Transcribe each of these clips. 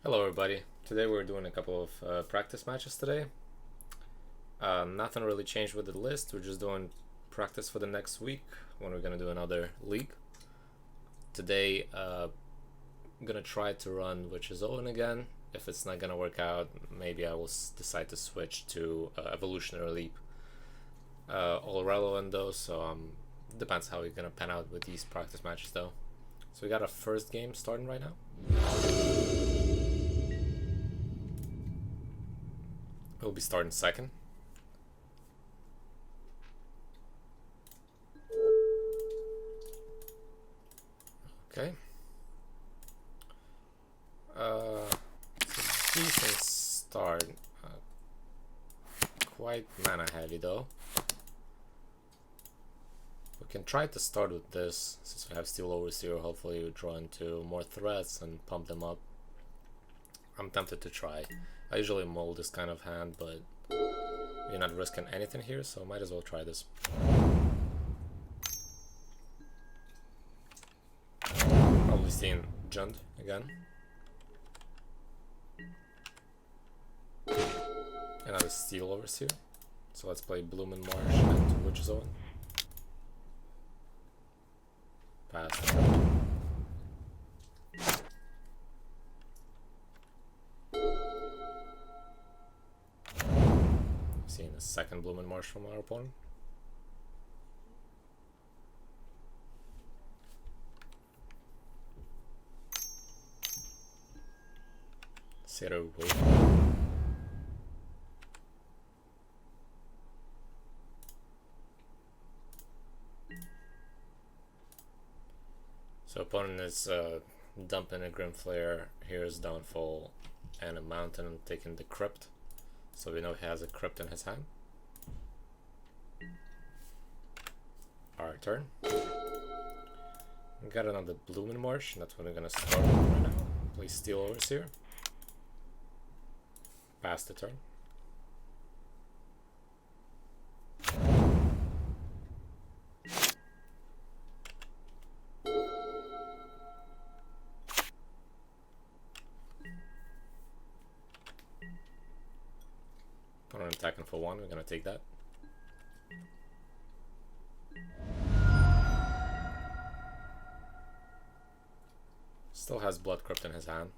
Hello everybody, today we're doing a couple of practice matches today. Nothing really changed with the list, we're just doing practice for the next week when we're gonna do another league. Today I'm gonna try to run Witch's Owen again. If it's not gonna work out, maybe I will decide to switch to Evolutionary Leap. All relevant though, so depends how we're gonna pan out with these practice matches though. So we got a first game starting right now. We'll be starting second. Okay. It's a decent start. Quite mana heavy though. We can try to start with this, since we have Steel Overseer. Hopefully we draw into more threats and pump them up. I'm tempted to try. I usually mold this kind of hand, but we're not risking anything here, so might as well try this. Probably seeing Jund again. Another Steel Overseer. So let's play Bloomin' Marsh and Witch's Owen. Pass the turn. Seeing a second Bloomin' Marsh from our opponent. Zero Wolf. So opponent is dumping a Grim Flare, here's Downfall, and a Mountain, taking the Crypt. So we know he has a Crypt in his hand. Our turn. We got another Bloomin' Marsh, and that's what we're gonna start with right now. Play Steel Overseer. Pass the turn. Opponent attacking for 1, we're gonna take that. Still has Blood Crypt in his hand.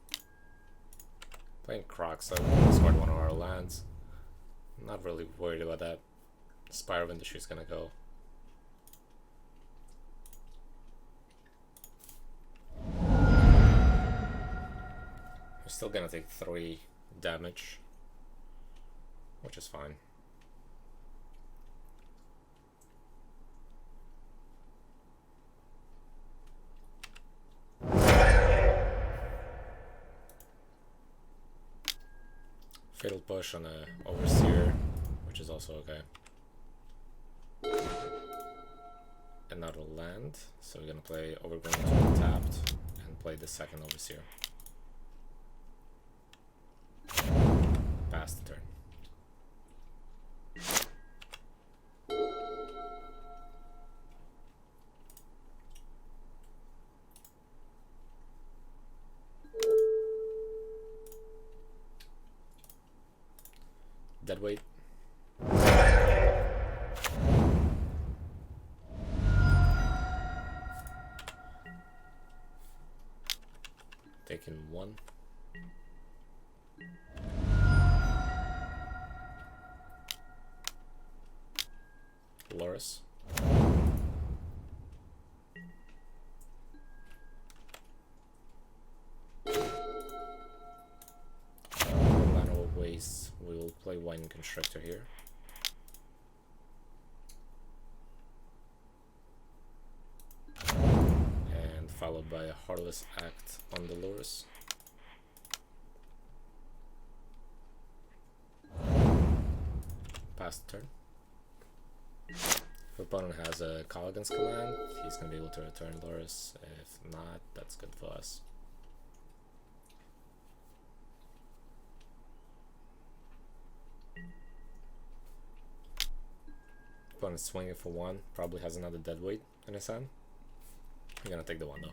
Playing Croc, so we discard one of our lands. I'm not really worried about that. Spire of Industry is gonna go. We're still gonna take 3 damage, which is fine. Fatal Push on a Overseer, which is also okay. Another land, so we're gonna play Overgrown Tomb tapped and play the second Overseer. Pass the turn. Deadweight. Taking 1. Loris. Waste. We will play Wine Constrictor here. And followed by a Heartless Act on the Loris. Pass the turn. If the opponent has a Colligan's Command, he's going to be able to return Loris. If not, that's good for us. Opponent swinging for 1, probably has another Deadweight in his hand. We're gonna take the 1 though.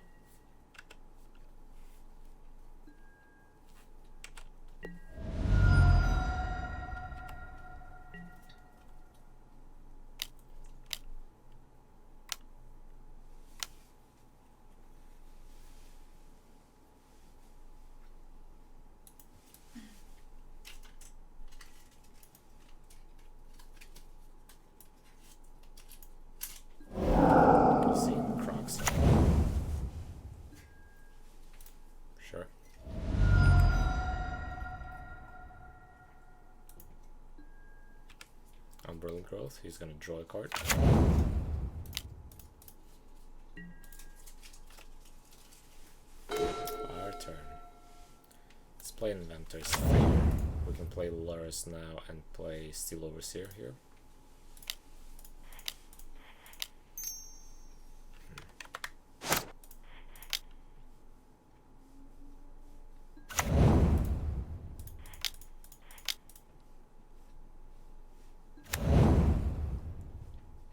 growth. He's gonna draw a card. Our turn. Let's play Inventor's Failure. We can play Lurrus now and play Steel Overseer here.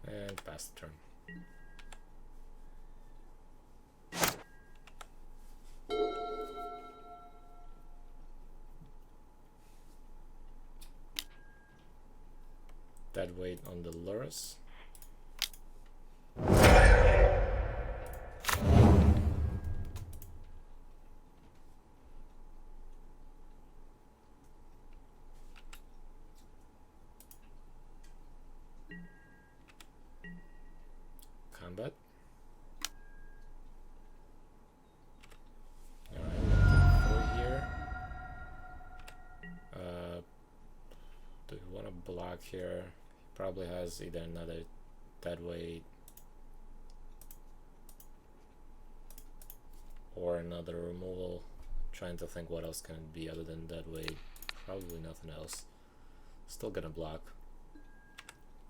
And pass the turn. Dead weight on the Lurrus. Combat. Alright, we're gonna take 4 here. Do we want to block here? Probably has either another dead weight or another removal. Trying to think what else can it be other than dead weight. Probably nothing else. Still gonna block.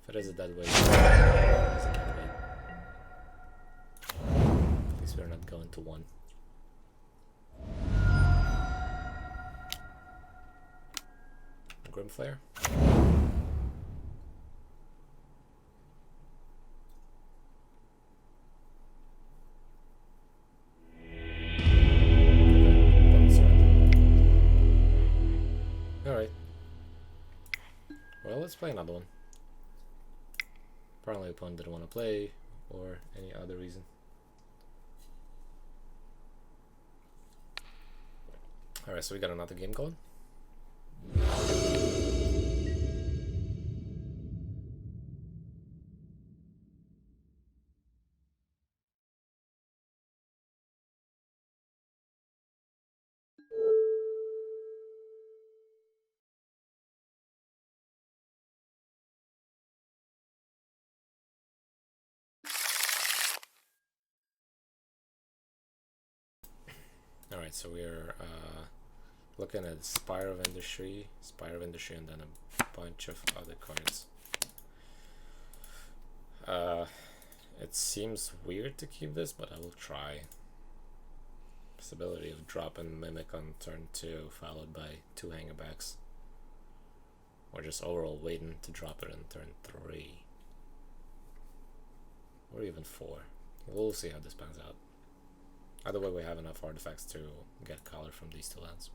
If it is a dead weight, it's a dead weight. At least we're not going to 1. Grimflare. Alright. Well, let's play another one. Apparently the opponent didn't want to play, or any other reason. Alright, so we got another game going. Alright, so we're looking at Spire of Industry, and then a bunch of other cards. It seems weird to keep this, but I will try. Possibility of dropping Mimic on turn 2, followed by 2 hangerbacks. Or just overall waiting to drop it on turn 3. Or even 4. We'll see how this pans out. Either way, we have enough artifacts to get color from these 2 lands.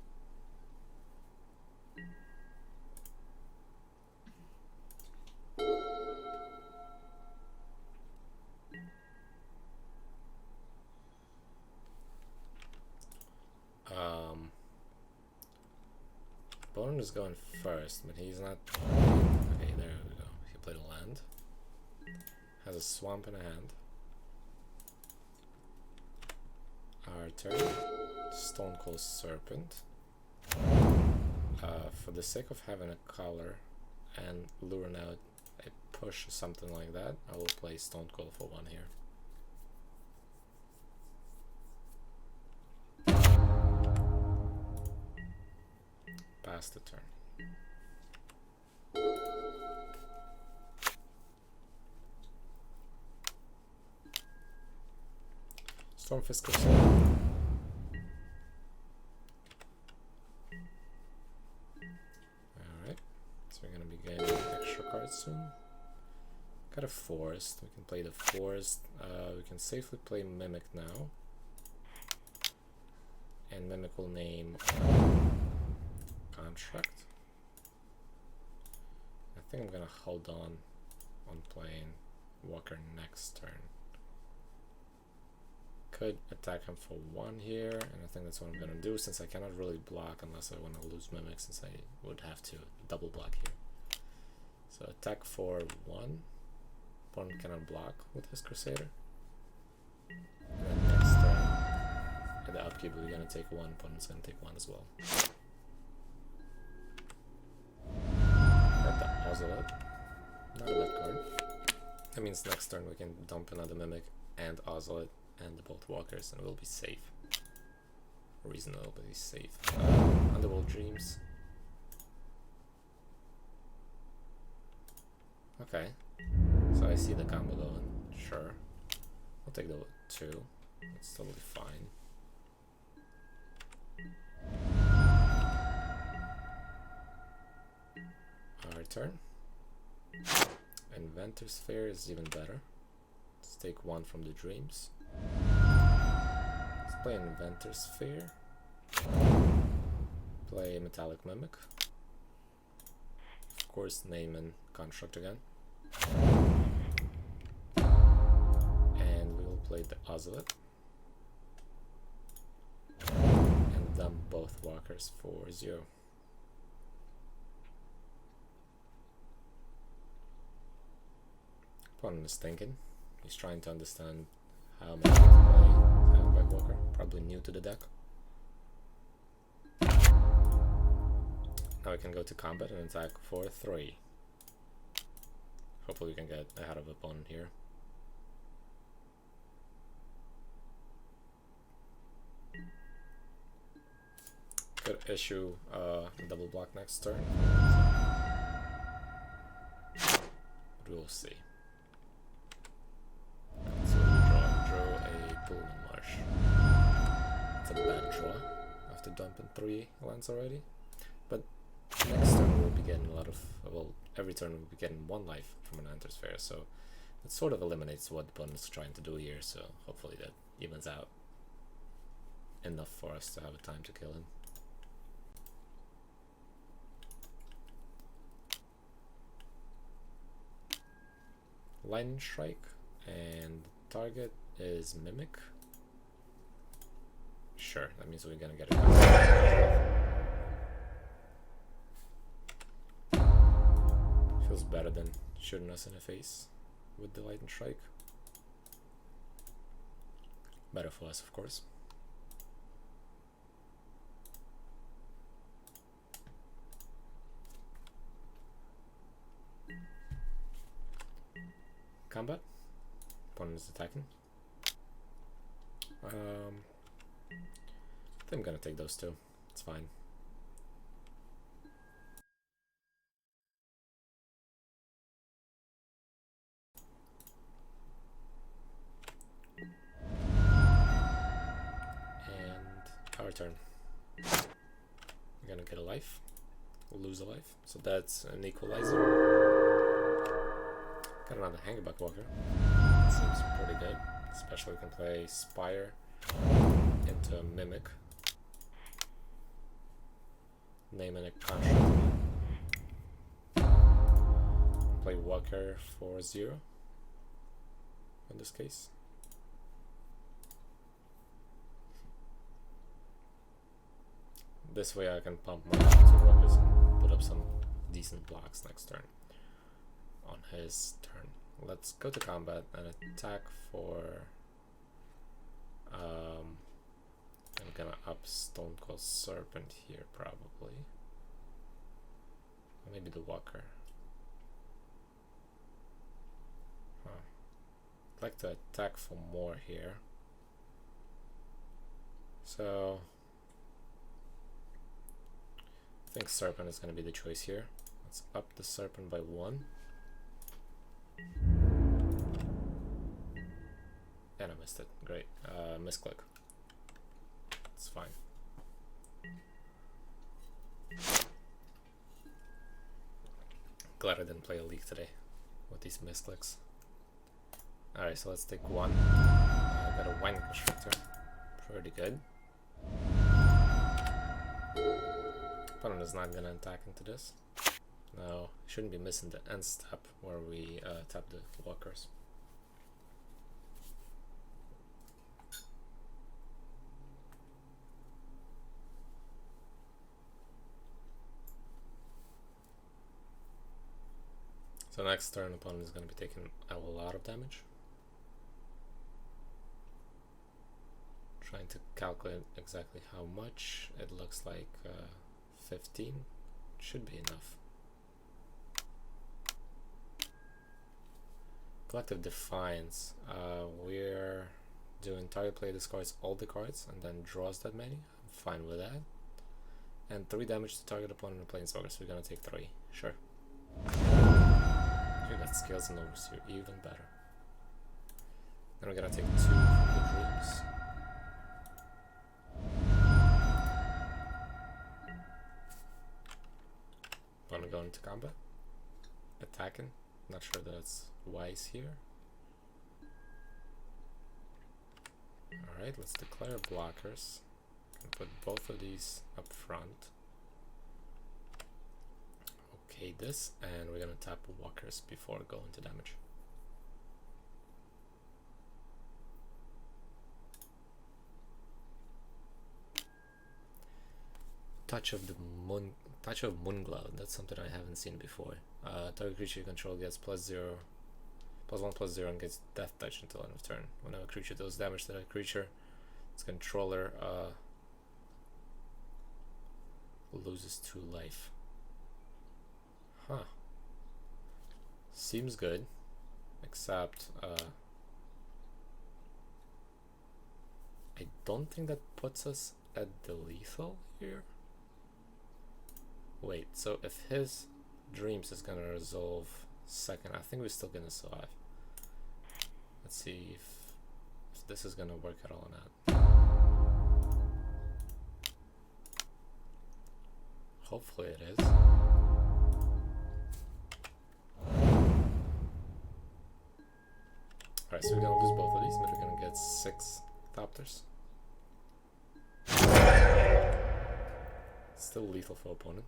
Opponent is going first, but he's not. Okay, there we go. He played a land. Has a swamp in a hand. Our turn. Stonecold Serpent. For the sake of having a color and luring out a push or something like that, I will play Stonecold for 1 here. Pass the turn. Stormfist Crusader. Alright, so we're gonna be getting extra cards soon. Got a Forest. We can play the Forest. We can safely play Mimic now. And Mimic will name Contract. I think I'm gonna hold on playing Walker next turn. Could attack him for 1 here, and I think that's what I'm gonna do, since I cannot really block unless I want to lose Mimic, since I would have to double block here. So attack for 1. Opponent cannot block with his Crusader. And then next turn, at the upkeep, we're gonna take 1. Opponent's gonna take 1 as well. Got the Ocelot. Not a bad That means next turn we can dump another Mimic and Ozlet and the both walkers and we'll be safe. Reasonably safe. Underworld Dreams. Okay. So I see the combo going. Sure. I'll take the 2. It's totally fine. Our turn. Inventor Sphere is even better. Let's take 1 from the dreams. Let's play Inventor Sphere. Play Metallic Mimic. Of course, name and construct again. And we will play the Ozlet. And dump both walkers for 0. Opponent is thinking. He's trying to understand how much to play Handback Walker. Probably new to the deck. Now we can go to combat and attack for 3. Hopefully we can get ahead of opponent here. Could issue double block next turn. But we'll see. So we draw a Pullman Marsh. It's a bad draw after dumping 3 lands already. But next turn we'll be getting a lot of, well, every turn we'll be getting 1 life from an Inventor Sphere, so it sort of eliminates what the opponent's trying to do here, so hopefully that evens out enough for us to have a time to kill him. Lightning Strike, and target is Mimic. Sure, that means we're gonna get it. Feels better than shooting us in the face with the Lightning Strike. Better for us, of course. Combat. Opponent is attacking. I think I'm gonna take those 2. It's fine. And our turn. We're gonna get a life. We'll lose a life. So that's an equalizer. Got another Hangback Walker. Seems pretty good. Especially we can play Spire into a Mimic. Name and a construct. Play Walker for 0 in this case. This way I can pump my 2 walkers and put up some decent blocks next turn. On his turn. Let's go to combat and attack for I'm gonna up Stone Cold Serpent here probably. Or maybe the Walker. I'd like to attack for more here. So I think Serpent is gonna be the choice here. Let's up the Serpent by 1. And I missed it. Great. Misclick. It's fine. Glad I didn't play a league today with these misclicks. Alright, so let's take 1. I got a Wine Constructor. Pretty good. Opponent is not gonna attack into this. No, shouldn't be missing the end step where we tap the walkers. So next turn opponent is going to be taking a lot of damage. Trying to calculate exactly how much. It looks like 15 should be enough. Collective Defiance. We're doing target player discards all the cards and then draws that many. I'm fine with that. And 3 damage to target opponent and planeswalker, so we're gonna take 3. Sure. We got Scales and Overseer, even better. Then we're gonna take 2 from the Dreams. Wanna go into combat? Attacking? Not sure that's wise here. Alright, let's declare blockers. And put both of these up front. Okay, this, and we're gonna tap walkers before going to damage. Touch of Moonglow. That's something I haven't seen before. Target creature you control gets +1/+0 and gets Death Touch until end of turn. Whenever a creature deals damage to that creature, its controller loses 2 life. Huh. Seems good, except I don't think that puts us at the lethal here. Wait, so if his Dreams is gonna resolve second, I think we're still gonna survive. Let's see if this is gonna work at all or not. Hopefully it is. Alright, so we're gonna lose both of these, but we're gonna get 6 Thopters. Still lethal for opponent.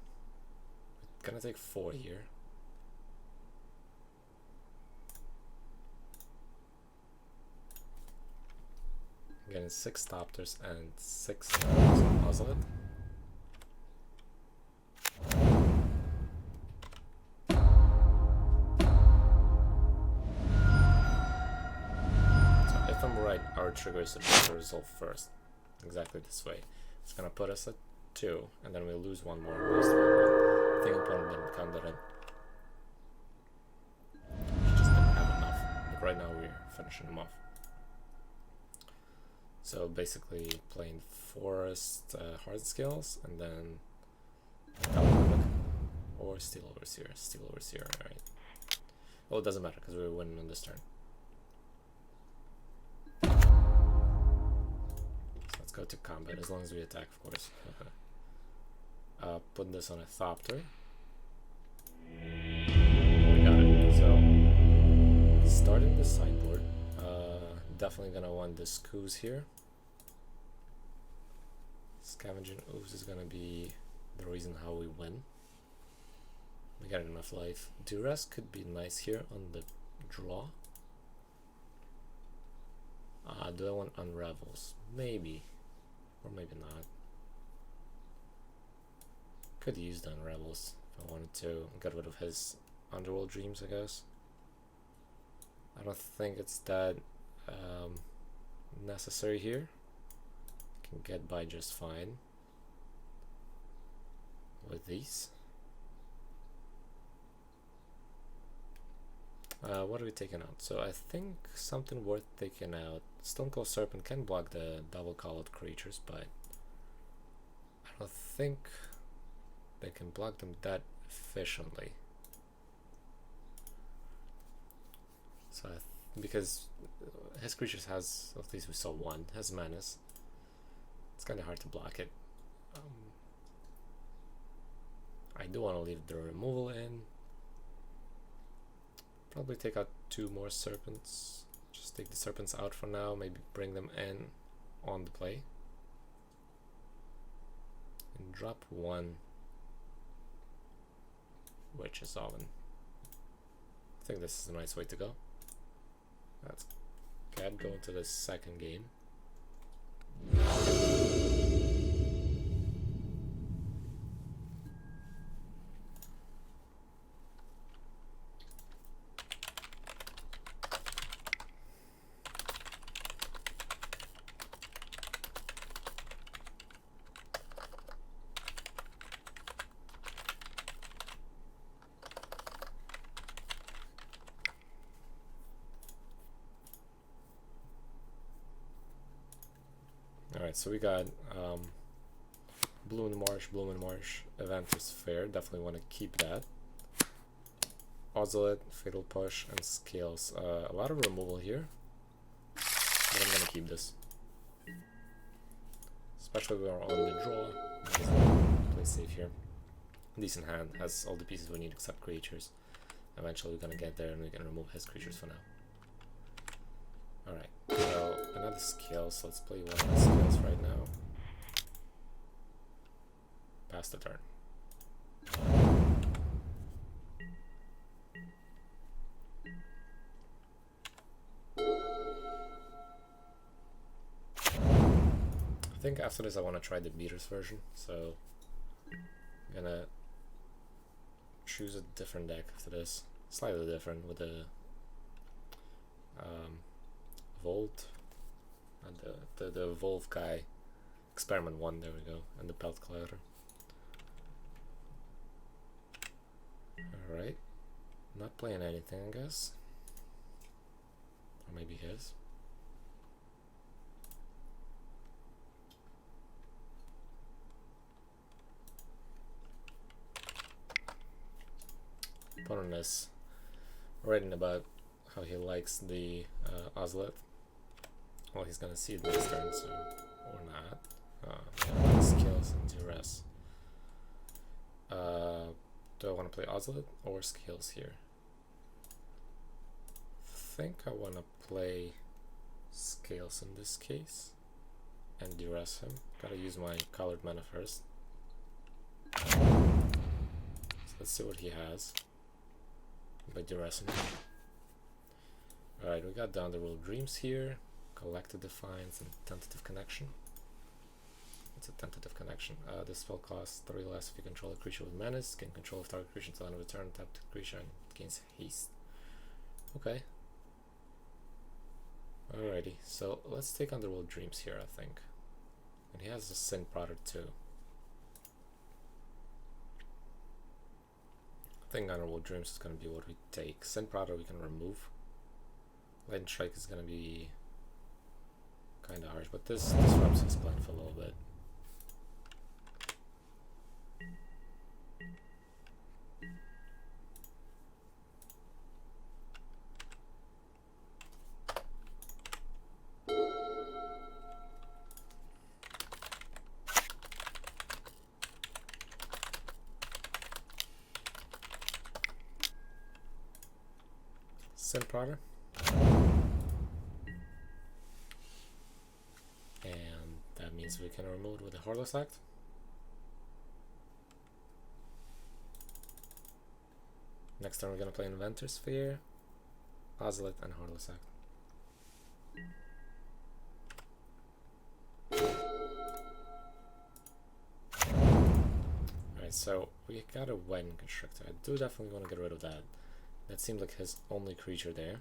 We're gonna take 4 here. Getting 6 Thopters and 6 puzzle it. So if I'm right, our trigger is supposed to resolve first. Exactly this way. It's gonna put us at 2, and then we'll lose 1 more. Lose 1 more. I think opponent didn't count that in. He just didn't have enough. But right now we're finishing him off. So basically playing Forest Hard Skills and then Telepathic or Steel Overseer. Steel Overseer, alright. Well, it doesn't matter because we're winning on this turn. So let's go to combat as long as we attack, of course. Put this on a Thopter. We got it. So starting the sideboard. Definitely gonna want the Skoos here. Scavenging Ooze is gonna be the reason how we win. We got enough life. Duress could be nice here on the draw. Do I want Unravels? Maybe. Or maybe not. Could use the Unravels if I wanted to get rid of his Underworld Dreams, I guess. I don't think it's that necessary here. Can get by just fine with these. What are we taking out? So I think something worth taking out. Stonecold Serpent can block the double colored creatures, but I don't think they can block them that efficiently. So because his creatures has, at least we saw one, has Menace. It's kind of hard to block it. I do want to leave the removal in. Probably take out 2 more Serpents. Just take the Serpents out for now, maybe bring them in on the play. And drop 1 Witch's Oven. I think this is a nice way to go. Let's go into the second game. Alright, so we got Bloom in Marsh, Event is fair, definitely want to keep that. Ozolite, Fatal Push, and Scales. A lot of removal here, but I'm gonna keep this. Especially when we're on the draw. Play safe here. Decent hand, has all the pieces we need except creatures. Eventually we're gonna get there and we can remove his creatures for now. Alright, so another Scales, let's play one of the Scales right now. Pass the turn. I think after this I want to try the Beaters version, so I'm gonna choose a different deck after this. Slightly different with the Volt and the Evolve guy. Experiment 1, there we go, and the Pelt Collector. Alright, not playing anything, I guess. Or maybe his. Opponent is writing about how he likes the Ozolite. Well, he's gonna see it next turn, so or not. Yeah, Skills and Duress. Do I want to play Ozolite or Skills here? I think I want to play Scales in this case and Duress him. Gotta use my colored mana first. So let's see what he has by Duress him. Alright, we got Down the Road Dreams here, Collected Defiance, and Tentative Connection. It's a tentative connection. This spell costs 3 less if you control a creature with menace. Gain control of target creature until end of the turn. Tap the creature and it gains haste. Okay. Alrighty, so let's take Underworld Dreams here, I think. And he has a Sin Prodder too. I think Underworld Dreams is going to be what we take. Sin Prodder we can remove. Lightning Strike is going to be kind of harsh, but this disrupts his plan for a little bit. Sin Prodder. And that means we can remove it with a Heartless Act. Next turn we're gonna play Inventor Sphere, Ozolite, and Heartless Act. Alright, so we got a Wedding Constructor. I do definitely want to get rid of that. That seems like his only creature there.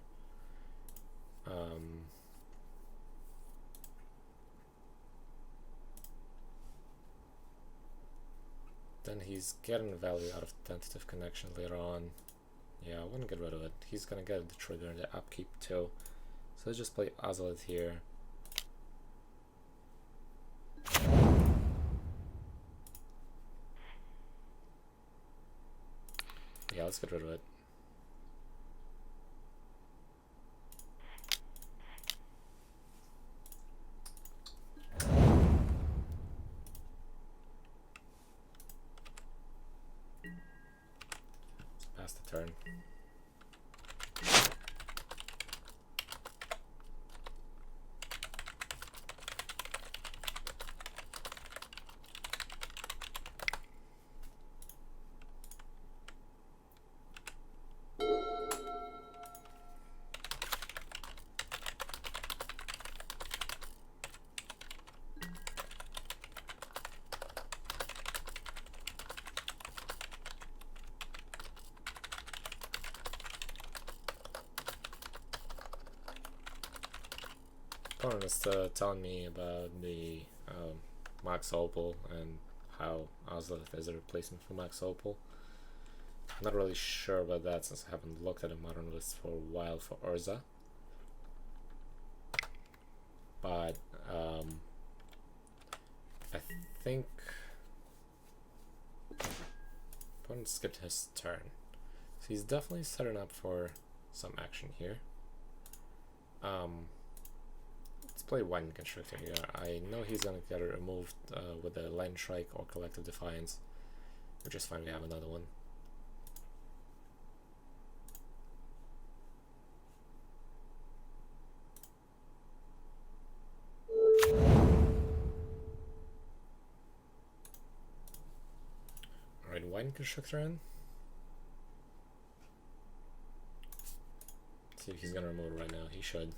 Then he's getting value out of Tentative Connection later on. Yeah, I want to get rid of it. He's gonna get the trigger and the upkeep too. So let's just play Ozolite here. Yeah, let's get rid of it. Let's pass the turn. Opponent is telling me about the Max Opal and how Ozolite is a replacement for Max Opal. I'm not really sure about that since I haven't looked at a modern list for a while for Urza. But I think opponent skipped his turn, so he's definitely setting up for some action here. Let's play one Constructor here. I know he's gonna get it removed with a Line Strike or Collective Defiance, which is fine. We have another one. Alright, one Constructor in. Let's see if he's gonna remove it right now. He should.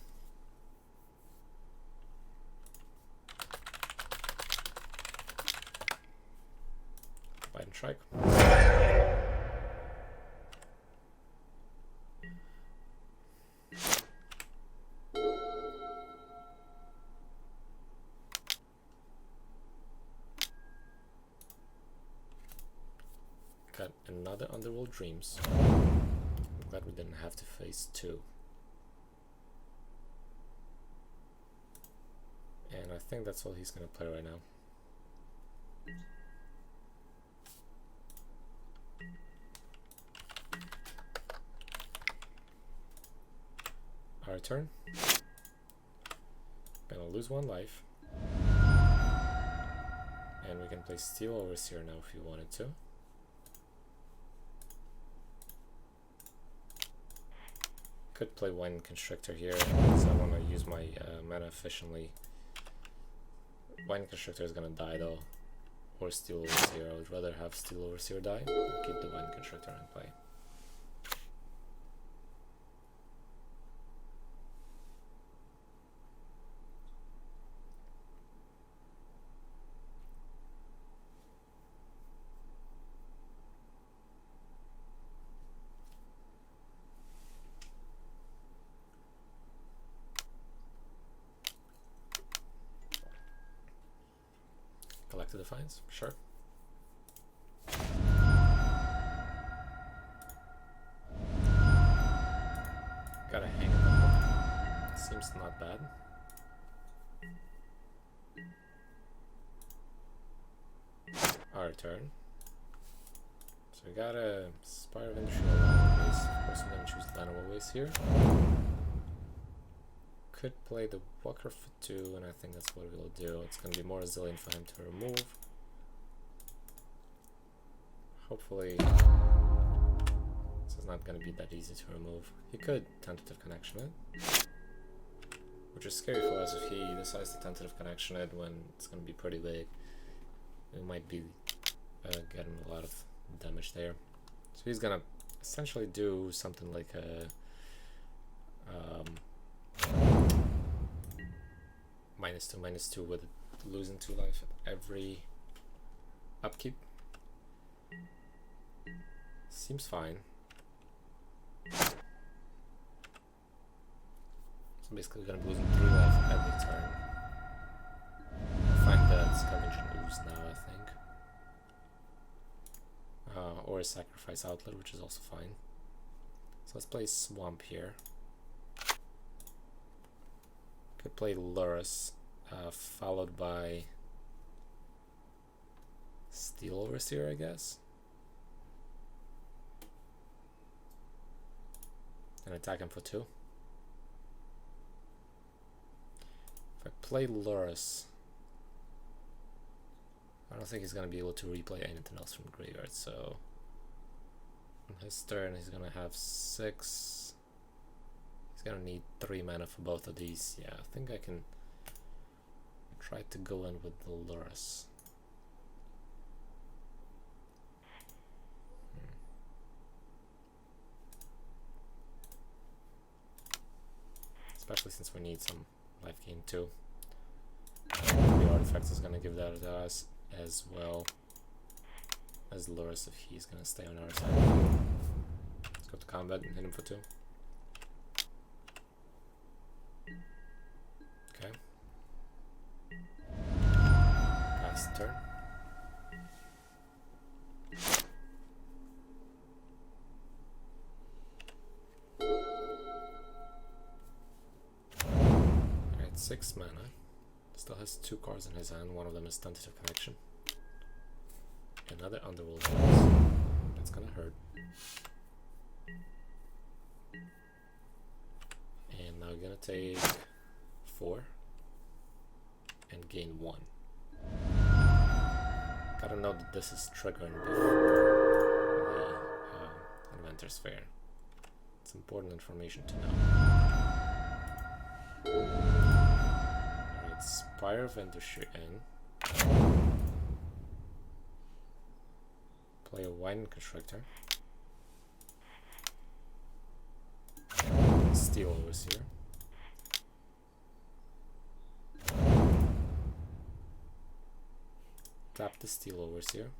Line Strike. Got another Underworld Dreams. I'm glad we didn't have to face two. And I think that's all he's gonna play right now. Our turn. Gonna lose one life. And we can play Steel Overseer now if you wanted to. Could play one Constrictor here, so I want to use my mana efficiently. One Constrictor is gonna die though, or Steel Overseer. I would rather have Steel Overseer die and keep the one Constrictor in play. Collective Defiance, sure. Gotta hang it up. Seems not bad. Our turn. So we got a Spire of Industry or Llanowar Waste. Of course, we're gonna choose Llanowar Waste here. Could play the Walker for 2, and I think that's what we'll do. It's going to be more resilient for him to remove. Hopefully, this is not going to be that easy to remove. He could Tentative Connection it, which is scary for us if he decides to Tentative Connection it when it's going to be pretty big. We might be getting a lot of damage there. So he's going to essentially do something like a -2/-2 with losing 2 life at every upkeep. Seems fine. So basically we're gonna be losing 3 life every turn. I find that Scavenging Ooze now, I think. Or a Sacrifice Outlet, which is also fine. So let's play Swamp here. Could play Lurrus, followed by Steel Overseer, I guess. And attack him for 2. If I play Lurrus, I don't think he's going to be able to replay anything else from the graveyard, so on his turn he's going to have 6. He's gonna need 3 mana for both of these. Yeah, I think I can try to go in with the Lurrus. Especially since we need some life gain too. The Artifact is gonna give that to us as well as Lurrus if he's gonna stay on our side. Let's go to combat and hit him for 2. Okay. Pass turn. Alright, 6 mana. Still has 2 cards in his hand, one of them is Tentative Connection. Another Underworld Boros. That's gonna hurt. And now we're gonna take 4 and gain 1. Gotta know that this is triggering before the Inventor's Fair. It's important information to know. Alright, Spire of Industry in. Play a Wine Constructor. Steel Overseer. Tap the Steel Overseer.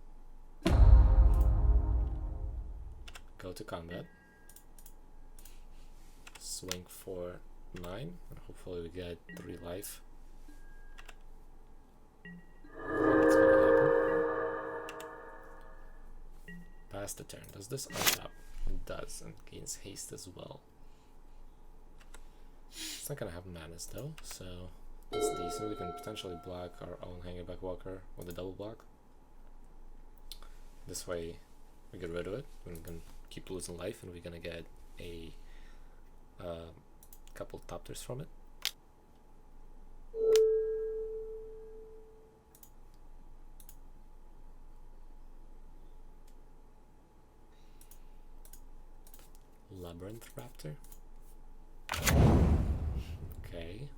Go to combat. Swing for 9, and hopefully we get 3 life. What's gonna happen? Pass the turn. Does this untap? It does, and gains haste as well. It's not gonna have madness though, so that's decent. We can potentially block our own Hanging Back Walker with a double block. This way we get rid of it. We're gonna keep losing life, and we're gonna get a couple Thurs from it. Labyrinth Raptor. Okay.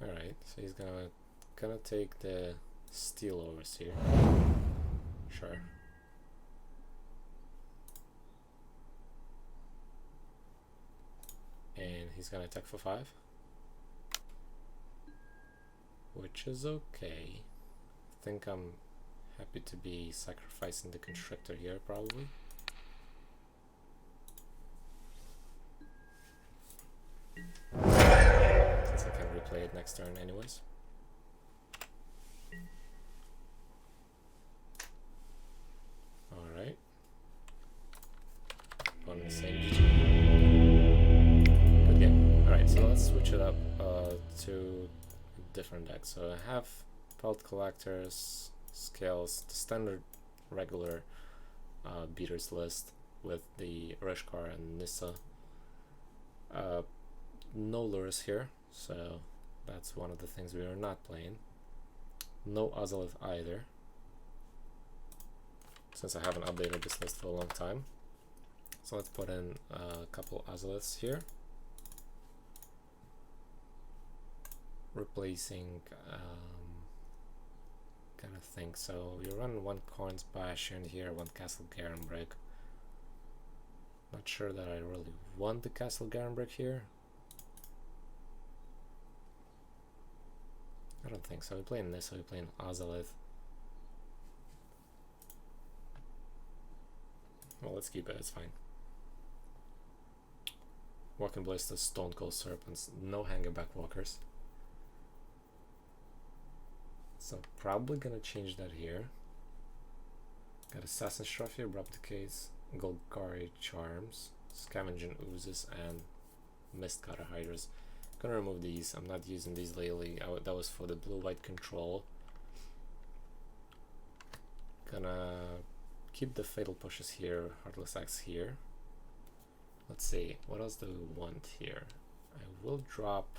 Alright, so he's gonna take the Steel Overseer. Sure. And he's gonna attack for 5. Which is okay. I think I'm happy to be sacrificing the Constrictor here, probably. Since I can replay it next turn anyways. Alright. On the same GG. Good game. Alright, so let's switch it up to a different deck. So I have Pelt Collectors, Scales, the standard regular beaters list with the Reshkar and Nissa. No lures here, so that's one of the things we are not playing. No Ozolith either, since I haven't updated this list for a long time. So let's put in a couple Ozoliths here, replacing kind of thing. So we run 1 Corn's Bastion here, 1 Castle Garenbrick. Not sure that I really want the Castle Garenbrick here. I don't think so. We're playing this, so we're playing Ozolith. Well, let's keep it, it's fine. Walking Ballista, Stone Cold Serpents, no Hanging Back Walkers. So probably gonna change that here. Got Assassin's Trophy, Abrupt Decays, Golgari Charms, Scavenging Oozes, and Mistcutter Hydras. Gonna remove these. I'm not using these lately. That was for the blue-white control. Gonna keep the Fatal Pushes here, Heartless Axe here. Let's see, what else do we want here? I will drop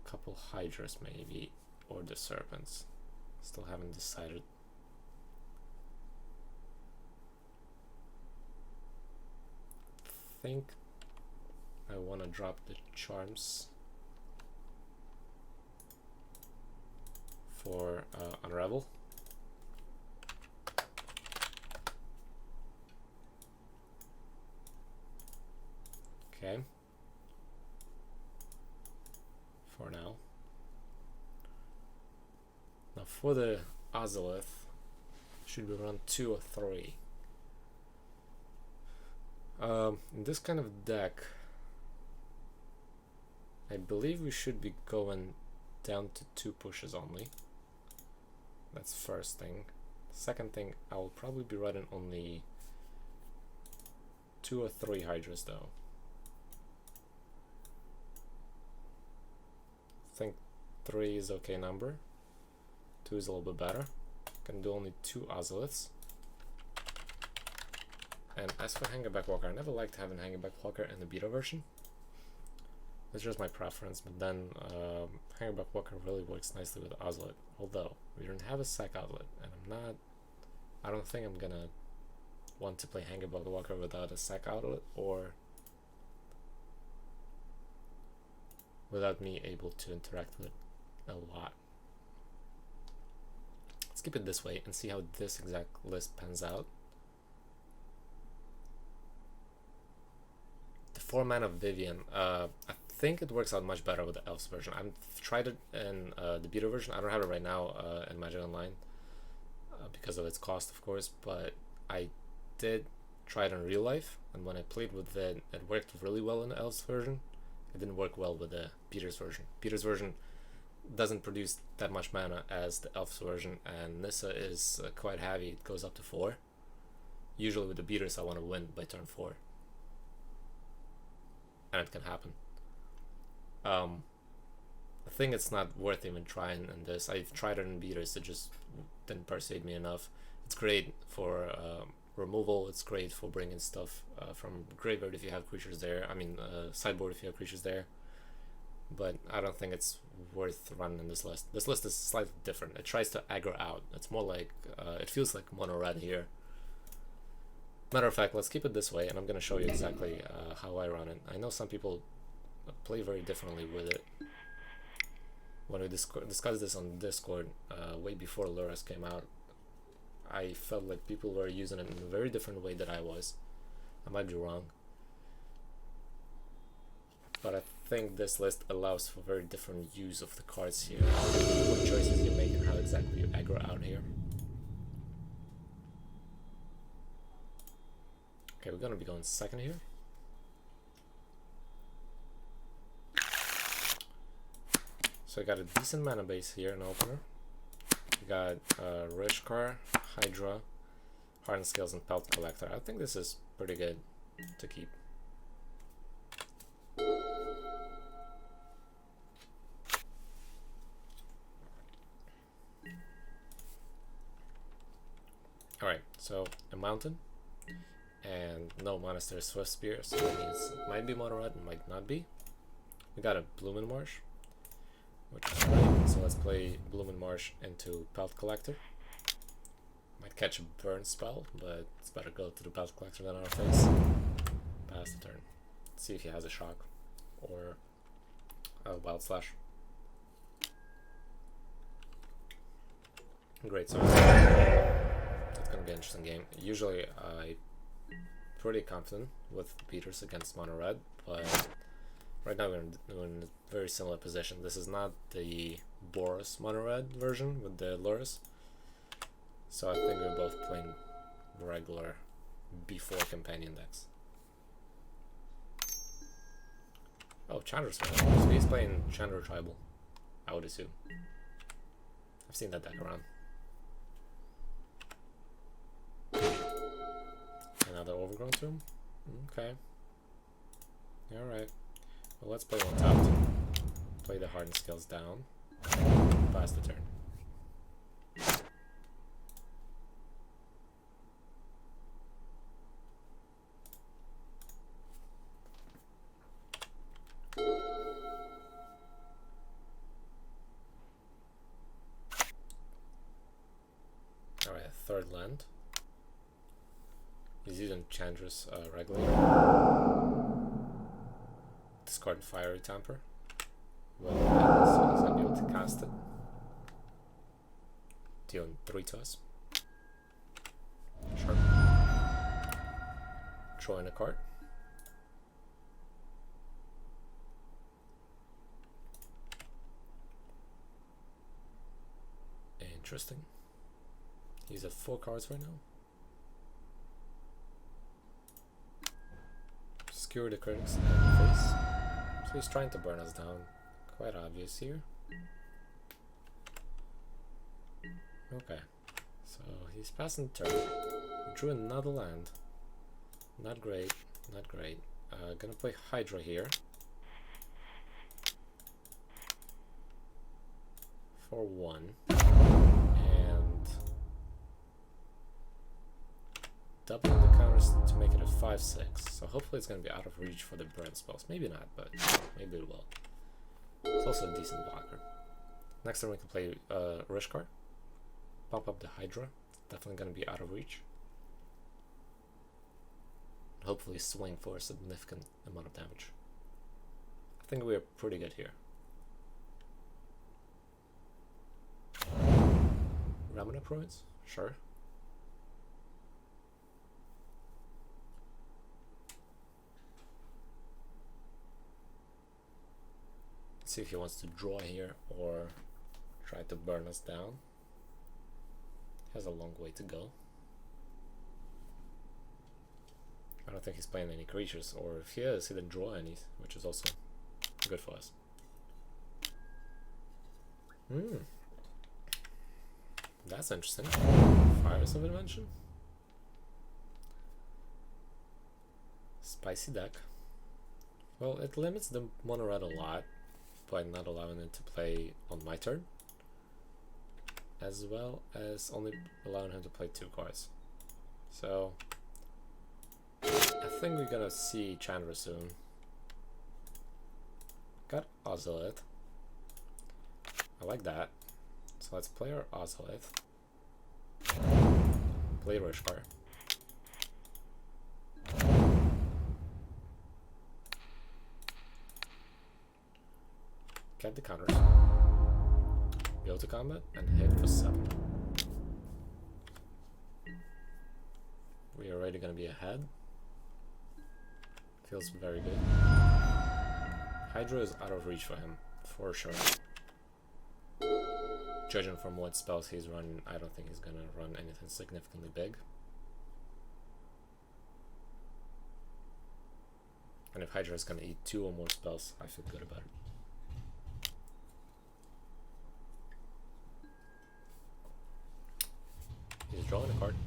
a couple Hydras maybe, or the Serpents. Still haven't decided. I think I want to drop the Charms for Unravel. Okay. For now. Now for the Ozolith, should we run 2 or 3? In this kind of deck, I believe we should be going down to 2 pushes only. That's first thing. Second thing, I will probably be running only 2 or 3 Hydras though. I think 3 is okay number. 2 is a little bit better. Can do only 2 Ozoliths. And as for Hangback Walker, I never liked having Hangback Walker in the beta version. That's just my preference, but then Hangback Walker really works nicely with Ozolith. Although we don't have a sack outlet, and I don't think I'm gonna want to play Hangback Walker without a sack outlet or without me able to interact with it a lot. Let's keep it this way and see how this exact list pans out. The 4-mana Vivian, I think it works out much better with the Elves version. I've tried it in the beta version. I don't have it right now in Magic Online because of its cost, of course, but I did try it in real life, and when I played with it, it worked really well in the Elves version. It didn't work well with the Beater's version. Beater's version doesn't produce that much mana as the Elves version, and Nissa is quite heavy. It goes up to 4. Usually with the Beaters I want to win by turn 4. And it can happen. I think it's not worth even trying in this. I've tried it in Beaters, it just didn't persuade me enough. It's great for removal, it's great for bringing stuff from graveyard if you have creatures there. I mean, sideboard if you have creatures there. But I don't think it's worth running this list. This list is slightly different. It tries to aggro out. It's more like, it feels like mono red here. Matter of fact, let's keep it this way, and I'm going to show you exactly how I run it. I know some people play very differently with it. When we discussed this on Discord, way before Lurrus came out, I felt like people were using it in a very different way that I was. I might be wrong. But I think this list allows for very different use of the cards here. What choices you make and how exactly you aggro out here. Okay, we're gonna be going second here. So I got a decent mana base here in opener. We got Rishkar, Hydra, Hardened Scales, and Pelt Collector. I think this is pretty good to keep. Alright, so a mountain and no Monastery Swift Spear, so that means it might be mono red, it might not be. We got a Bloomin' Marsh, which is great, so let's play Bloomin' Marsh into Pelt Collector. Might catch a burn spell, but it's better go to the Pelt Collector than our face. Pass the turn. Let's see if he has a shock or a Wild Slash. Great, so that's gonna be an interesting game. Usually I'm pretty confident with beaters against mono red, but right now we're in a very similar position. This is not the Boros mono red version with the Lurrus, so I think we're both playing regular B4 companion decks. Oh, Chandra's playing. So he's playing Chandra Tribal, I would assume. I've seen that deck around. Another Overgrown Tomb? Okay. Alright. Well, let's play one tapped. Play the Hardened Scales down. Pass the turn. Alright, third land. He's using Chandra's Regulator. Discard Fiery Temper. Well, so he's gonna be able to cast it. Dealing 3 to us. Sure. Drawing a card. Interesting. He's at 4 cards right now. Skewer the critics in the face. So he's trying to burn us down. Quite obvious here. Okay. So he's passing the turn. We drew another land. Not great. Not great. Gonna play Hydra here. For 1. And doubling the counters to make it a 5/6. So hopefully it's gonna be out of reach for the burn spells. Maybe not, but maybe it will. It's also a decent blocker. Next turn we can play Rishkar. Pump up the Hydra. Definitely gonna be out of reach. Hopefully swing for a significant amount of damage. I think we're pretty good here. Ramana Proids? Sure. Let's see if he wants to draw here or try to burn us down. He has a long way to go. I don't think he's playing any creatures, or if he is, he didn't draw any, which is also good for us. That's interesting. Fires of Invention. Spicy deck. Well, it limits the mono red a lot by not allowing it to play on my turn, as well as only allowing him to play 2 cards. So I think we're gonna see Chandra soon. Got Ozolith. I like that. So let's play our Ozolith. Play Rishkar. Get the counters. Go to combat and hit for 7. We are already gonna be ahead. Feels very good. Hydra is out of reach for him, for sure. Judging from what spells he's running, I don't think he's gonna run anything significantly big. And if Hydra is gonna eat 2 or more spells, I feel good about it. He's drawing a card,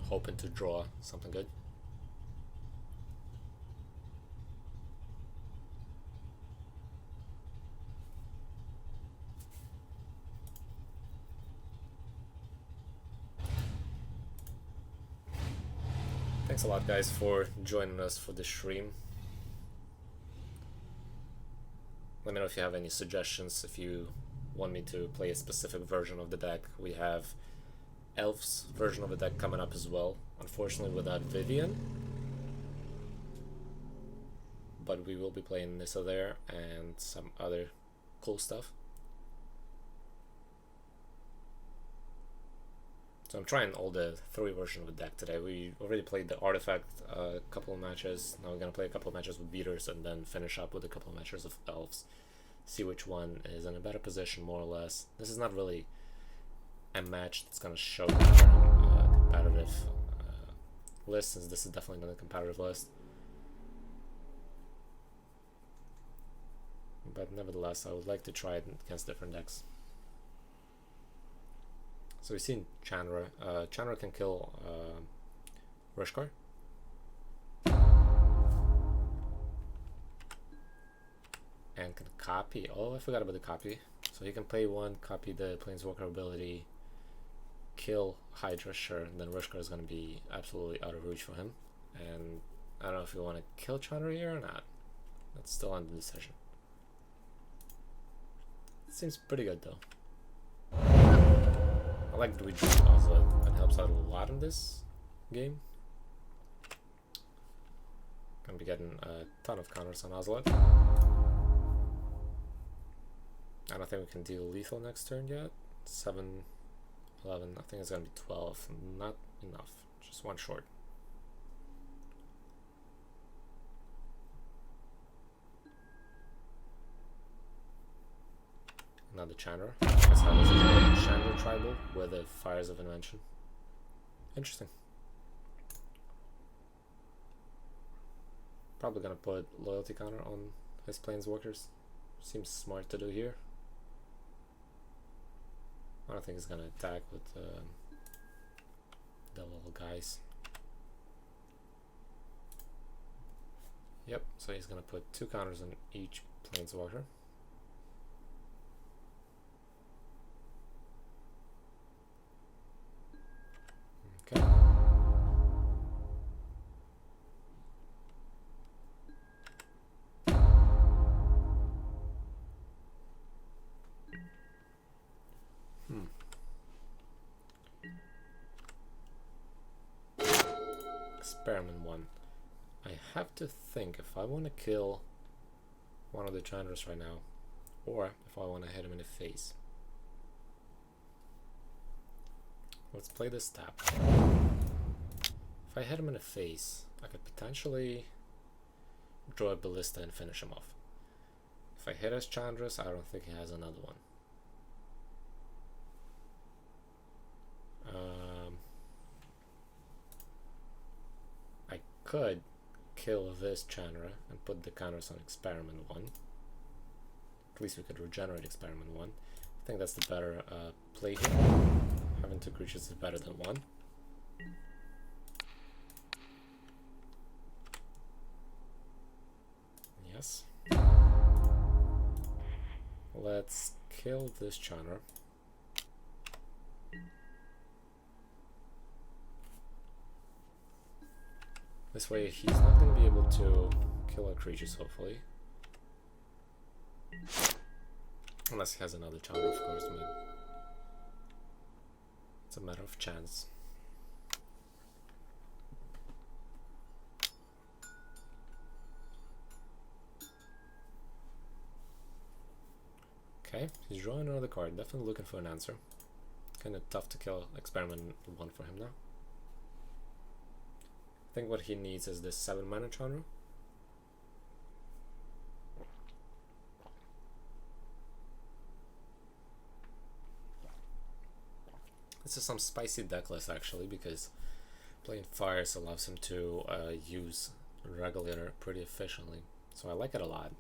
hoping to draw something good. Thanks a lot, guys, for joining us for the stream. Let me know if you have any suggestions, if you want me to play a specific version of the deck. We have Elf's version of the deck coming up as well, unfortunately without Vivian. But we will be playing Nissa there and some other cool stuff. So I'm trying all the 3 versions of the deck today. We already played the Artifact a couple of matches. Now we're gonna play a couple of matches with Beaters and then finish up with a couple of matches of Elves. See which one is in a better position, more or less. This is not really a match that's gonna show competitive list, since this is definitely not a competitive list. But nevertheless, I would like to try it against different decks. So we've seen Chandra. Chandra can kill Rishkar. And can copy. Oh, I forgot about the copy. So he can play 1, copy the Planeswalker ability, kill Hydra, sure, and then Rishkar is going to be absolutely out of reach for him. And I don't know if you want to kill Chandra here or not. That's still under decision. It seems pretty good though. I like that we drew Ozolith. That helps out a lot in this game. Gonna be getting a ton of counters on Ozolith. I don't think we can deal lethal next turn yet. 7, 11, I think it's gonna be 12. Not enough, just 1 short. Another Chandra. That's how it's a Chandra tribal with the Fires of Invention. Interesting. Probably gonna put loyalty counter on his Planeswalkers. Seems smart to do here. I don't think he's gonna attack with the little guys. Yep, so he's gonna put 2 counters on each planeswalker. Okay. Experiment 1. I have to think if I want to kill one of the Chandras right now, or if I want to hit him in the face. Let's play this tap. If I hit him in the face, I could potentially draw a Ballista and finish him off. If I hit his Chandras, I don't think he has another one. I could kill this Chandra and put the counters on Experiment 1. At least we could regenerate Experiment 1. I think that's the better play here. Having 2 creatures is better than 1. Yes. Let's kill this Chandra. This way he's not going to be able to kill our creatures, hopefully. Unless he has another Chandra, of course, but it's a matter of chance. Okay, he's drawing another card, definitely looking for an answer. Kind of tough to kill Experiment 1 for him now. I think what he needs is this 7 mana Chandra. This is some spicy deck list actually, because playing fires allows him to use Regulator pretty efficiently. So I like it a lot.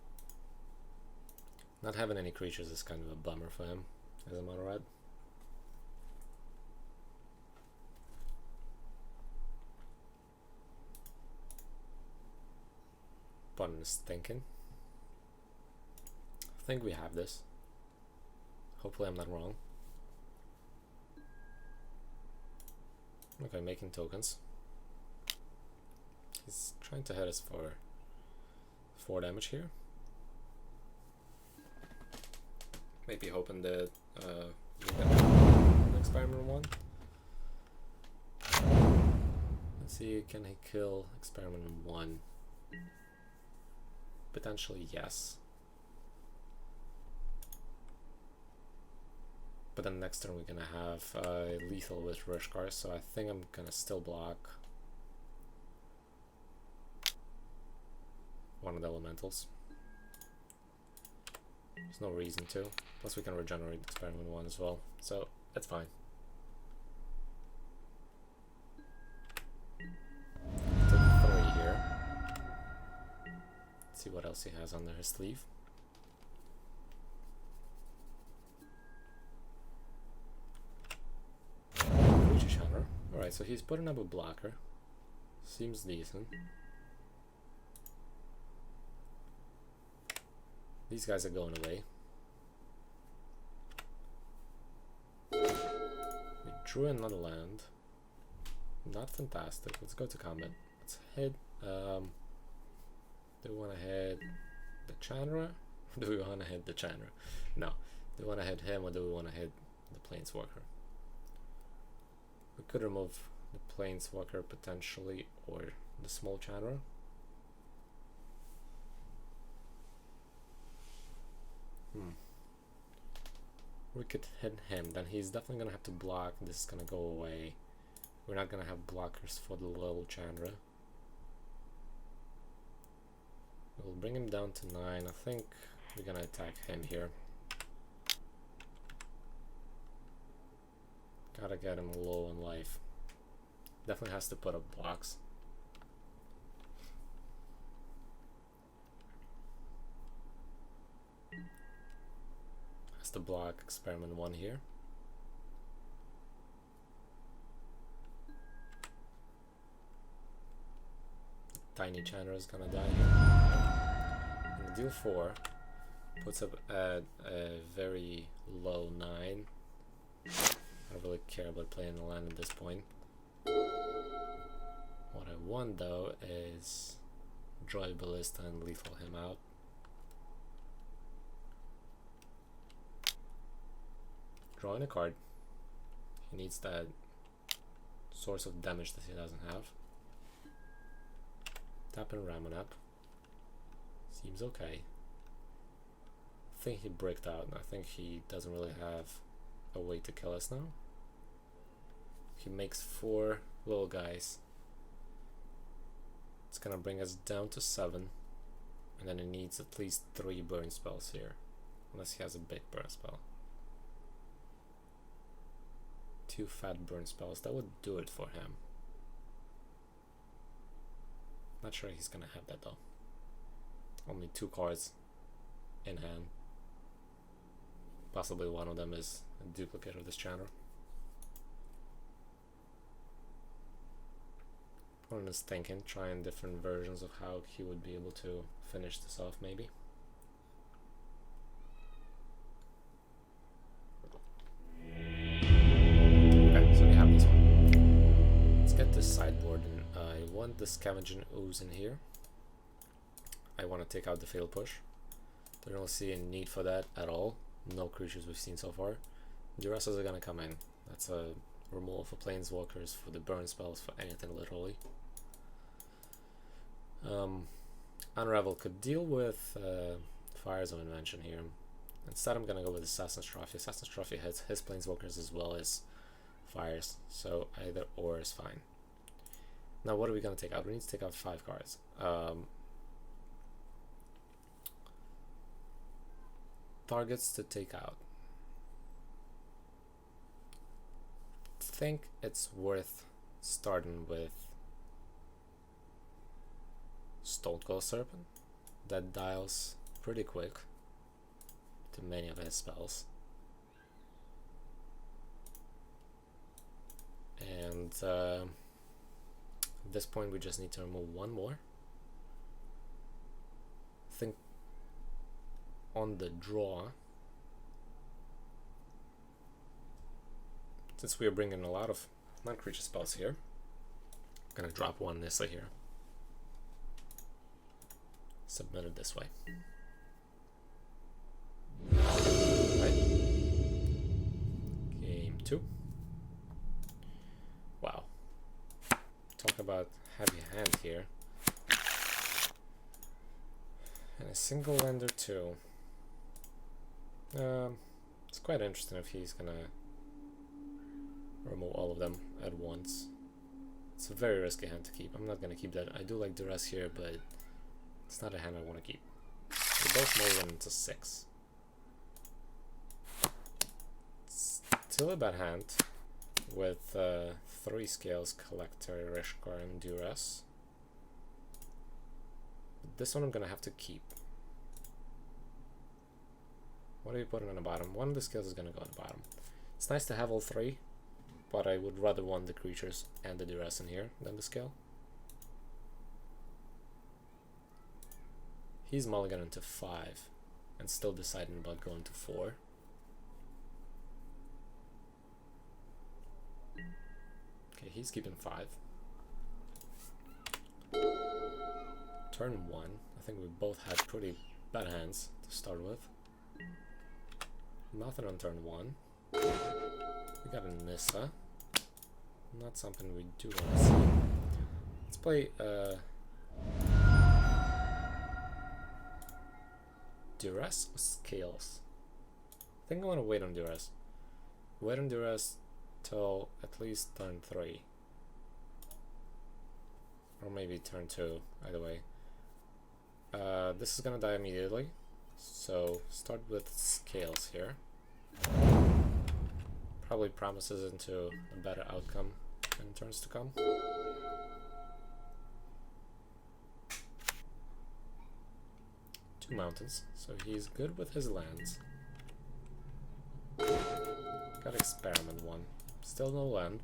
Not having any creatures is kind of a bummer for him as a mono red. Opponent is thinking. I think we have this. Hopefully I'm not wrong. Okay, making tokens. He's trying to hit us for 4 damage here. Maybe hoping that we get an Experiment 1. Let's see, can he kill Experiment 1? Potentially yes. But then next turn we're gonna have lethal with Jeskai, so I think I'm gonna still block one of the elementals. There's no reason to. Plus we can regenerate Experiment 1 as well, so that's fine. Take 3 here. Let's see what else he has under his sleeve. Chandra. Alright, so he's putting up a blocker. Seems decent. These guys are going away. We drew another land. Not fantastic. Let's go to combat. Let's hit. Do we want to hit the Chandra? Or do we want to hit the Chandra? No. Do we want to hit him or do we want to hit the Planeswalker? We could remove the Planeswalker potentially, or the small Chandra. We could hit him, then he's definitely gonna have to block. This is gonna go away. We're not gonna have blockers for the little Chandra. We'll bring him down to 9. I think we're gonna attack him here. Gotta get him low on life. Definitely has to put up blocks. Has to block Experiment 1 here. Tiny Chandra is gonna die here. gonna deal 4. Puts up at a very low 9. I don't really care about playing the land at this point. What I want though is Drive Ballista and lethal him out. Drawing a card. He needs that source of damage that he doesn't have. Tap and Ramon up. Seems okay. I think he bricked out. I think he doesn't really have a way to kill us now. He makes 4 little guys. It's gonna bring us down to 7. And then he needs at least 3 burn spells here. Unless he has a big burn spell. 2 fat burn spells. That would do it for him. Not sure he's gonna have that though. Only 2 cards in hand. Possibly one of them is a duplicate of this Chandra. Opponent is thinking, trying different versions of how he would be able to finish this off maybe. Okay, so we have this one. Let's get this sideboard, and I want the Scavenging Ooze in here. I want to take out the Fatal Push. Don't really see a need for that at all. No creatures we've seen so far. Duresses are gonna come in. That's a removal for planeswalkers, for the burn spells, for anything literally. Unravel could deal with Fires of Invention here. Instead I'm gonna go with Assassin's Trophy. Assassin's Trophy hits his planeswalkers as well as fires, so either or is fine. Now what are we gonna take out? We need to take out 5 cards. Targets to take out. I think it's worth starting with Stonecoil Serpent. That dials pretty quick to many of his spells. And at this point we just need to remove 1 more. I think on the draw, since we are bringing a lot of non-creature spells here, I'm gonna drop 1 Nissa here. Submit it this way. Right. Game 2. Wow. Talk about heavy hand here. And a single lander too. It's quite interesting if he's gonna remove all of them at once. It's a very risky hand to keep. I'm not gonna keep that. I do like Duress here, but it's not a hand I want to keep. We're both more than into 6. Still a bad hand with 3 scales, Collector, Rishkar, and Duress. But this one I'm gonna have to keep. What are you putting on the bottom? 1 of the scales is gonna go on the bottom. It's nice to have all 3, but I would rather want the creatures and the Duress in here than the scale. He's mulliganing to 5 and still deciding about going to 4. Okay, he's keeping 5. Turn 1. I think we both had pretty bad hands to start with. Nothing on turn 1. We got a Nissa. Not something we do want to see. Let's play Duress or Scales? I think I want to wait on Duress. Wait on Duress till at least turn 3. Or maybe turn 2, either way. This is gonna die immediately. So start with Scales here. Probably promises into a better outcome in turns to come. Two mountains, so he's good with his lands. Got Experiment 1. Still no land.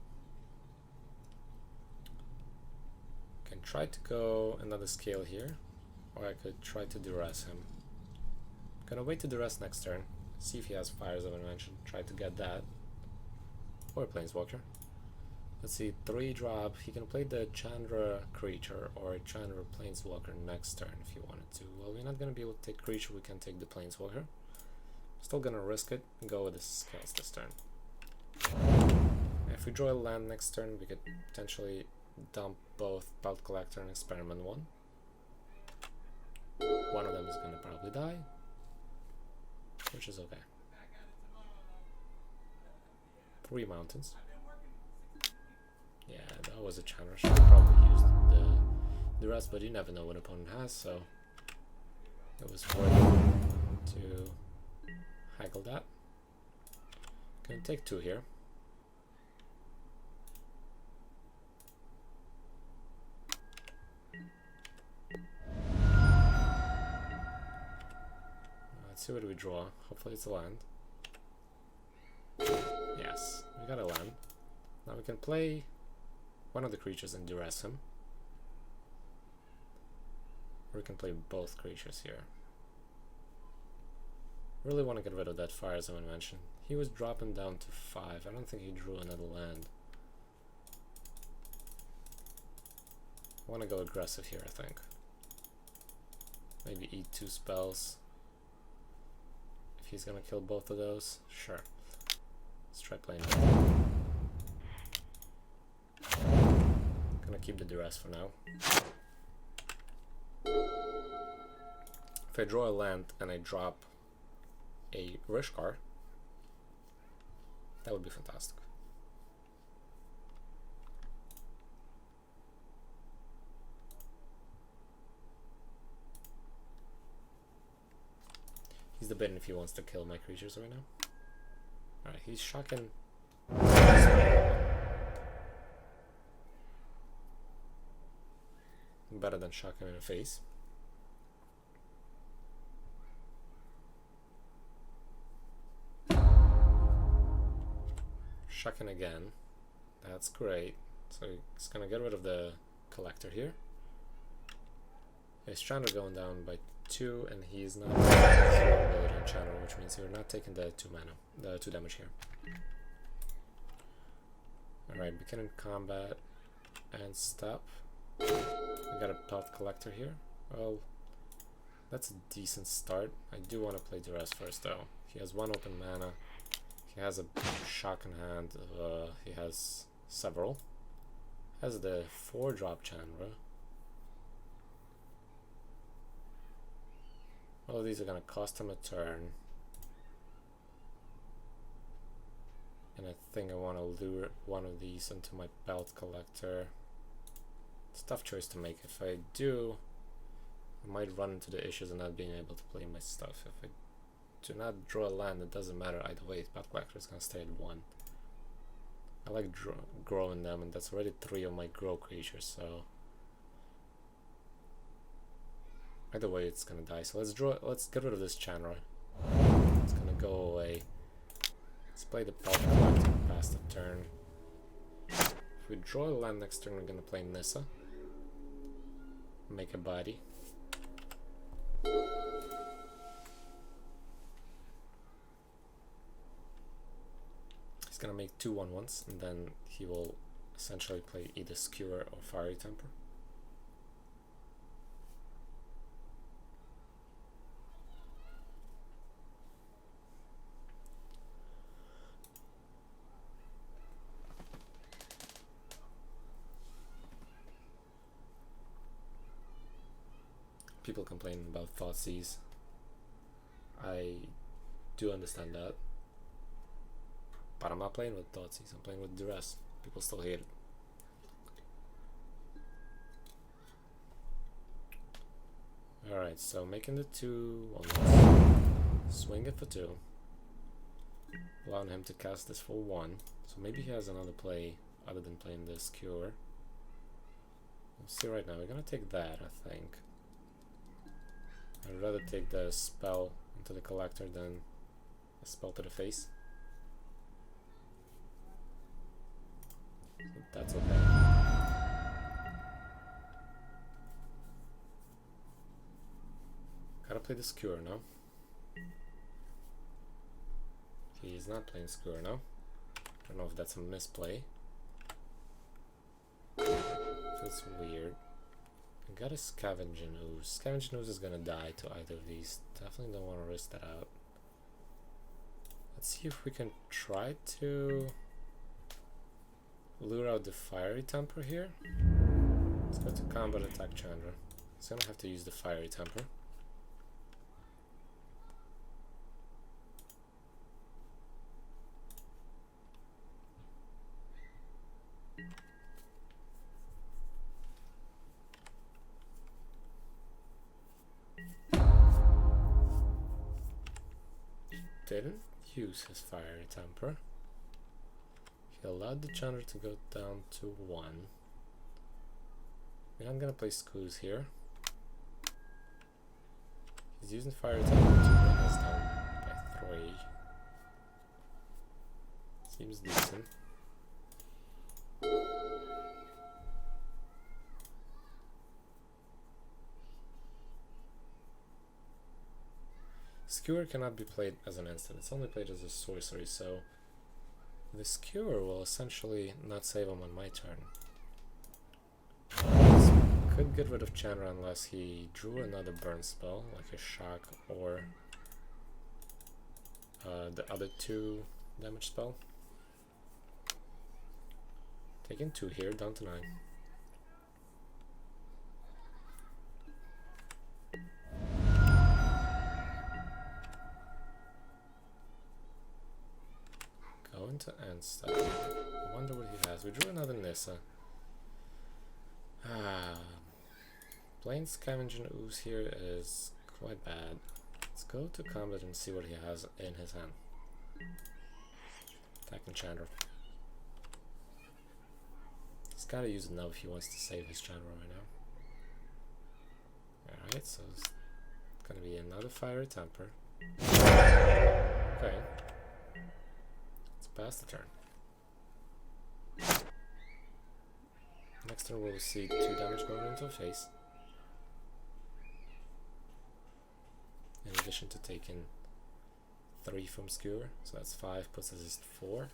Can try to go another scale here, or I could try to duress him. Gonna wait to the rest next turn. See if he has Fires of Invention. Try to get that. Or Planeswalker. Let's see, 3-drop. He can play the Chandra creature or Chandra Planeswalker next turn if he wanted to. Well, we're not gonna be able to take creature, we can take the Planeswalker. Still gonna risk it and go with the Scales this turn. If we draw a land next turn, we could potentially dump both Belt Collector and Experiment 1. One of them is gonna probably die, which is okay. 3 mountains. Yeah, that was a Chandra. Should have probably used the rest, but you never know what an opponent has, so it was worth to haggle that. Gonna take 2 here. Let's see what we draw. Hopefully it's a land. Yes, we got a land. Now we can play one of the creatures and duress him. Or we can play both creatures here. Really want to get rid of that Fires of Invention. He was dropping down to 5. I don't think he drew another land. I want to go aggressive here, I think. Maybe eat 2 spells. If he's gonna kill both of those, sure. Let's try playing that. Gonna keep the duress for now. If I draw a land and I drop a Rishkar, that would be fantastic. He's debating if he wants to kill my creatures right now. Alright, he's shocking. Better than shocking in the face. Shocking again. That's great. So he's gonna get rid of the collector here. His Chandra going down by 2, and he's not ability on Chandra, which means you're not taking the 2 mana, the 2 damage here. Alright, beginning combat and stop. We got a Belt Collector here. Well, that's a decent start. I do want to play duress first though. He has 1 open mana. He has a shock in hand. He has several. Has the 4-drop Chandra. All of these are gonna cost him a turn. And I think I want to lure one of these into my Belt Collector. It's a tough choice to make. If I do, I might run into the issues of not being able to play my stuff. If I do not draw a land, it doesn't matter either way. Belt Collector is gonna stay at 1. I like growing them, and that's already 3 of my grow creatures, so either way it's gonna die. So let's get rid of this Chandra. It's gonna go away. Let's play the Belt Collector past the turn. If we draw a land next turn, we're gonna play Nissa. Make a body. He's gonna make 2 1/1s, and then he will essentially play either Skewer or Fiery Temper. People complain about Thoughtseize. I do understand that. But I'm not playing with Thoughtseize, I'm playing with Duress. People still hate it. Alright, so making the 2 1/1s. Swing it for 2. Allowing him to cast this for 1. So maybe he has another play other than playing this Cure. We'll see right now. We're gonna take that, I think. I'd rather take the spell into the collector than a spell to the face. So that's okay. Gotta play the Skewer now. He's not playing Skewer now. I don't know if that's a misplay. Feels weird. I got a Scavenging Ooze. Scavenging Ooze is gonna die to either of these. Definitely don't want to risk that out. Let's see if we can try to lure out the Fiery Temper here. Let's go to combat attack Chandra. He's gonna have to use the Fiery Temper. Didn't use his Fiery Temper. He allowed the Chandra to go down to 1. I'm gonna play Scoos here. He's using Fiery Temper to bring us down by 3. Seems decent. Skewer cannot be played as an instant, it's only played as a sorcery, so the Skewer will essentially not save him on my turn. Could get rid of Chandra unless he drew another burn spell, like a shock or the other 2 damage spell. Taking 2 here, down to 9. Going to end step. I wonder what he has. We drew another Nissa. Playing Scavenging Ooze here is quite bad. Let's go to combat and see what he has in his hand. Attacking Chandra. He's gotta use it now if he wants to save his Chandra right now. Alright, so it's gonna be another Fiery Temper. Okay. Let's pass the turn. Next turn we'll see 2 damage going into face. In addition to taking 3 from Skewer, so that's 5, puts us at 4.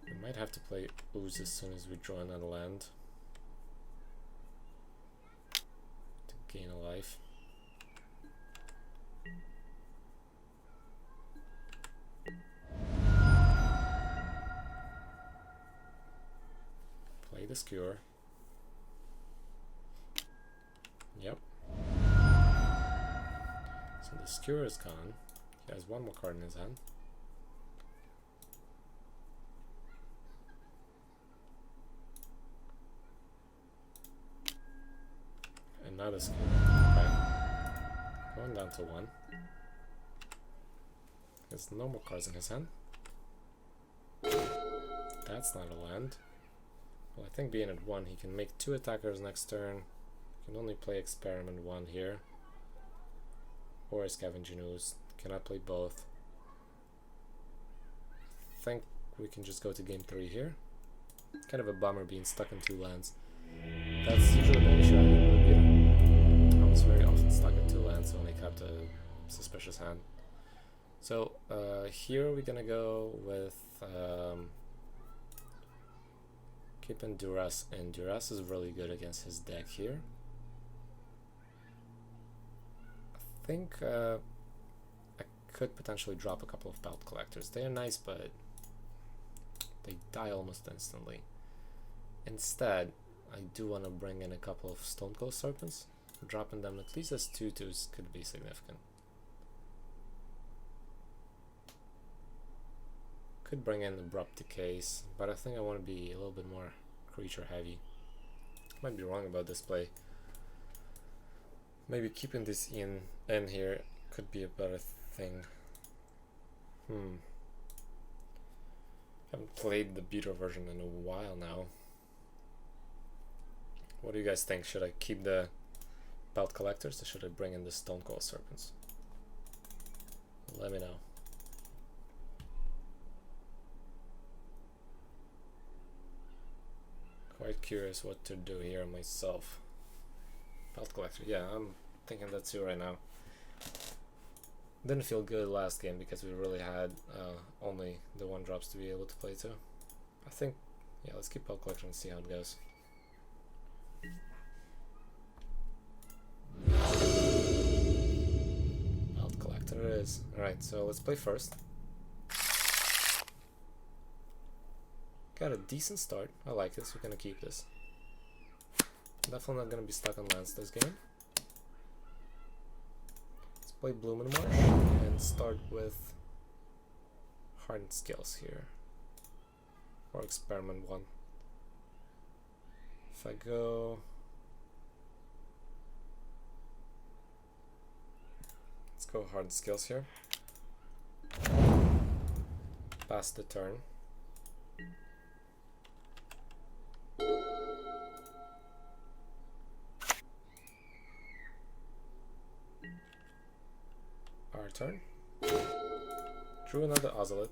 We might have to play Ooze as soon as we draw another land to gain a life. Play the Skewer. Yep. So the Skewer is gone. He has 1 more card in his hand. Another Skewer. Okay. Going down to 1. He has no more cards in his hand. That's not a land. Well, I think being at 1, he can make 2 attackers next turn. Can only play Experiment 1 here. Or Scavenging Ooze. Cannot play both. I think we can just go to game 3 here. Kind of a bummer being stuck in 2 lands. That's usually the issue I have with Beater. I was very often stuck in 2 lands when they kept a suspicious hand. So here we're gonna go with keeping Duras in. Duras is really good against his deck here. I think I could potentially drop a couple of Belt Collectors. They are nice, but they die almost instantly. Instead, I do want to bring in a couple of Stonecold Serpents. Dropping them at least as 2/2s could be significant. Could bring in Abrupt Decays, but I think I want to be a little bit more creature heavy. Might be wrong about this play. Maybe keeping this in here could be a better thing. Haven't played the beta version in a while now. What do you guys think? Should I keep the Belt Collectors or should I bring in the Stonecold Serpents? Let me know. Quite curious what to do here myself. Pelt Collector, yeah, I'm thinking that too right now. Didn't feel good last game because we really had only the 1-drops to be able to play too. I think, yeah, let's keep Pelt Collector and see how it goes. Pelt Collector it is. Alright, so let's play first. Got a decent start. I like this. We're gonna keep this. Definitely not gonna be stuck on lands this game. Let's play Bloom and Marsh and start with Hardened Skills here. Or Experiment 1. If I go... Let's go Hardened Skills here. Pass the turn. Our turn. Drew another Ozolot.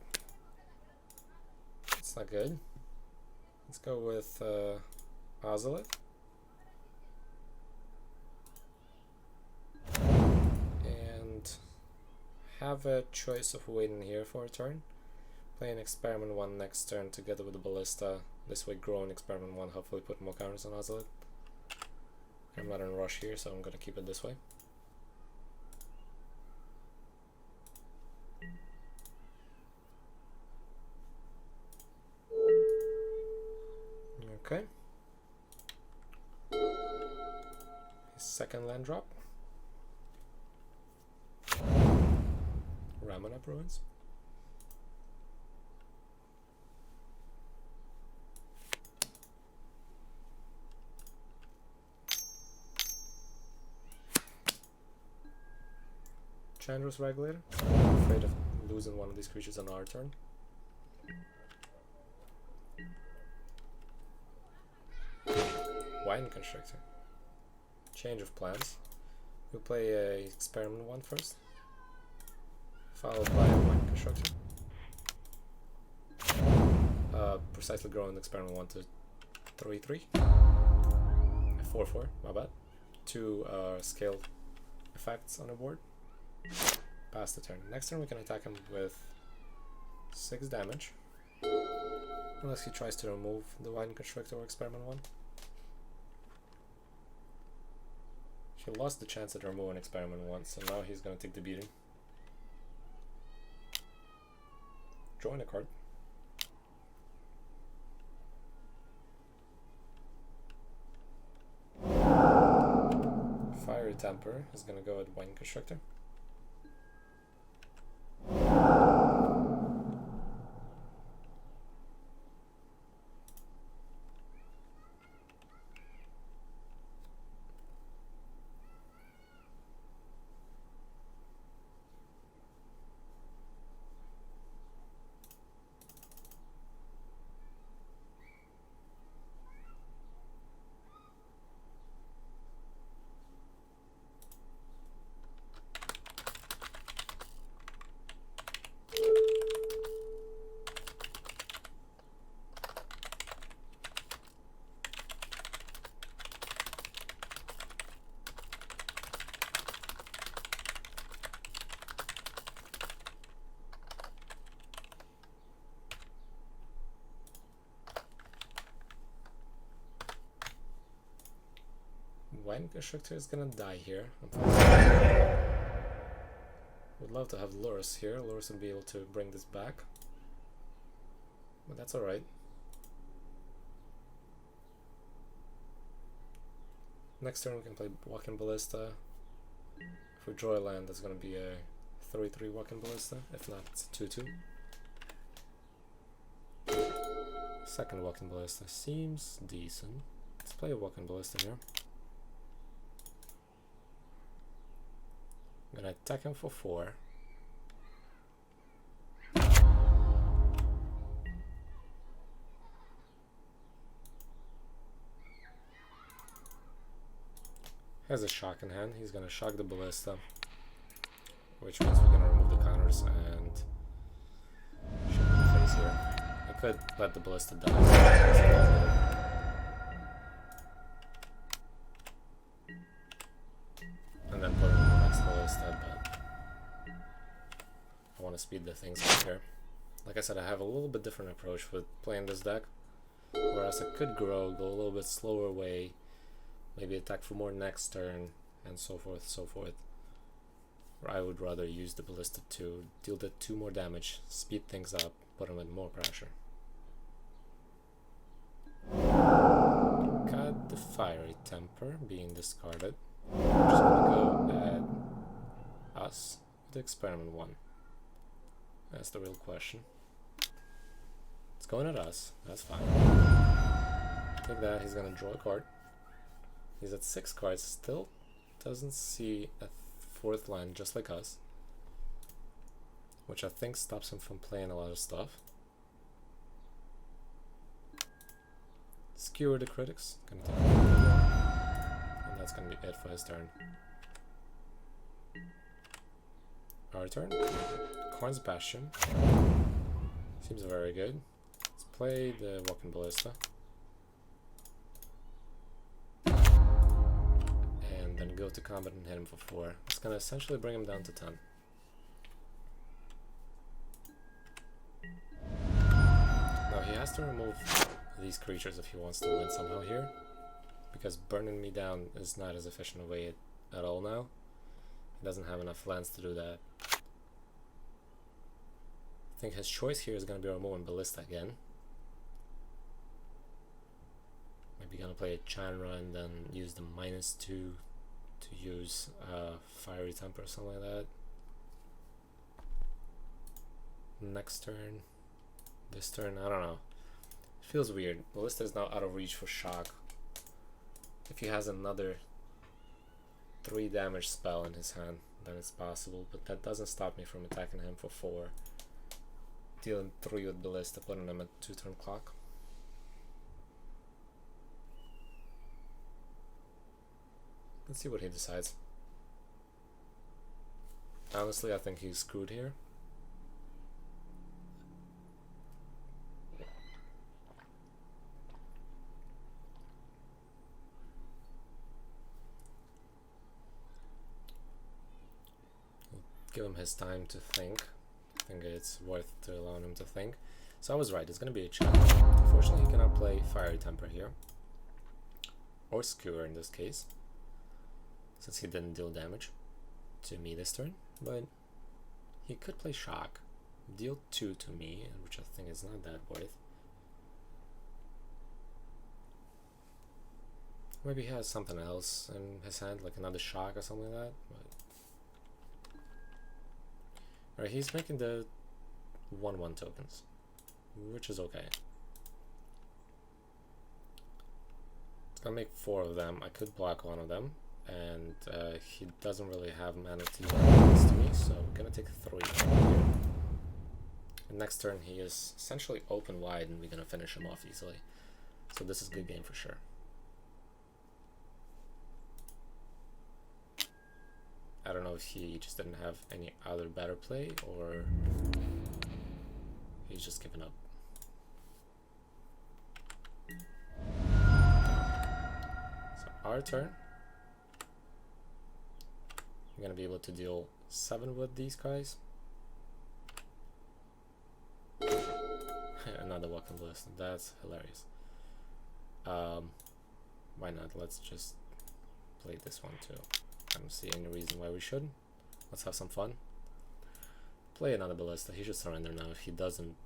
It's not good. Let's go with Ozolot. And have a choice of waiting here for a turn. Play an Experiment 1 next turn together with the Ballista. This way grow an Experiment 1, hopefully put more counters on Ozolot. I'm not in a rush here, so I'm gonna keep it this way. Okay. His second land drop. Ramonap Ruins. Chandra's Regulator. I'm afraid of losing one of these creatures on our turn. Wine Constructor. Change of plans. We'll play a Experiment 1 first, followed by a Wine Constructor. Precisely growing Experiment 1 to 3/3. 4/4, my bad. 2 scale effects on the board. Pass the turn. Next turn we can attack him with 6 damage. Unless he tries to remove the Wine Constructor or Experiment 1. He lost the chance at removing Experiment 1, so now he's gonna take the beating. Drawing a card. Fiery Temper is gonna go at Wine Constructor. Wine Constructor is gonna die here. Would love to have Lurrus here. Lurrus would be able to bring this back. But that's alright. Next turn we can play Walking Ballista. If we draw a land, that's gonna be a 3/3 Walking Ballista. If not, it's a 2/2. Second Walking Ballista seems decent. Let's play a Walking Ballista here. I'm gonna attack him for 4. Has a shock in hand. He's gonna shock the Ballista, which means we're gonna remove the counters and shoot in the face here. I could let the Ballista die. speed the things up here. Like I said, I have a little bit different approach with playing this deck. Whereas I could grow, go a little bit slower way, maybe attack for more next turn, and so forth, so forth. Or I would rather use the Ballista to deal the 2 more damage, speed things up, put him in more pressure. Got the Fiery Temper being discarded. We're just gonna go at us with the Experiment 1. That's the real question. It's going at us, that's fine. Take that, he's gonna draw a card. He's at 6 cards, still doesn't see a 4th land just like us. Which I think stops him from playing a lot of stuff. Skewer the Critics, gonna take and that's gonna be it for his turn. Our turn. Corn's Bastion. Seems very good. Let's play the Walking Ballista. And then go to combat and hit him for 4. It's gonna essentially bring him down to 10. Now he has to remove these creatures if he wants to win somehow here. Because burning me down is not as efficient a way at all now. He doesn't have enough lands to do that. I think his choice here is going to be removing Ballista again. Maybe gonna play a Chandra and then use the -2 to use Fiery Temper or something like that. Next turn, this turn, I don't know. It feels weird. Ballista is now out of reach for shock. If he has another 3 damage spell in his hand, then it's possible, but that doesn't stop me from attacking him for 4. Dealing 3 with Ballista, putting him at 2-turn clock. Let's see what he decides. Honestly, I think he's screwed here. Give him his time to think. I think it's worth to allow him to think. So I was right, it's going to be a challenge. Unfortunately, he cannot play Fiery Temper here. Or Skewer in this case. Since he didn't deal damage to me this turn. But he could play Shock. Deal 2 to me, which I think is not that worth. Maybe he has something else in his hand, like another Shock or something like that. But alright, he's making the 1/1 tokens, which is okay. It's gonna make 4 of them. I could block 1 of them, and he doesn't really have mana to do this to me, so I'm gonna take 3 here. And next turn he is essentially open wide, and we're gonna finish him off easily. So this is a good game for sure. I don't know if he just didn't have any other better play, or he's just given up. So our turn. We're gonna be able to deal 7 with these guys. Another Walking Ballista. That's hilarious. Why not? Let's just play this one too. I don't see any reason why we shouldn't. Let's have some fun. Play another Ballista. He should surrender now. If he doesn't,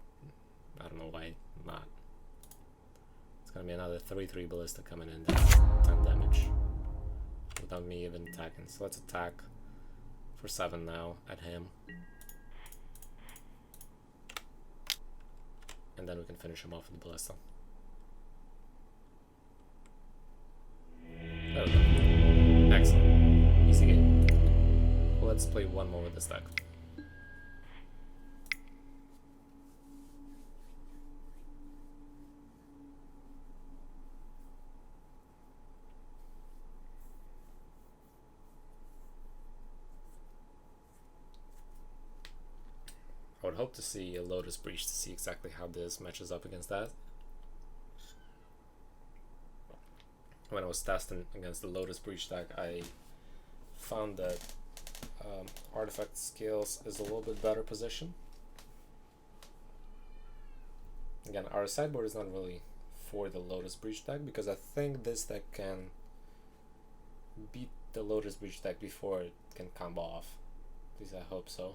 I don't know why not. It's gonna be another 3/3 Ballista coming in. That's 10 damage. Without me even attacking. So let's attack for 7 now at him. And then we can finish him off with the Ballista. There we go. Excellent. Easy game. Let's play one more with this deck. I would hope to see a Lotus Breach to see exactly how this matches up against that. When I was testing against the Lotus Breach deck, I found that Artifact Scales is a little bit better position Again, our sideboard is not really for the Lotus Breach deck, because I think this deck can beat the Lotus Breach deck before it can combo off. At least I hope so.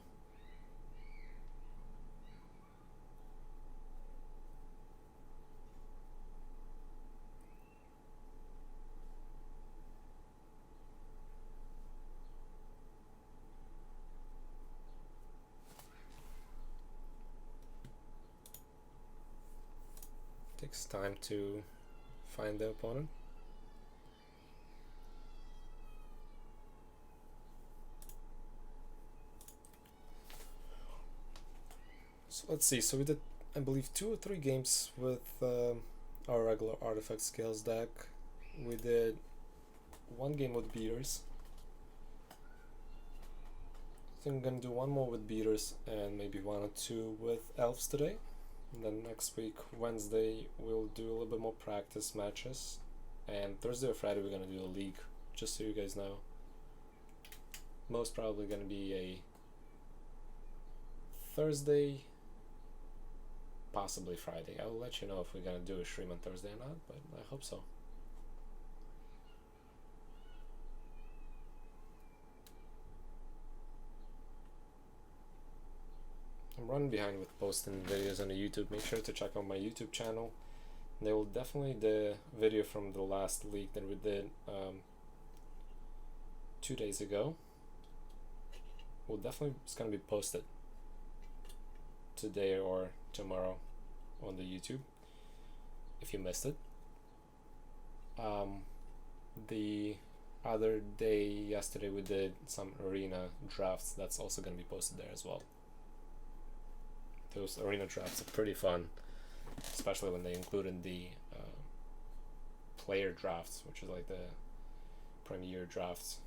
Takes time to find the opponent. So let's see, so we did, I believe, 2 or 3 games with our regular Artifact Scales deck. We did 1 game with Beaters. I think I'm gonna do 1 more with Beaters and maybe 1 or 2 with Elves today. And then next week, Wednesday, we'll do a little bit more practice matches. And Thursday or Friday, we're gonna do a league, just so you guys know. Most probably gonna be a Thursday, possibly Friday. I will let you know if we're gonna do a stream on Thursday or not, but I hope so. I'm running behind with posting videos on the YouTube. Make sure to check out my YouTube channel. There will definitely the video from the last league that we did 2 days ago. Will definitely, it's gonna be posted today or tomorrow on the YouTube if you missed it. The other day, yesterday, we did some arena drafts. That's also gonna be posted there as well. Those arena drafts are pretty fun, especially when they included the player drafts, which is like the premier drafts.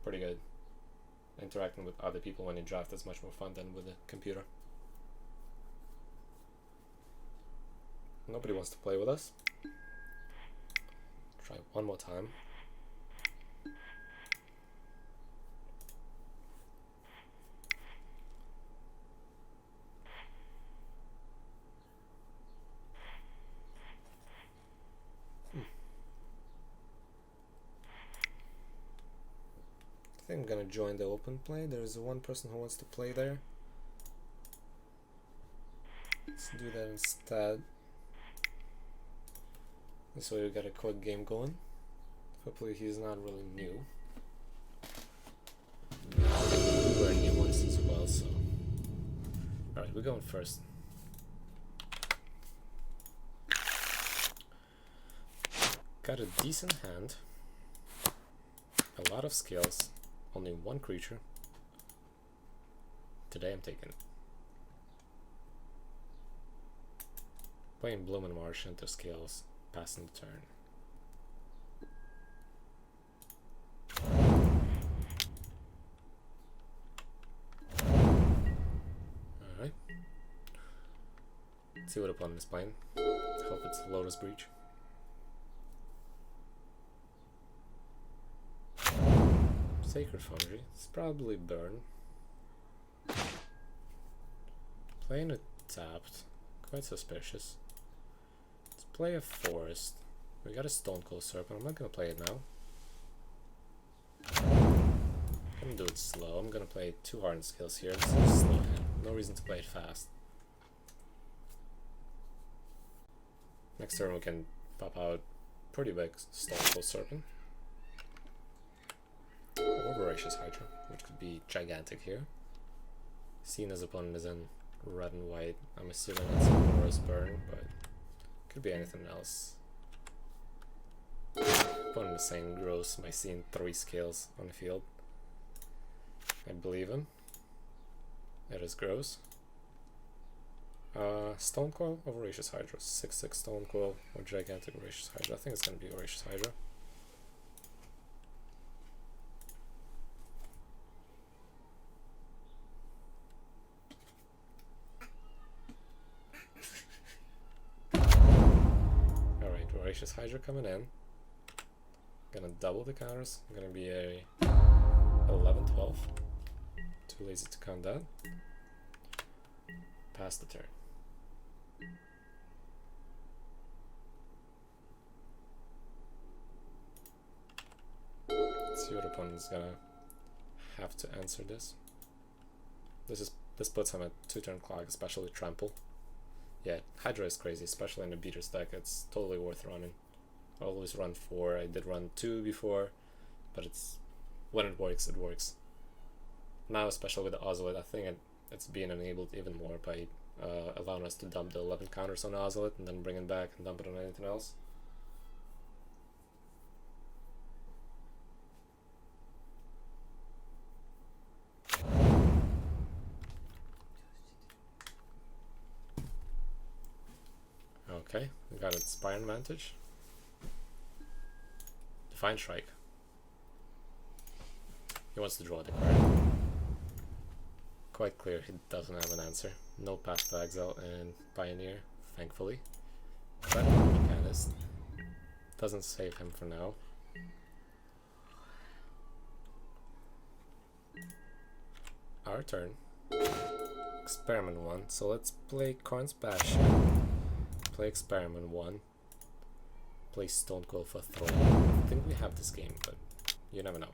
Pretty good. Interacting with other people when you draft is much more fun than with a computer. Nobody wants to play with us. Try one more time. I think I'm gonna join the open play. There's one person who wants to play there. Let's do that instead. This way we got a quick game going. Hopefully he's not really new. We're new ones as well, so. Alright, we're going first. Got a decent hand. A lot of skills. Only 1 creature. Today I'm taking it. Playing Bloom and Marsh into skills. Passing the turn. Alright. Let's see what opponent is playing. Hope it's Lotus Breach. Sacred Foundry. It's probably Burn. Playing a tapped. Quite suspicious. Let's play a Forest. We got a Stone Cold Serpent. I'm not gonna play it now. I'm gonna do it slow. I'm gonna play 2 Hardened Skills here instead of slow hand. No reason to play it fast. Next turn we can pop out pretty big Stone Cold Serpent. Or Voracious Hydra, which could be gigantic here. Seeing as opponent is in red and white, I'm assuming it's a Boros Burn, but could be anything else. Opponent is saying gross by seeing 3 scales on the field. I believe him. It is gross. Stone Coil or Voracious Hydra? 6/6 Stone Coil or gigantic Voracious Hydra? I think it's gonna be Voracious Hydra. Voracious Hydra coming in. Gonna double the counters. Gonna be a 11-12. Too lazy to count that. Pass the turn. See what opponent's gonna have to answer this. This puts him at 2-turn clock, especially trample. Yeah, Hydra is crazy, especially in the beaters deck. It's totally worth running. I always run 4. I did run 2 before, but it's when it works, it works. Now, especially with the Ozolite, I think it's being enabled even more by allowing us to dump the 11 counters on the Ozolite and then bring it back and dump it on anything else. Okay, we got its Spire advantage. Divine Strike. He wants to draw the card. Quite clear he doesn't have an answer. No Path to Exile and Pioneer, thankfully. But Mechanist doesn't save him for now. Our turn. Experiment 1. So let's play Karn's Bastion. Play Experiment 1. Play Stone Cold for Thur. I think we have this game, but you never know.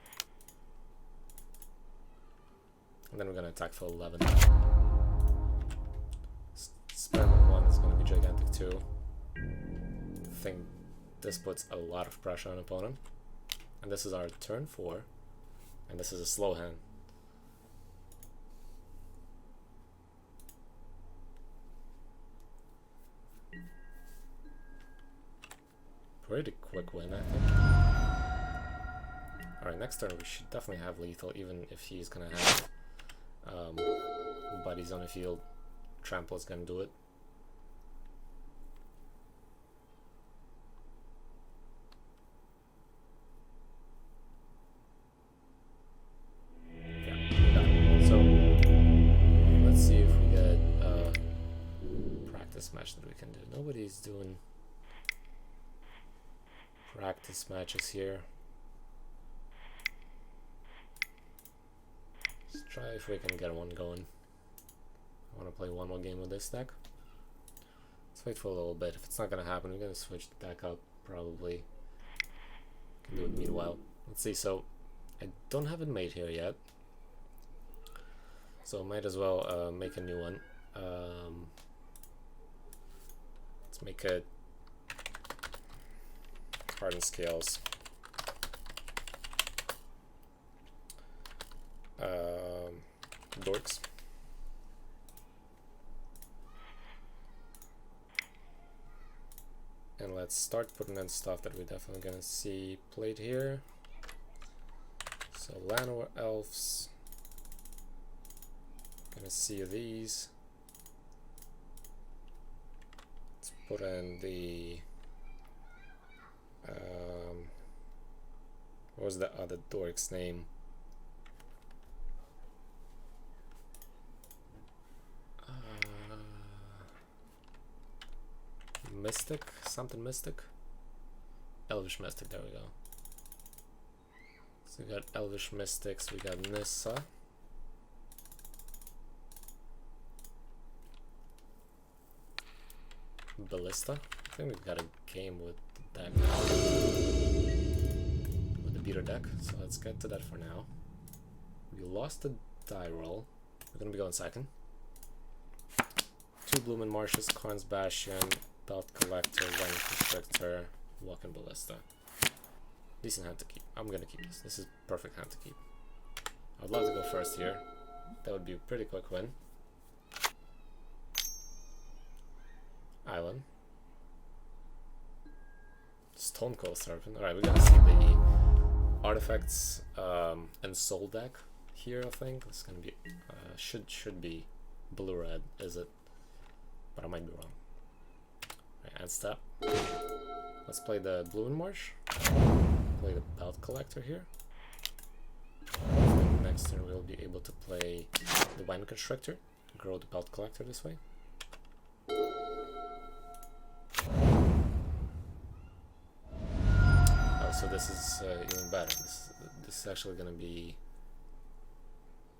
And then we're gonna attack for 11. Experiment 1 is gonna be gigantic too. I think this puts a lot of pressure on opponent. And this is our turn 4. And this is a slow hand. Pretty quick win, I think. Alright, next turn we should definitely have lethal, even if he's gonna have buddies on the field. Trample is gonna do it. Yeah, we got it. So let's see if we get a practice match that we can do. Nobody's doing practice matches here. Let's try if we can get one going. I want to play one more game with this deck. Let's wait for a little bit. If it's not gonna happen, we're gonna switch the deck up probably. Can do it meanwhile. Let's see. So I don't have it made here yet, so might as well make a new one. Let's make it Hardened Scales. Dorks. And let's start putting in stuff that we're definitely gonna see played here. So Llanowar Elves. Gonna see these. Let's put in the what was the other Dork's name? Mystic? Something Mystic? Elvish Mystic, there we go. So we got Elvish Mystics, we got Nissa. Ballista. I think we've got a game with the deck. With the beater deck, so let's get to that for now. We lost the die roll. We're gonna be going second. 2 Bloomin' Marshes, Karn's Bastion, Belt Collector, One Constrictor, Walking Ballista. Decent hand to keep. I'm gonna keep this. This is perfect hand to keep. I'd love to go first here. That would be a pretty quick win. Island. Stone Cold Serpent. Alright, we're gonna see the artifacts and soul deck here, I think. It's gonna be should be blue-red, is it? But I might be wrong. Alright, and step. Let's play the Blue and Marsh. Play the Belt Collector here. Next turn we'll be able to play the Wind Constrictor. Grow the Belt Collector this way. Oh, so this is even better. This is actually gonna be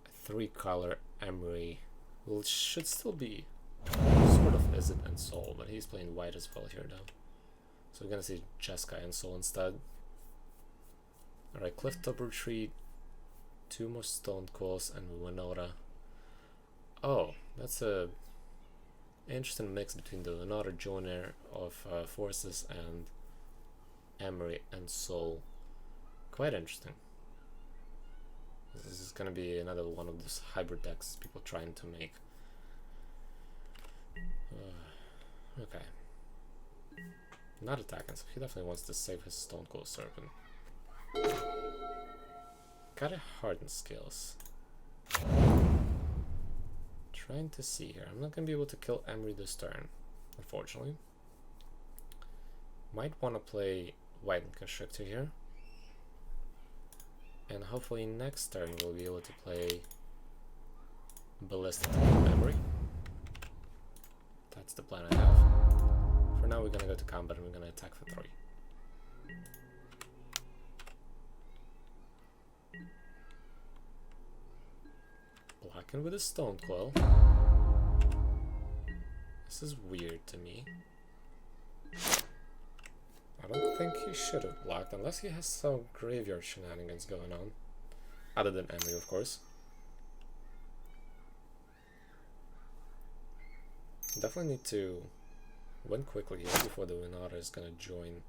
a 3-color Emery. Well, it should still be sort of Izzet and Soul, but he's playing white as well here though. So we're gonna see Jeskai and Soul instead. Alright, Clifftop Retreat, 2 more Stone Coals, and Winota. Oh, that's a interesting mix between the Winota joiner of forces and Emery and Soul. Quite interesting. This is gonna be another one of those hybrid decks people trying to make. Okay. Not attacking, so he definitely wants to save his Stone Cold Serpent. Got a hardened skills. Trying to see here. I'm not gonna be able to kill Emery this turn, unfortunately. Might want to play White Constrictor here. And hopefully next turn we'll be able to play Ballista to kill Emery. That's the plan I have. For now we're gonna go to combat and we're gonna attack for 3. Blocking with a Stone Coil. This is weird to me. I don't think he should have blocked unless he has some graveyard shenanigans going on. Other than Emery, of course. Definitely need to win quickly here before the Winota is gonna join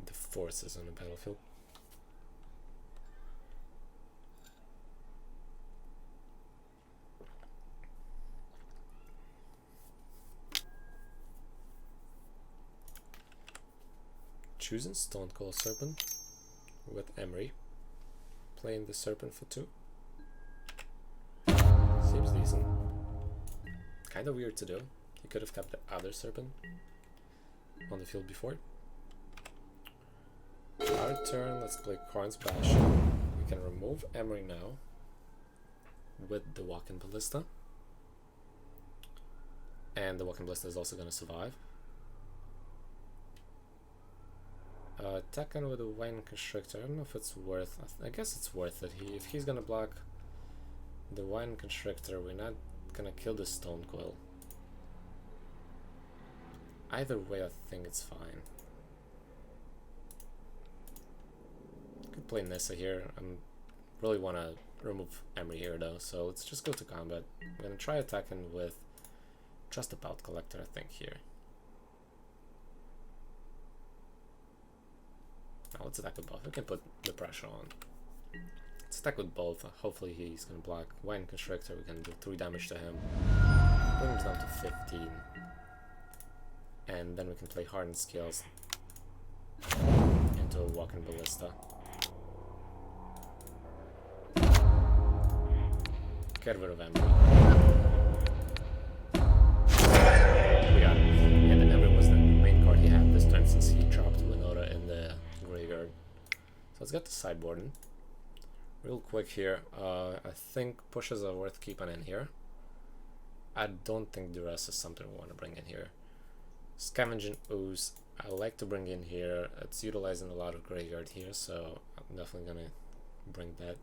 the forces on the battlefield. Choosing Stone Cold Serpent with Emery. Playing the Serpent for 2. Seems decent. Kinda weird to do. He could have kept the other Serpent on the field before. Our turn, let's play Karn's Bash. We can remove Emery now with the Walking Ballista. And the Walking Ballista is also gonna survive. Attacking with a Wine Constrictor, I don't know if it's worth, I guess it's worth it. If he's gonna block the Wine Constrictor, we're not gonna kill the Stone Coil. Either way, I think it's fine. Could play Nissa here. I really want to remove Emery here though, so let's just go to combat. I'm gonna try attacking with Just About Collector, I think, here. Now let's attack with both. We can put the pressure on. Let's attack with both. Hopefully he's gonna block Wine Constrictor. We can do 3 damage to him. Bring him down to 15. And then we can play Hardened Scales into a Walking Ballista. Get rid of Emery. We got it. And then Emery was the main card he had this turn since he dropped Winota in the graveyard. So let's get the sideboard in. Real quick here, I think pushes are worth keeping in here. I don't think Duress is something we want to bring in here. Scavenging Ooze, I like to bring in here. It's utilizing a lot of graveyard here, so I'm definitely gonna bring that.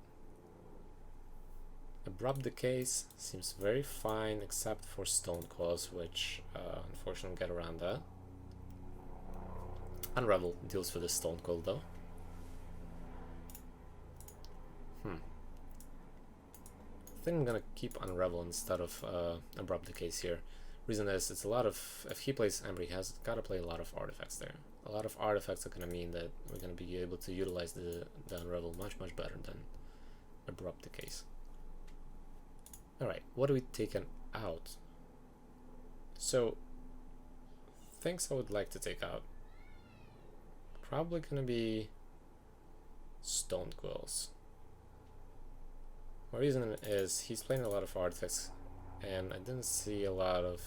Abrupt Decays seems very fine, except for Stone Claws, which unfortunately get around that. Unravel deals for the Stone Cold though. I think I'm gonna keep Unravel instead of Abrupt Decays here. Reason is, it's a lot of, if he plays Emery, he has gotta play a lot of artifacts there. A lot of artifacts are gonna mean that we're gonna be able to utilize the Unravel much better than Abrupt Decays. Alright, what are we taking out? So, things I would like to take out. Probably gonna be Stone Quills. My reason is he's playing a lot of artifacts, and I didn't see a lot of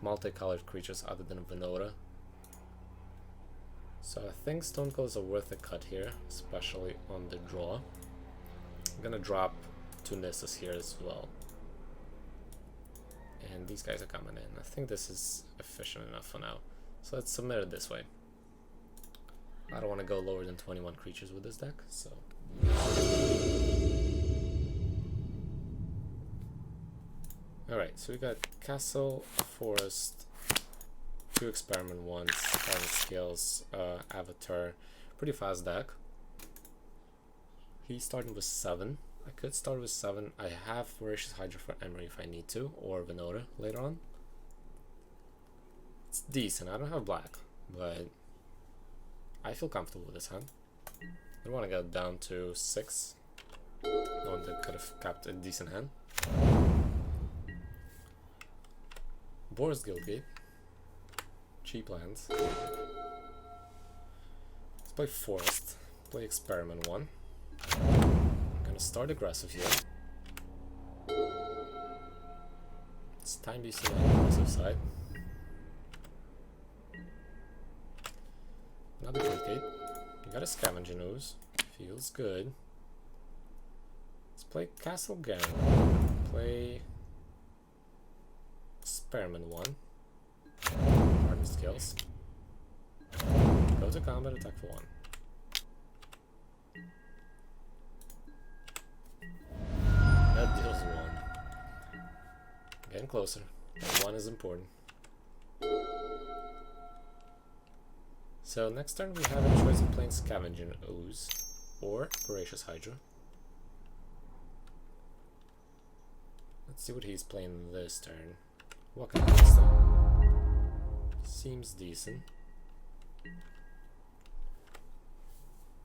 multicolored creatures other than Winota. So I think Stone Quills are worth a cut here, especially on the draw. I'm gonna drop 2 Nissas here as well. And these guys are coming in. I think this is efficient enough for now. So let's submit it this way. I don't want to go lower than 21 creatures with this deck, so... Alright, so we got Castle, Forest, 2 Experiment ones, Scales, Avatar. Pretty fast deck. He's starting with 7. I could start with 7. I have Voracious Hydra for Emery if I need to, or Winota later on. It's decent. I don't have black, but I feel comfortable with this hand. I don't want to go down to 6. No one that could have capped a decent hand. Boros Guildgate. Cheap lands. Let's play Forest. Play Experiment 1. I'm gonna start aggressive here. It's time to see the aggressive side. Another Guildgate. You got a Scavenging Ooze. Feels good. Let's play Castle Gang. Play Experiment 1. Harden skills. Go to combat, attack for 1. That deals 1. Getting closer. And 1 is important. So next turn we have a choice of playing Scavenging Ooze or Voracious Hydra. Let's see what he's playing this turn. What kind of stuff? Seems decent.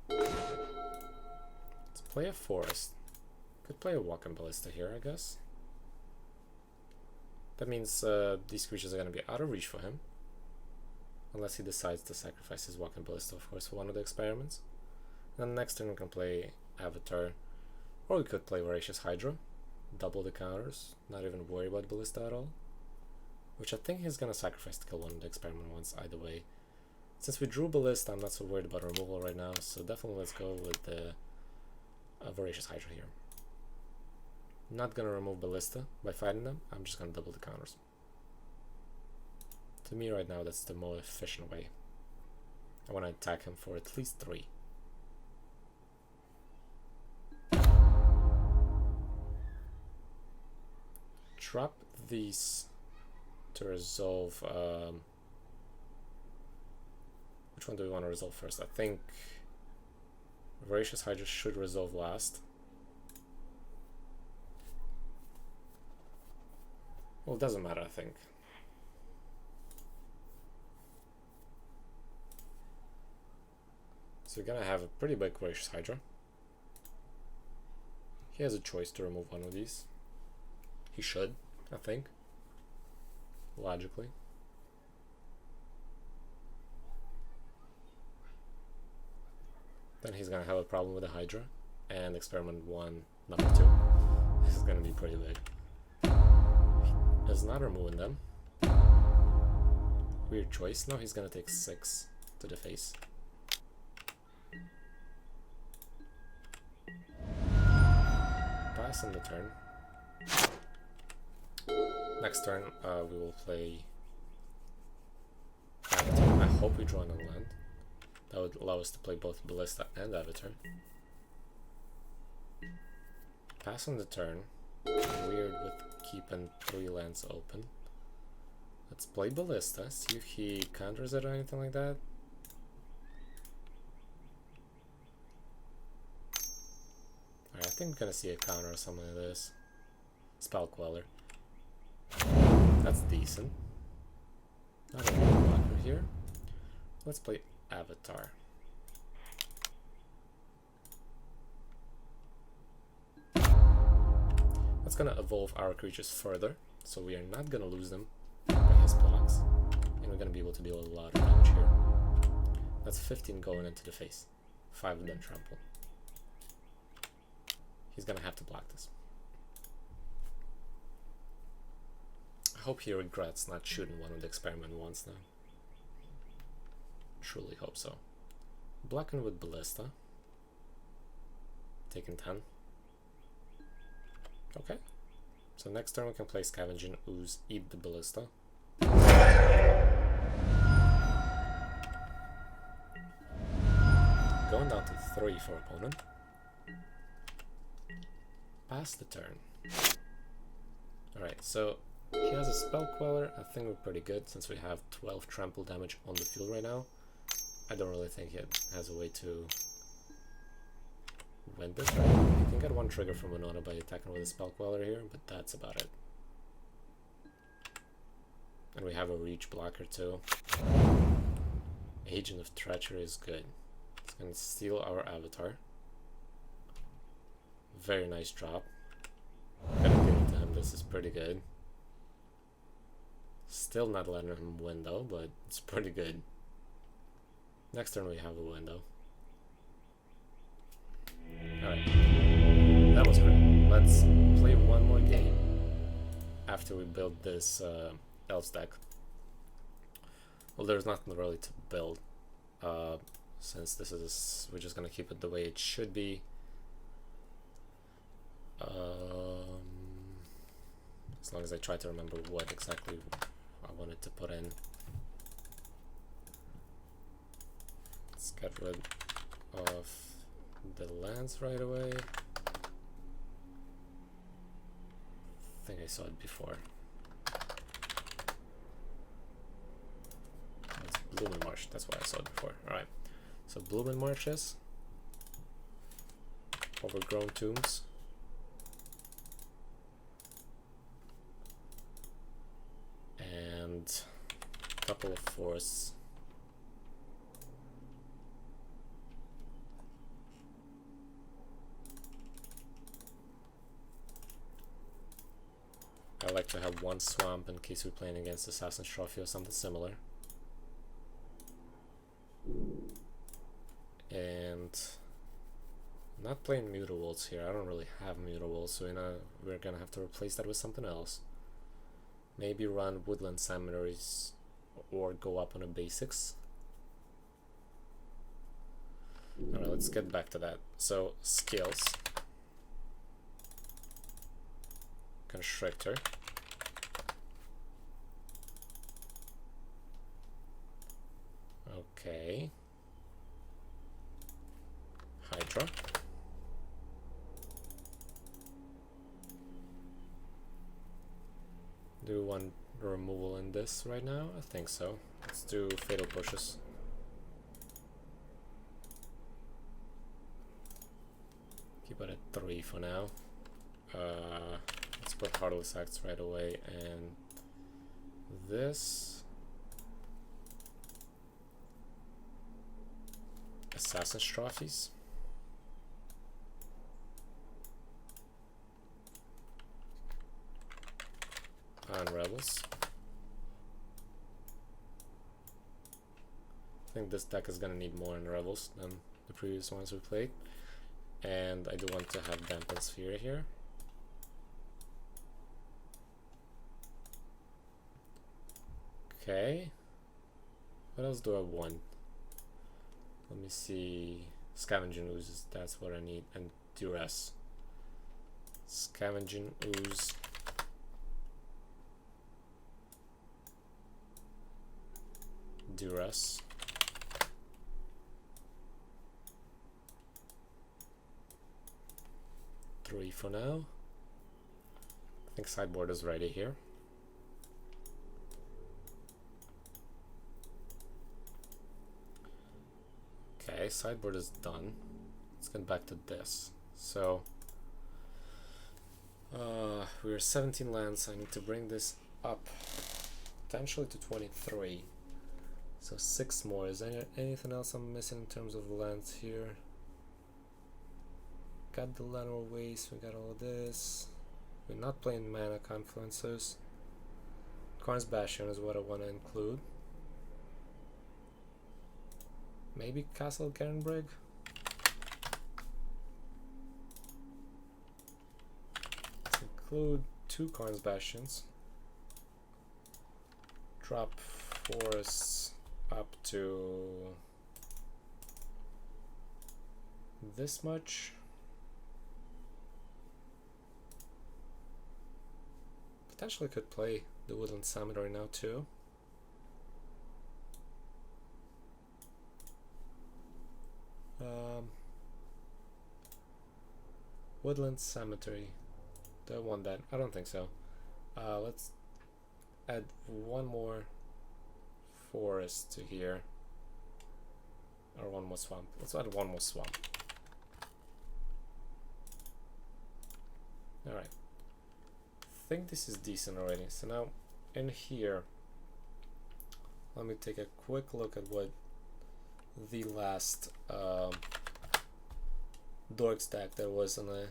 Let's play a Forest. Could play a Walking Ballista here, I guess. That means these creatures are going to be out of reach for him. Unless he decides to sacrifice his Walking Ballista, of course, for one of the experiments. And then next turn we can play Avatar. Or we could play Voracious Hydra. Double the counters. Not even worry about Ballista at all. Which I think he's going to sacrifice to kill one of the experiment ones either way. Since we drew Ballista, I'm not so worried about removal right now. So definitely let's go with the Voracious Hydra here. Not going to remove Ballista by fighting them. I'm just going to double the counters. To me right now, that's the more efficient way. I want to attack him for at least 3. Drop these to resolve. Which one do we want to resolve first? I think Voracious Hydra should resolve last. Well, it doesn't matter, I think. So we're gonna have a pretty big Voracious Hydra. He has a choice to remove one of these. He should, I think. Logically. Then he's gonna have a problem with the Hydra. And experiment 1, number 2. This is gonna be pretty big. He's not removing them. Weird choice. Now he's gonna take 6 to the face. Pass on the turn. Next turn, we will play Avatar. I hope we draw another land. That would allow us to play both Ballista and Avatar. Pass on the turn. Weird with keeping 3 lands open. Let's play Ballista, see if he counters it or anything like that. Alright, I think we're gonna see a counter or something like this. Spell Queller. That's decent. Not a real blocker here. Let's play Avatar. That's gonna evolve our creatures further, so we are not gonna lose them by his blocks. And we're gonna be able to deal a lot of damage here. That's 15 going into the face. 5 of them trample. He's gonna have to block this. I hope he regrets not shooting one of the experiment ones now. Truly hope so. Blocking with Ballista. Taking 10. Okay. So next turn we can play Scavenging Ooze, eat the Ballista. Going down to 3 for opponent. Pass the turn. Alright, so he has a Spell Queller. I think we're pretty good since we have 12 trample damage on the field right now. I don't really think he has a way to win this, right? You can get one trigger from Winota by attacking with a Spell Queller here, but that's about it. And we have a reach blocker too. Agent of Treachery is good. It's gonna steal our avatar. Very nice drop. Gonna give it to him, this is pretty good. Still not letting him win though, but it's pretty good. Next turn we have a window. Alright. That was great. Let's play one more game after we build this Elves deck. Well, there's nothing really to build, since this is, we're just gonna keep it the way it should be. As long as I try to remember what exactly I wanted to put in. Let's get rid of the lands right away. I think I saw it before. It's Blooming Marsh, that's why I saw it before. Alright, so Blooming Marshes, Overgrown Tombs, and a couple of forests. I like to have one swamp in case we're playing against Assassin's Trophy or something similar. And I'm not playing Mutawolves here. I don't really have Mutawolves, so we're gonna have to replace that with something else. Maybe run Woodland Seminaries or go up on a basics. Alright, let's get back to that. So, skills. Constrictor. Okay. Hydra. Do we want removal in this right now? I think so. Let's do Fatal Pushes. Keep it at 3 for now. Let's put Heartless Acts right away, and this Assassin's Trophies. And Rebels. I think this deck is gonna need more in Rebels than the previous ones we played. And I do want to have Dampened Sphere here. Okay. What else do I want? Let me see. Scavenging Oozes, that's what I need. And Duress. Scavenging Ooze. Duress. Three for now. I think sideboard is ready here. Okay, sideboard is done. Let's get back to this. So we're 17 lands. I need to bring this up potentially to 23. So 6 more. Is there anything else I'm missing in terms of lands here? Got the lateral waste, we got all this. We're not playing mana confluences. Karn's Bastion is what I want to include. Maybe Castle Garenbrig? Let's include 2 Karn's Bastions. Drop forests up to this much. Potentially could play the Woodland Cemetery now too. Woodland Cemetery. Do I want that? I don't think so. Let's add one more forest to here. Or one more swamp. Let's add one more swamp. Alright. I think this is decent already. So now in here, let me take a quick look at what the last Dorks deck there was on the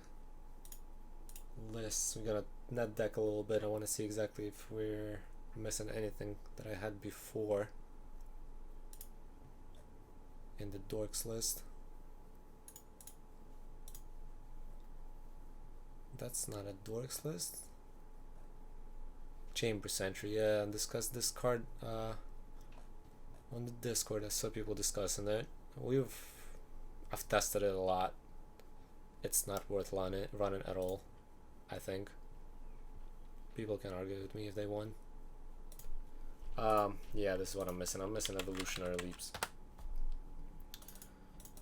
list. We're gonna net deck a little bit. I want to see exactly if we're missing anything that I had before in the Dorks list. That's not a Dorks list. Chamber Sentry, yeah, and discuss this card on the Discord. I saw people discussing it. I've tested it a lot. It's not worth running at all, I think. People can argue with me if they want. Yeah, this is what I'm missing. I'm missing Evolutionary Leaps.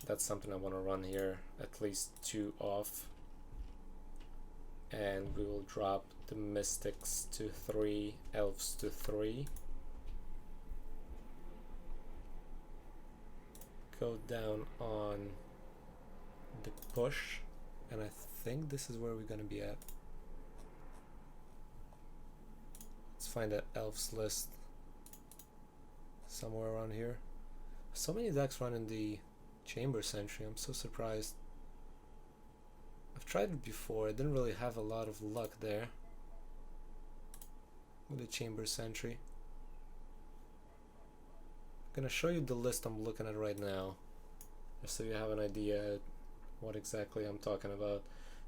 That's something I want to run here. At least 2 off. And we will drop the Mystics to 3, Elves to 3. Go down on the push, and I think this is where we're gonna be at. Let's find an Elves list somewhere around here. So many decks running the Chamber Sentry, I'm so surprised. I've tried it before, I didn't really have a lot of luck there with the Chamber Sentry. I'm gonna show you the list I'm looking at right now, just so you have an idea what exactly I'm talking about.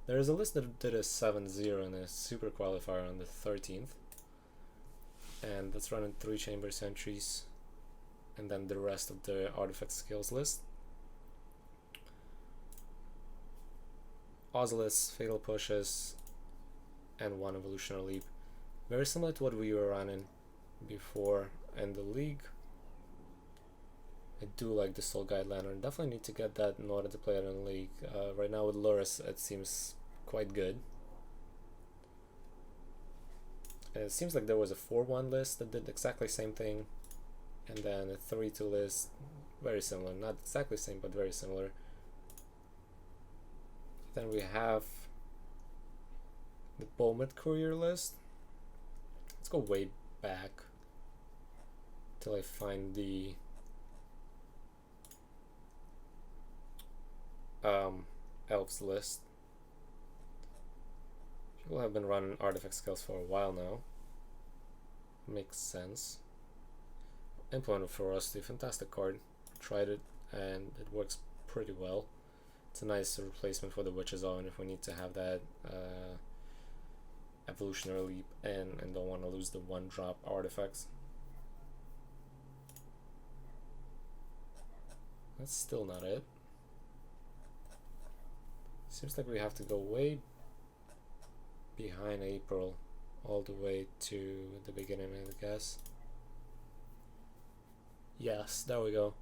There is a list that did a 7-0 in a Super Qualifier on the 13th, and that's running 3 Chamber Sentries, and then the rest of the Artifact Skills list. Ozoliths, Fatal Pushes, and 1 Evolutionary Leap. Very similar to what we were running before in the league. I do like the Soul Guide Lantern. Definitely need to get that in order to play it in the league. Right now with Luris, it seems quite good. And it seems like there was a 4-1 list that did exactly the same thing, and then a 3-2 list, very similar. Not exactly the same, but very similar. Then we have the Bowmet Courier list. Let's go way back till I find the Elves list. People have been running Artifact Skills for a while now. Makes sense. Implement of Ferocity, fantastic card. Tried it and it works pretty well. It's a nice replacement for the Witch's Own if we need to have that Evolutionary Leap in and don't want to lose the 1-drop artifacts. That's still not it. Seems like we have to go way behind April all the way to the beginning, I guess. Yes, there we go.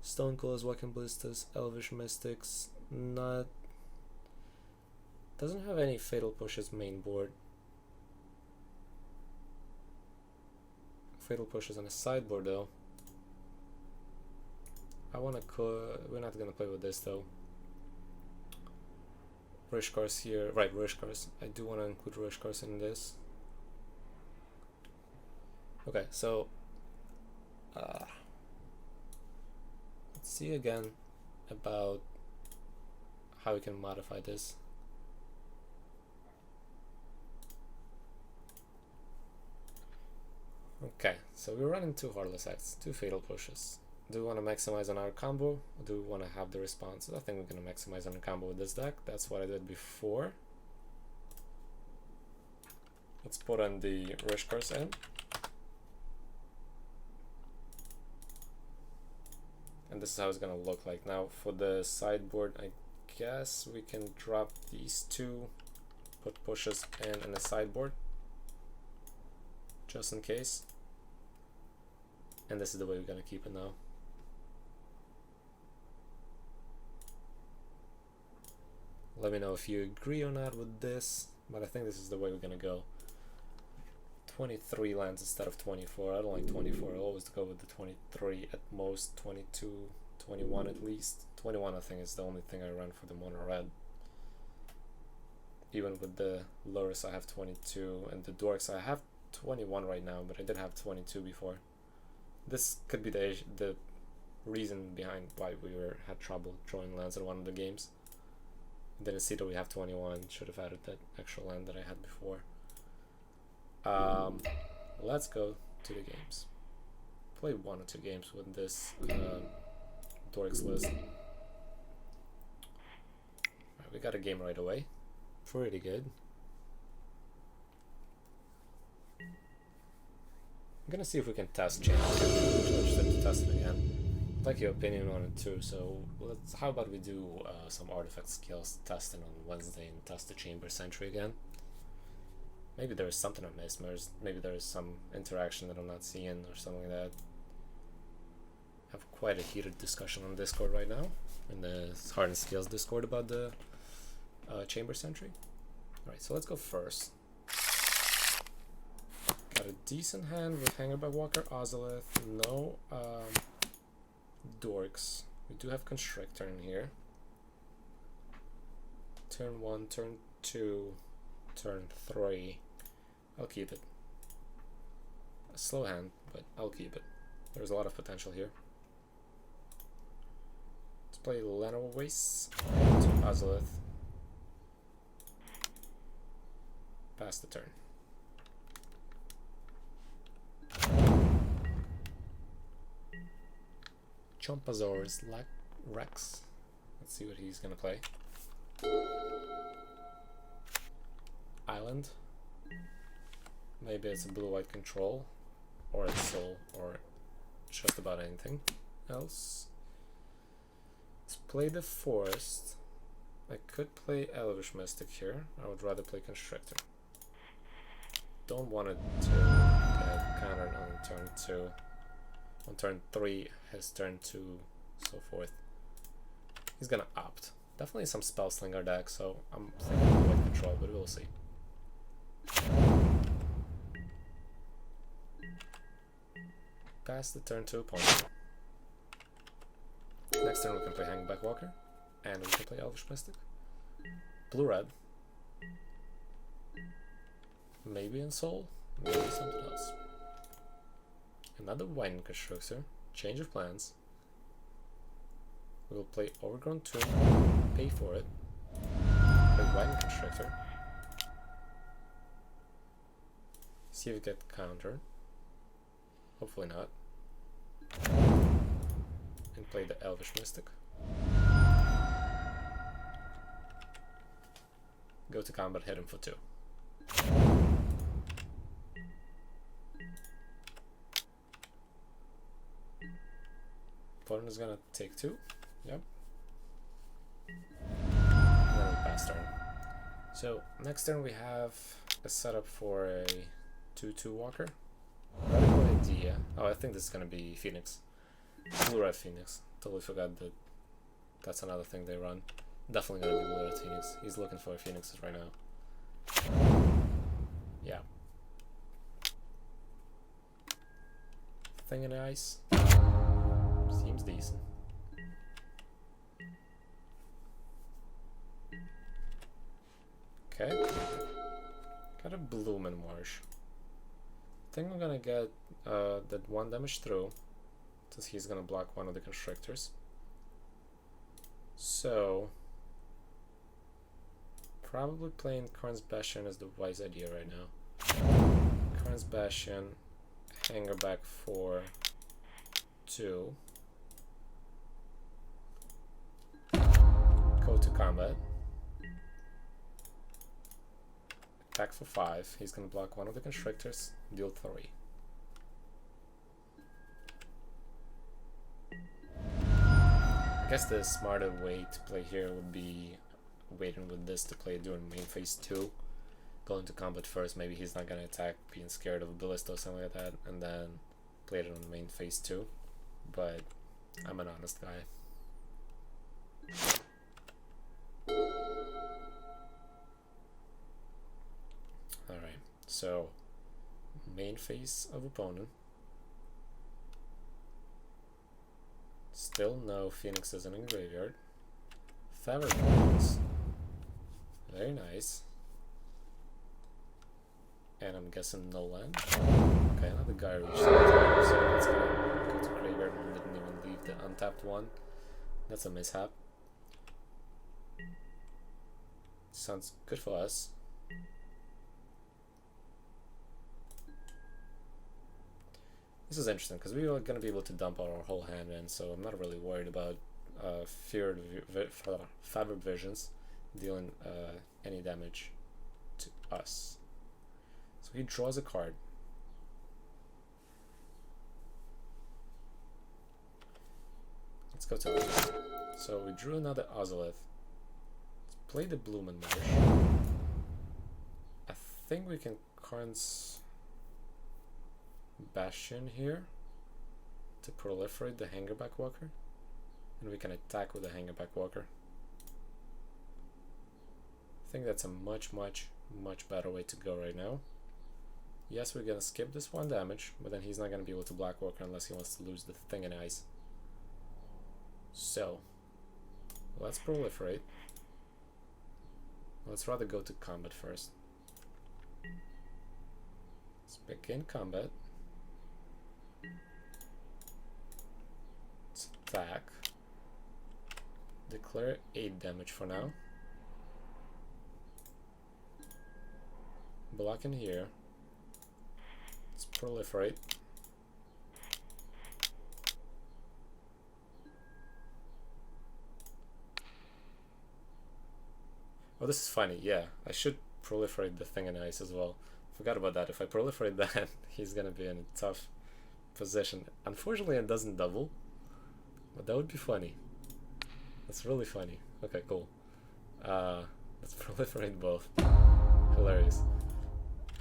Stonecoils, Walking Blisters, Elvish Mystics, not... doesn't have any Fatal Pushes main board. Fatal Pushes on the sideboard though. I wanna we're not gonna play with this though. Rishkars here, right, Rishkars. I do wanna include Rishkars in this. Okay, so let's see again about how we can modify this. Okay, so we're running 2 Heartless Acts, 2 Fatal Pushes. Do we want to maximize on our combo, or do we want to have the response? I think we're going to maximize on the combo with this deck. That's what I did before. Let's put on the Rishkars in. And this is how it's going to look like. Now for the sideboard, I guess we can drop these 2, put pushes in the sideboard, just in case. And this is the way we're going to keep it now. Let me know if you agree or not with this, but I think this is the way we're gonna go. 23 lands instead of 24. I don't like 24. I always go with the 23 at most, 22, 21 at least. 21 I think is the only thing I run for the mono red. Even with the lures, I have 22, and the Dorks, I have 21 right now, but I did have 22 before. This could be the reason behind why we had trouble drawing lands in one of the games. Didn't see that we have 21, should have added that extra land that I had before. Let's go to the games. Play 1 or 2 games with this Dorks list. Right, we got a game right away. Pretty good. I'm gonna see if we can test Chandra. I'm interested to test it again. I'd like your opinion on it too, so how about we do some artifact skills testing on Wednesday and test the Chamber Sentry again. Maybe there is something I missed, maybe there is some interaction that I'm not seeing or something like that. I have quite a heated discussion on Discord right now, in the Hardened Skills Discord about the Chamber Sentry. Alright, so let's go first. Got a decent hand with Hangerback Walker, Ozolith, no Dorks. We do have Constrictor in here. Turn 1, turn 2, turn 3. I'll keep it. A slow hand, but I'll keep it. There's a lot of potential here. Let's play Lenowace and Ozolith. Pass the turn. Chompazor's Rex. Let's see what he's gonna play. Island. Maybe it's a blue-white control, or it's soul, or just about anything else. Let's play the Forest. I could play Elvish Mystic here. I would rather play Constrictor. Don't want it to get countered on turn 2. On turn 3, his turn 2, so forth. He's gonna opt. Definitely some Spellslinger deck, so I'm thinking white control, but we'll see. Pass the turn to opponent. Next turn we can play Hangback Walker, and we can play Elvish Mystic. Blue-red. Maybe in Soul, maybe something else. Another Wine Constructor, change of plans. We will play Overgrown Tomb, pay for it. Play Wine Constructor. See if we get countered. Hopefully not. And play the Elvish Mystic. Go to combat, hit him for 2. Opponent is gonna take 2. Yep. And then we pass turn. So next turn we have a setup for a 2/2 walker. Radical idea. Oh, I think this is gonna be Phoenix. Blue-red Phoenix. Totally forgot that that's another thing they run. Definitely gonna be Blue-red Phoenix. He's looking for Phoenixes right now. Yeah. Thing in the ice. Seems decent. Okay. Got a Bloomin' Marsh. Think I'm gonna get that 1 damage through, since he's gonna block one of the Constrictors. So probably playing Karn's Bastion is the wise idea right now. Karn's Bastion, Hangerback for 2. Go to combat. Attack for 5. He's gonna block one of the Constrictors, deal 3. I guess the smarter way to play here would be waiting with this to play during main phase 2. Going to combat first, maybe he's not gonna attack, being scared of a Ballista or something like that, and then play it on main phase 2. But I'm an honest guy. Alright, so main phase of opponent. Still no Phoenixes in the graveyard. Feather Phoenix. Very nice. And I'm guessing no land. Okay, another guy reached out, so let's go to graveyard and didn't even leave the untapped one. That's a mishap. Sounds good for us. This is interesting because we are going to be able to dump our whole hand in, so I'm not really worried about Fabric Visions dealing any damage to us. So he draws a card. Let's go to this. So we drew another Ozolith. Let's play the Bloomin' Marsh. I think we can Karn's Bastion here to proliferate the Hangerback Walker, and we can attack with the Hangerback Walker. I think that's a much better way to go right now. Yes, we're gonna skip this 1 damage, but then he's not gonna be able to Black Walker unless he wants to lose the thing in ice. So let's proliferate. Let's rather go to combat first. Let's begin combat. Let's attack. Declare 8 damage for now. Block in here. Let's proliferate. Oh, this is funny. Yeah, I should proliferate the thing in ice as well. Forgot about that. If I proliferate that, he's gonna be in a tough position. Unfortunately, it doesn't double, but that would be funny. That's really funny. Okay, cool. Let's proliferate both. Hilarious.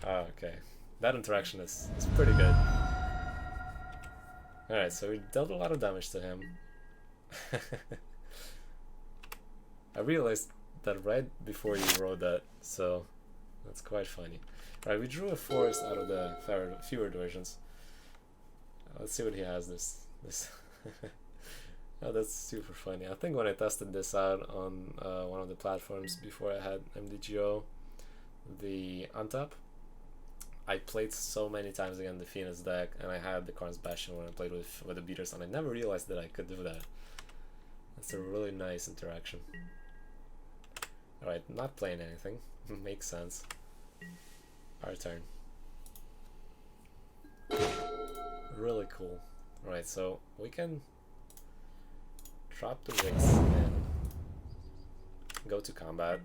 Okay, that interaction is pretty good. Alright, so we dealt a lot of damage to him. I realized that right before you wrote that, so that's quite funny. Alright, we drew a forest out of the fewered versions. Let's see what he has this. Oh, that's super funny. I think when I tested this out on one of the platforms before I had MTGO, the Untap, I played so many times against the Phoenix deck, and I had the Karn's Bastion when I played with the beaters, and I never realized that I could do that. That's a really nice interaction. Alright, not playing anything. Makes sense. Our turn. Really cool. Alright, so we can drop the Wix and go to combat.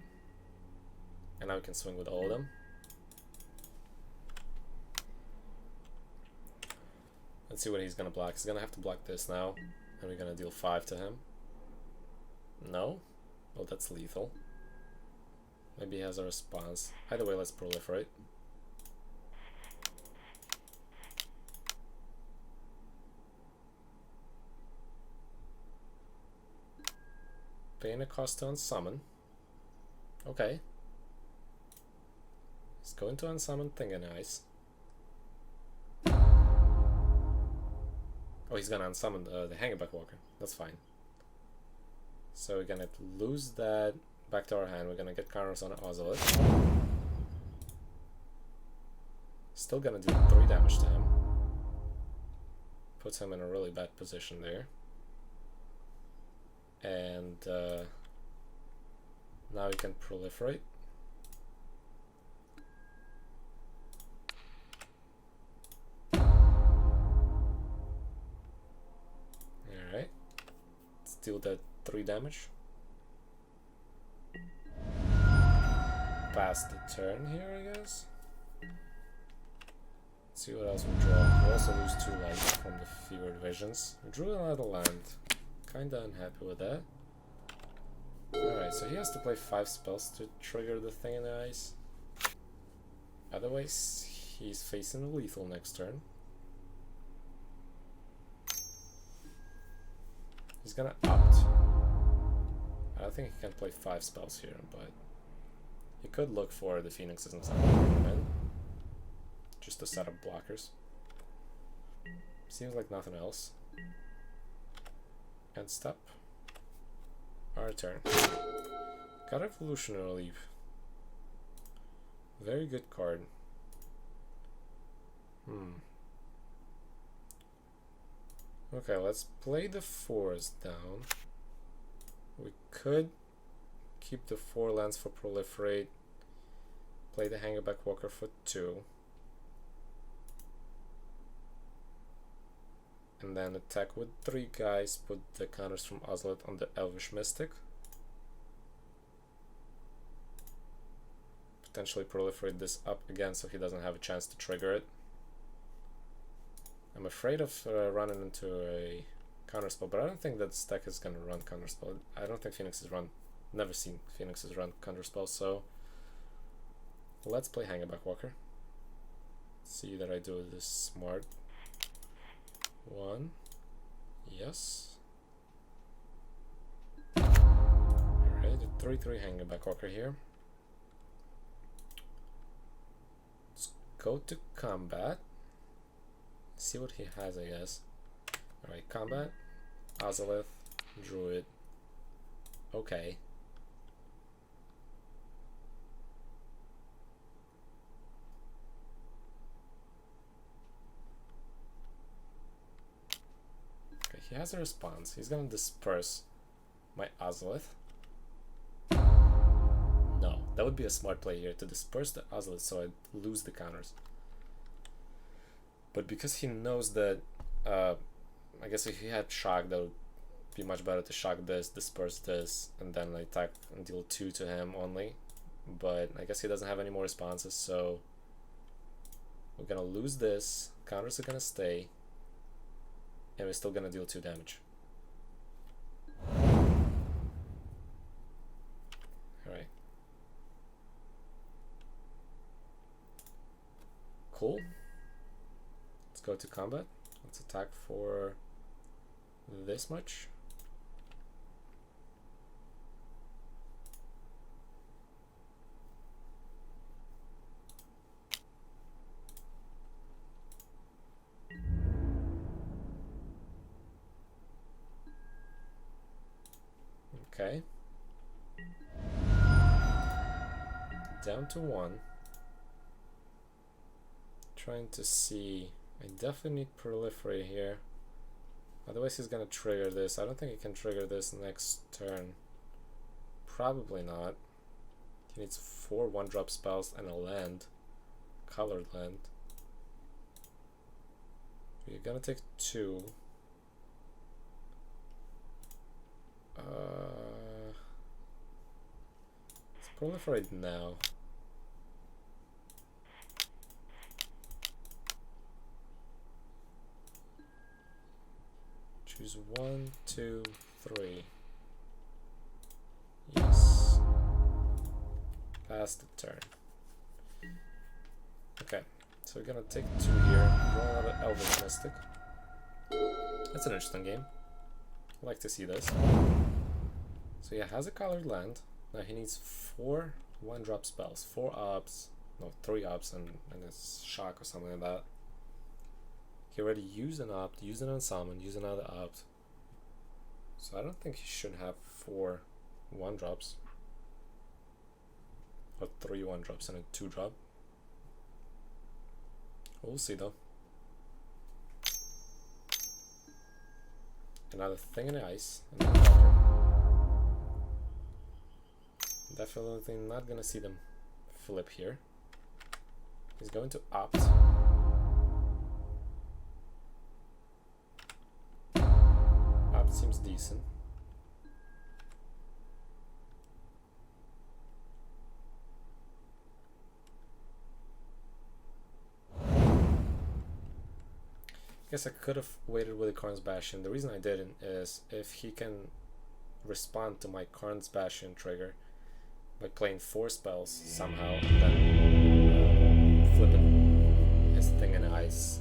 And now we can swing with all of them. Let's see what he's gonna block. He's gonna have to block this now, and we're gonna deal 5 to him. No? Well, that's lethal. Maybe he has a response. Either way, let's proliferate. Paying a cost to unsummon. Okay. He's going to unsummon Thing in Ice. Oh, he's gonna unsummon the Hangerback Walker. That's fine. So we're gonna lose that back to our hand. We're gonna get counters on Ozolith. Still gonna do 3 damage to him. Puts him in a really bad position there. And now we can proliferate. Alright. Let's deal that 3 damage. Pass the turn here, I guess. Let's see what else we draw. We also lose 2 life from the Fevered Visions. We drew another land. Kinda unhappy with that. Alright, so he has to play 5 spells to trigger the Thing in the Ice. Otherwise, he's facing lethal next turn. He's gonna opt. I don't think he can play 5 spells here, but he could look for the Phoenixes and stuff in just to set up blockers. Seems like nothing else. And step. Our turn. Got Evolutionary Leap. Very good card. Okay, let's play the 4s down. We could keep the 4 lands for proliferate. Play the Hangback Walker for 2. And then attack with 3 guys, put the counters from Ozlet on the Elvish Mystic. Potentially proliferate this up again so he doesn't have a chance to trigger it. I'm afraid of running into a counterspell, but I don't think that this deck is gonna run counterspell. I don't think Phoenixes run, never seen Phoenixes run counterspell, so let's play Hangback Walker. See that I do this smart. 1, yes. Alright, the 3/3 Hangback Walker here. Let's go to combat. See what he has, I guess. Alright, combat, Ozolith, Druid. Okay. Okay, he has a response. He's gonna disperse my Ozolith. No, that would be a smart play here, to disperse the Ozolith so I lose the counters. But because he knows that, I guess if he had shock, that would be much better to shock this, disperse this, and then attack and deal 2 to him only. But I guess he doesn't have any more responses, so we're gonna lose this, counters are gonna stay, and we're still gonna deal 2 damage. Alright. Cool. Let's go to combat. Let's attack for this much. Okay. Down to 1. Trying to see. I definitely need proliferate here. Otherwise he's gonna trigger this. I don't think he can trigger this next turn. Probably not. He needs 4 1-drop spells and a land. Colored land. You're gonna take 2. Let's proliferate now. Choose 1, 2, 3. Yes. Pass the turn. Okay, so we're gonna take 2 here. Draw another Elvish Mystic. That's an interesting game. I like to see this. So yeah, has a colored land. Now he needs 4 1-drop spells. 4 ups, no, 3 ups and a shock or something like that. He already used an opt, used an unsummon, used another opt. So I don't think he should have 4 1-drops. Or 3 1-drops and a 2-drop. We'll see though. Another thing in the ice. Another walker. Definitely not gonna see them flip here. He's going to opt. Opt seems decent. Guess I could have waited with the Karn's Bastion. The reason I didn't is if he can respond to my Karn's Bastion trigger by playing 4 spells somehow, then flipping his thing in ice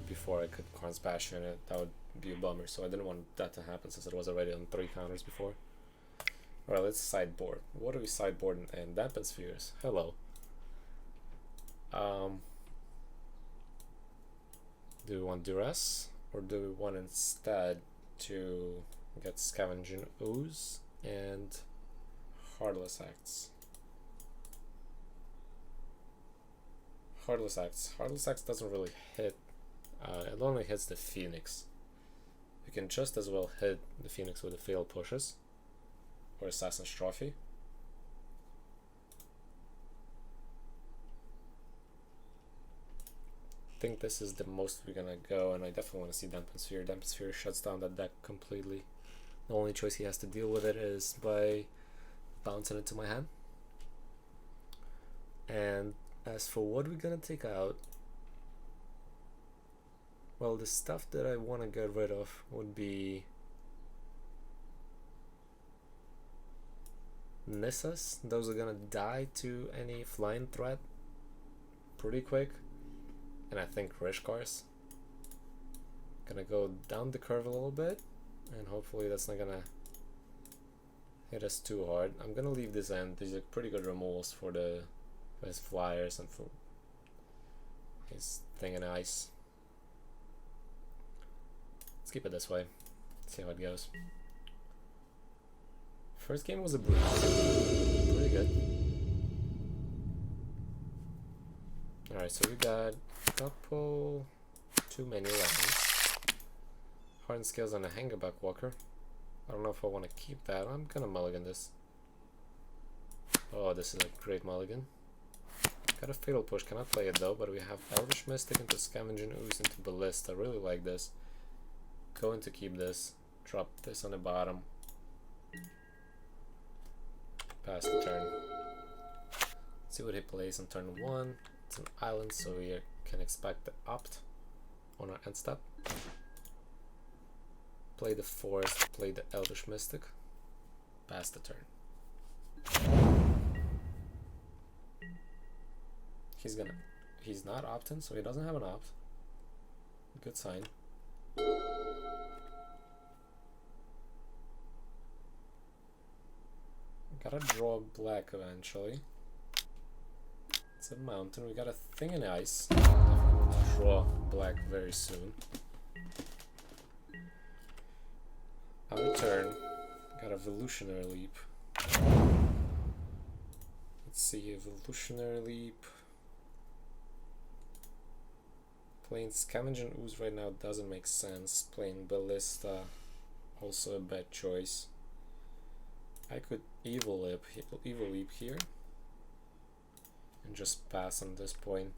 before I could Karn's Bastion it, that would be a bummer. So I didn't want that to happen since it was already on 3 counters before. Alright, let's sideboard. What do we sideboard in Dampen Spheres? Hello. Do we want Duress, or do we want instead to get Scavenging Ooze and Heartless Acts? Heartless Axe. Heartless Axe doesn't really hit. It only hits the Phoenix. You can just as well hit the Phoenix with the failed pushes or Assassin's Trophy. I think this is the most we're gonna go, and I definitely want to see Dampen Sphere. Dampen Sphere shuts down that deck completely. The only choice he has to deal with it is by bouncing it to my hand. And as for what we're gonna take out, well, the stuff that I want to get rid of would be Nissas. Those are gonna die to any flying threat pretty quick. And I think Rishkars. Gonna go down the curve a little bit, and hopefully that's not gonna hit us too hard. I'm gonna leave this end. These are pretty good removals for his flyers and for his thing in ice. Let's keep it this way. See how it goes. First game was a breeze. Pretty good. Alright, so we got a couple too many lands. Hardened Scales and a Hangerback Walker. I don't know if I want to keep that. I'm gonna mulligan this. Oh, this is a great mulligan. Got a Fatal Push, cannot play it though, but we have Elvish Mystic into Scavenging Ooze into Ballista. I really like this. Going to keep this. Drop this on the bottom. Pass the turn. See what he plays on turn 1. It's an island, so we can expect the opt on our end step. Play the Forest, play the Elvish Mystic. Pass the turn. He's not opting, so he doesn't have an opt. Good sign. Gotta draw black eventually. It's a mountain. We got a thing in ice. Draw black very soon. Our turn. Got Evolutionary Leap. Let's see, Evolutionary Leap. Playing Scavenging Ooze right now doesn't make sense. Playing Ballista, also a bad choice. I could Evil Leap here and just pass on this point.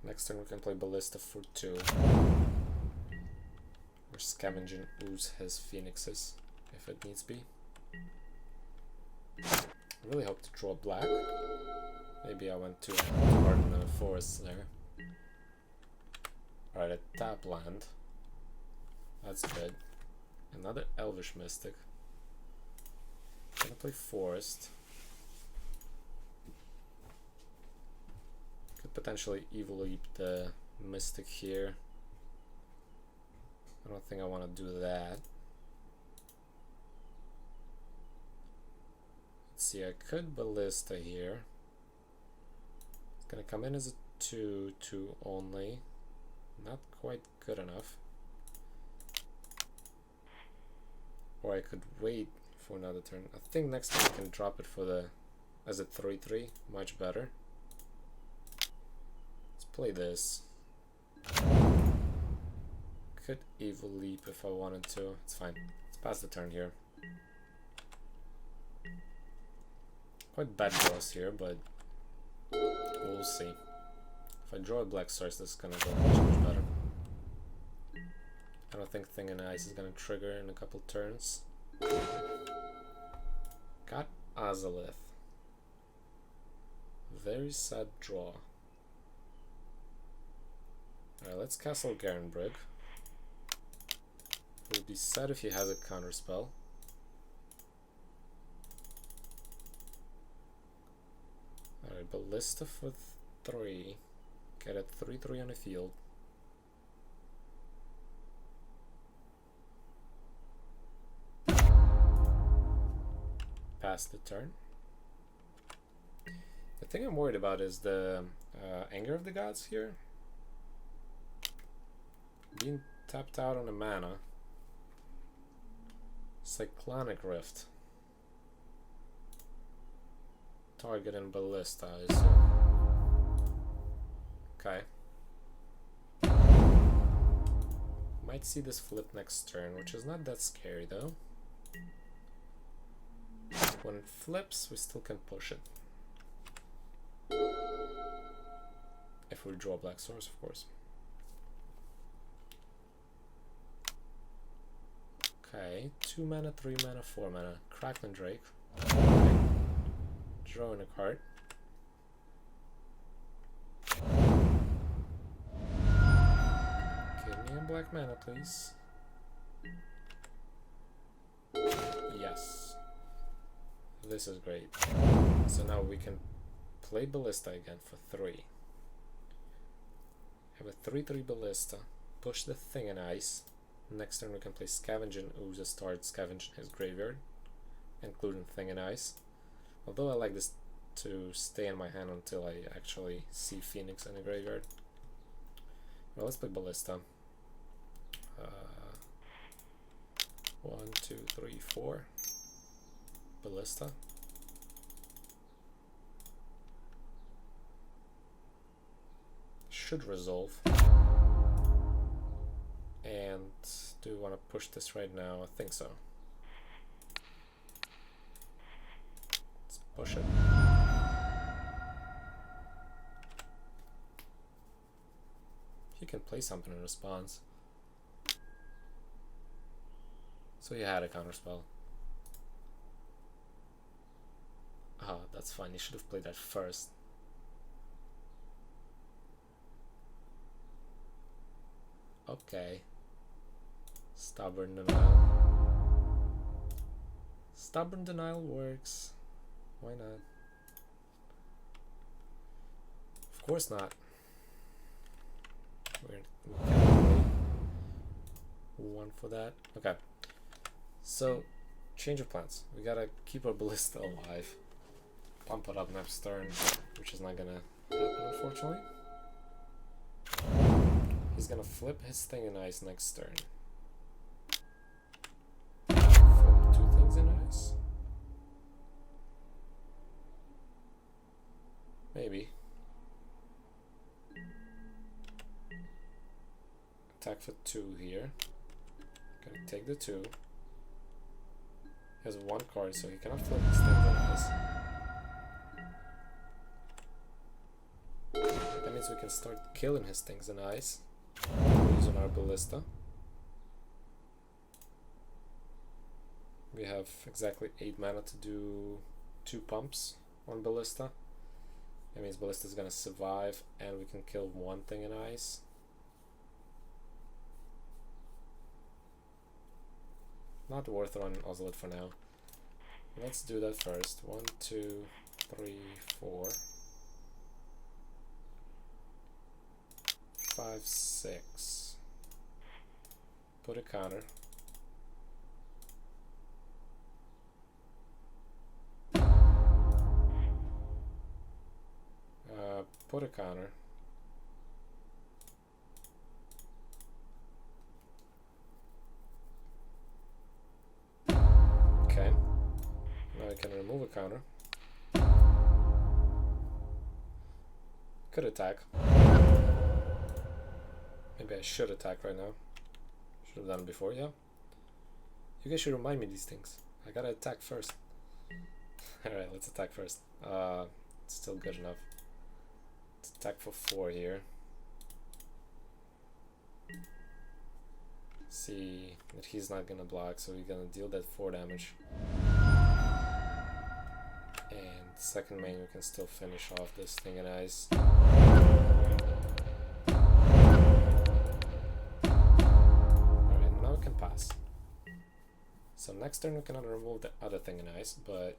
Next turn we can play Ballista for 2. Or Scavenging Ooze his Phoenixes if it needs be. I really hope to draw black. Maybe I went too hard in the forest there. Alright, a tap land. That's good. Another Elvish Mystic. Gonna play Forest. Could potentially Evil Leap the Mystic here. I don't think I want to do that. Let's see, I could Ballista here. It's gonna come in as a 2/2 only. Not quite good enough. Or I could wait for another turn. I think next time I can drop it for as a 3/3, much better. Let's play this. Could Evil Leap if I wanted to. It's fine. Let's pass the turn here. Quite bad draws here, but we'll see. If I draw a black source, this is gonna go much better. I don't think Thing in Ice is gonna trigger in a couple turns. Got Azalith. Very sad draw. Alright, let's castle Garenbrig. Will be sad if he has a counter spell. Alright, Ballista for 3. Get a 3/3 on the field. Pass the turn. The thing I'm worried about is the Anger of the Gods here. Being tapped out on a mana. Cyclonic Rift. Target and Ballista, I assume. Okay. Might see this flip next turn, which is not that scary though. When it flips, we still can push it. If we draw black source, of course. Okay, 2 mana, 3 mana, 4 mana. Crackling Drake. Okay. Drawing a card. Give me a black mana, please. Yes. This is great. So now we can play Ballista again for 3. Have a 3/3 Ballista. Push the thing in ice. Next turn we can play Scavenging Ooze to start scavenging his graveyard, including Thing and Ice. Although I like this to stay in my hand until I actually see Phoenix in the graveyard. Well, let's play Ballista. 1, 2, 3, 4. Ballista. Should resolve. And do we want to push this right now? I think so. Let's push it. You can play something in response. So you had a counterspell. Ah, that's fine. You should have played that first. Okay. Stubborn Denial. Stubborn Denial works. Why not? Of course not. We can't play one for that. Okay. So, change of plans. We gotta keep our Ballista alive. Pump it up next turn, which is not gonna happen, unfortunately. He's gonna flip his Thing in Ice next turn. Flip 2 things in ice? Maybe. Attack for 2 here. Gonna take the 2. He has 1 card, so he cannot flip his Thing in Ice. That means we can start killing his Things in Ice. Using our Ballista. We have exactly 8 mana to do 2 pumps on Ballista. That means Ballista is gonna survive and we can kill 1 Thing in Ice. Not worth running Ocelot for now. Let's do that first. 1, 2, 3, 4. 5, 6. Put a counter. Put a counter. Okay. Now I can remove a counter. Could attack. Maybe I should attack right now. Should have done it before, yeah. You guys should remind me these things. I gotta attack first. Alright, let's attack first. It's still good enough. Let's attack for 4 here. See that he's not gonna block, so we're gonna deal that 4 damage. And second main, we can still finish off this Thing in Ice. Can pass. So next turn we cannot remove the other Thing in Ice, but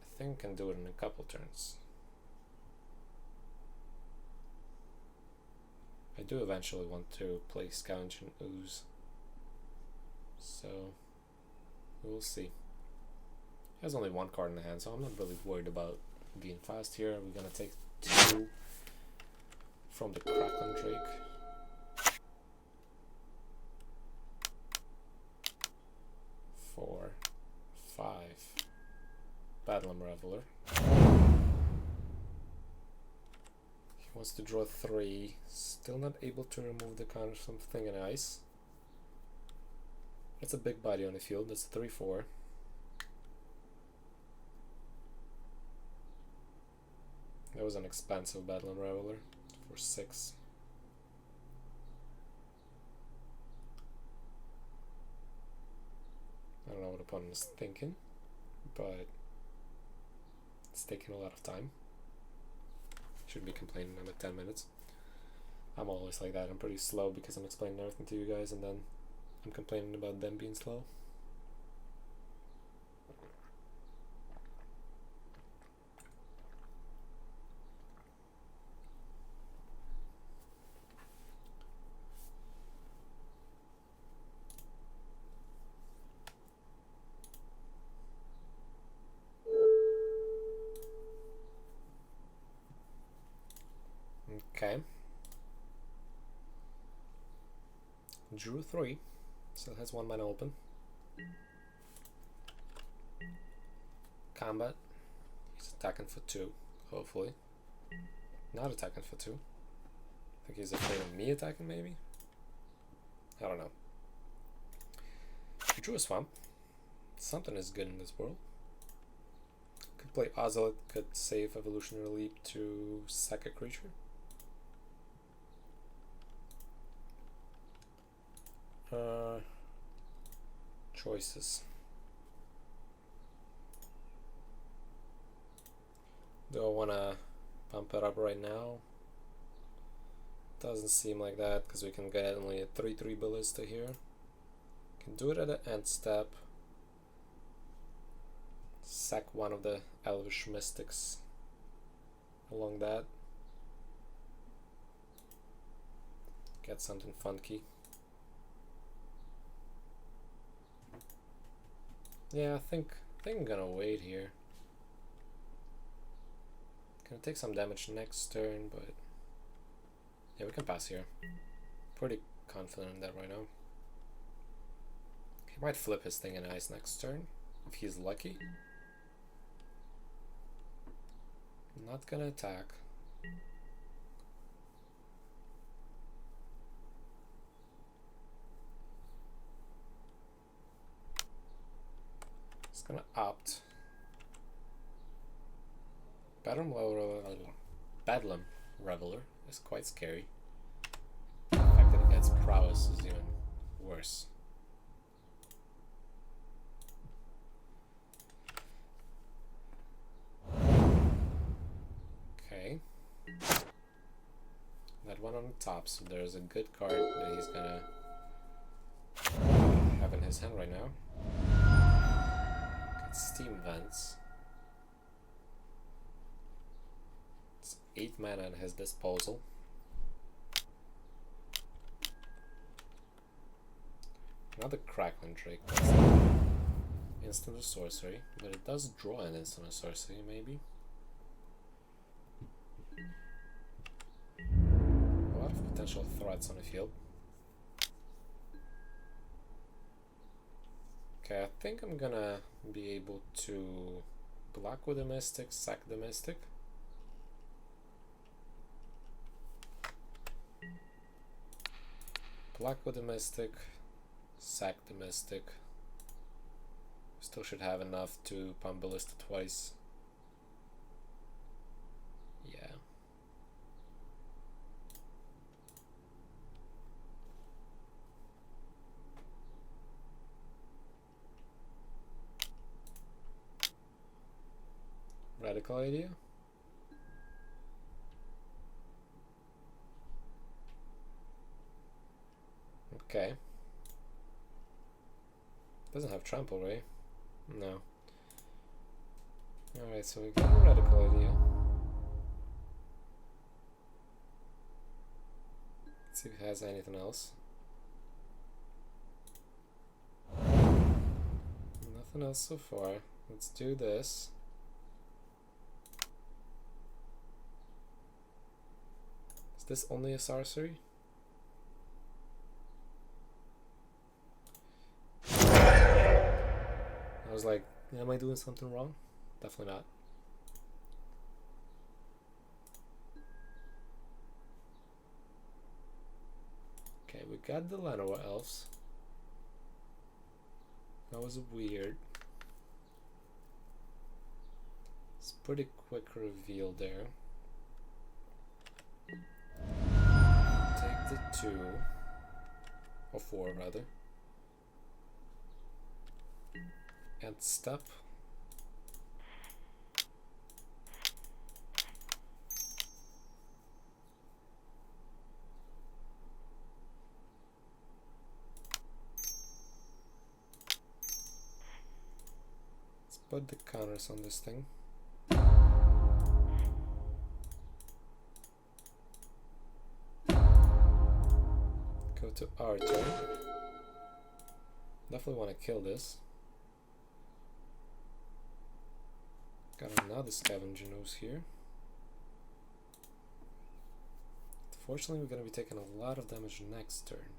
I think we can do it in a couple turns. I do eventually want to play Scavenging Ooze, so we'll see. He has only 1 card in the hand, so I'm not really worried about being fast here. We're gonna take 2 from the Crackling Drake. 4, 5. Bedlam Reveler. Wants to draw 3. Still not able to remove the kind of something in ice. It's a big body on the field. That's 3/4. That was an expensive Battle Unraveler for 6. I don't know what opponent is thinking, but it's taking a lot of time. Shouldn't be complaining. I'm at 10 minutes. I'm always like that. I'm pretty slow because I'm explaining everything to you guys and then I'm complaining about them being slow. Okay. Drew 3. Still has 1 mana open. Combat. He's attacking for 2, hopefully. Not attacking for 2. I think he's afraid of me attacking, maybe? I don't know. He drew a swamp. Something is good in this world. Could play Ocelot, could save Evolutionary Leap to sack a creature. Choices. Do I want to pump it up right now? Doesn't seem like that because we can get only a 3/3 ballista here. Can do it at the end step. Sack one of the Elvish Mystics along that. Get something funky. Yeah, I think I'm gonna wait here. Gonna take some damage next turn, but yeah, we can pass here. Pretty confident in that right now. He might flip his thing in ice next turn if he's lucky. Not gonna attack. It's gonna opt. Bedlam Reveler is quite scary. The fact that it gets prowess is even worse. Okay. That one on the top, so there's a good card that he's gonna have in his hand right now. Steam Vents. It's 8 mana at his disposal. Another Crackling Drake. That's instant or sorcery, but it does draw an instant or sorcery, maybe. A lot of potential threats on the field. Okay, I think I'm gonna be able to block with the Mystic, sack the Mystic. Block with the Mystic, sack the Mystic. Still should have enough to pump Ballista twice. Yeah. Radical idea. Okay. Doesn't have trample, right? No. Alright, so we got a radical idea. Let's see if it has anything else. Nothing else so far. Let's do this. Is this only a sorcery? I was like, am I doing something wrong? Definitely not. Okay, we got the Llanowar elves. That was weird. It's pretty quick reveal there. Take the 2 or 4 rather, and step. Let's put the counters on this thing. Go to our turn. Definitely want to kill this. Got another Scavenger Ooze here. Unfortunately, we're going to be taking a lot of damage next turn.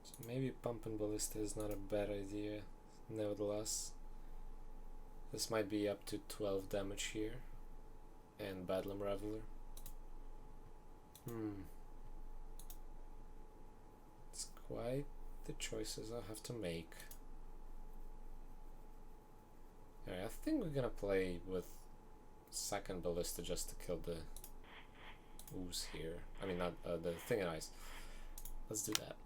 So maybe pumping Ballista is not a bad idea, nevertheless. This might be up to 12 damage here. And Bedlam Reveler. It's quite the choices I have to make. Alright, I think we're gonna play with second Ballista just to kill the ooze here. I mean, not the thing and ice. Let's do that.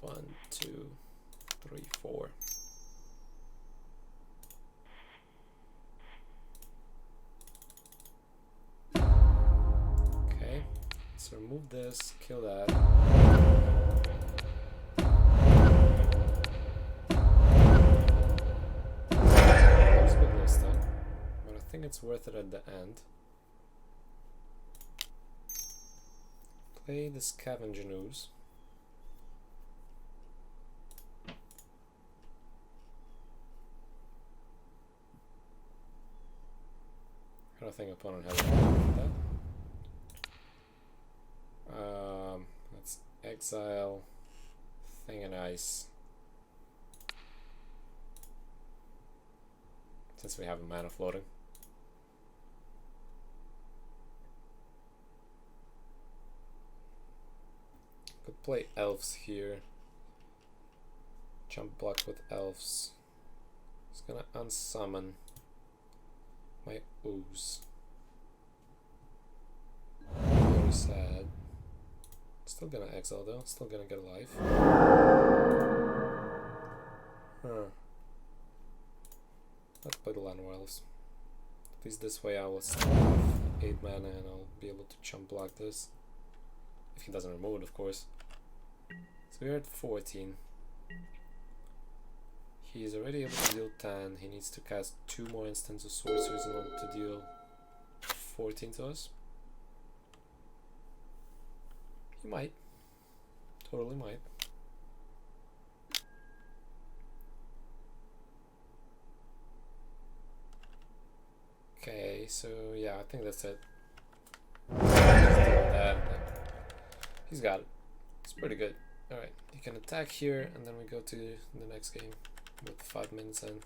1, 2, 3, 4. So remove this, kill that. That was a bit low stun, but I think it's worth it at the end. Play the Scavenger Ooze. I don't think opponent has a problem with that. Let's exile Thing and Ice. Since we have a mana floating. Could play elves here. Jump block with elves. It's gonna unsummon my ooze. Very sad. Still gonna exile though, still gonna get a life. Let's play the Llanowar elves. At least this way I will still have 8 mana and I'll be able to jump block this. If he doesn't remove it, of course. So we're at 14. He is already able to deal 10. He needs to cast 2 more instants of sorceries in order to deal 14 to us. He might. Totally might. Okay, so yeah, I think that's it. He's got it. It's pretty good. Alright, you can attack here, and then we go to the next game with 5 minutes in.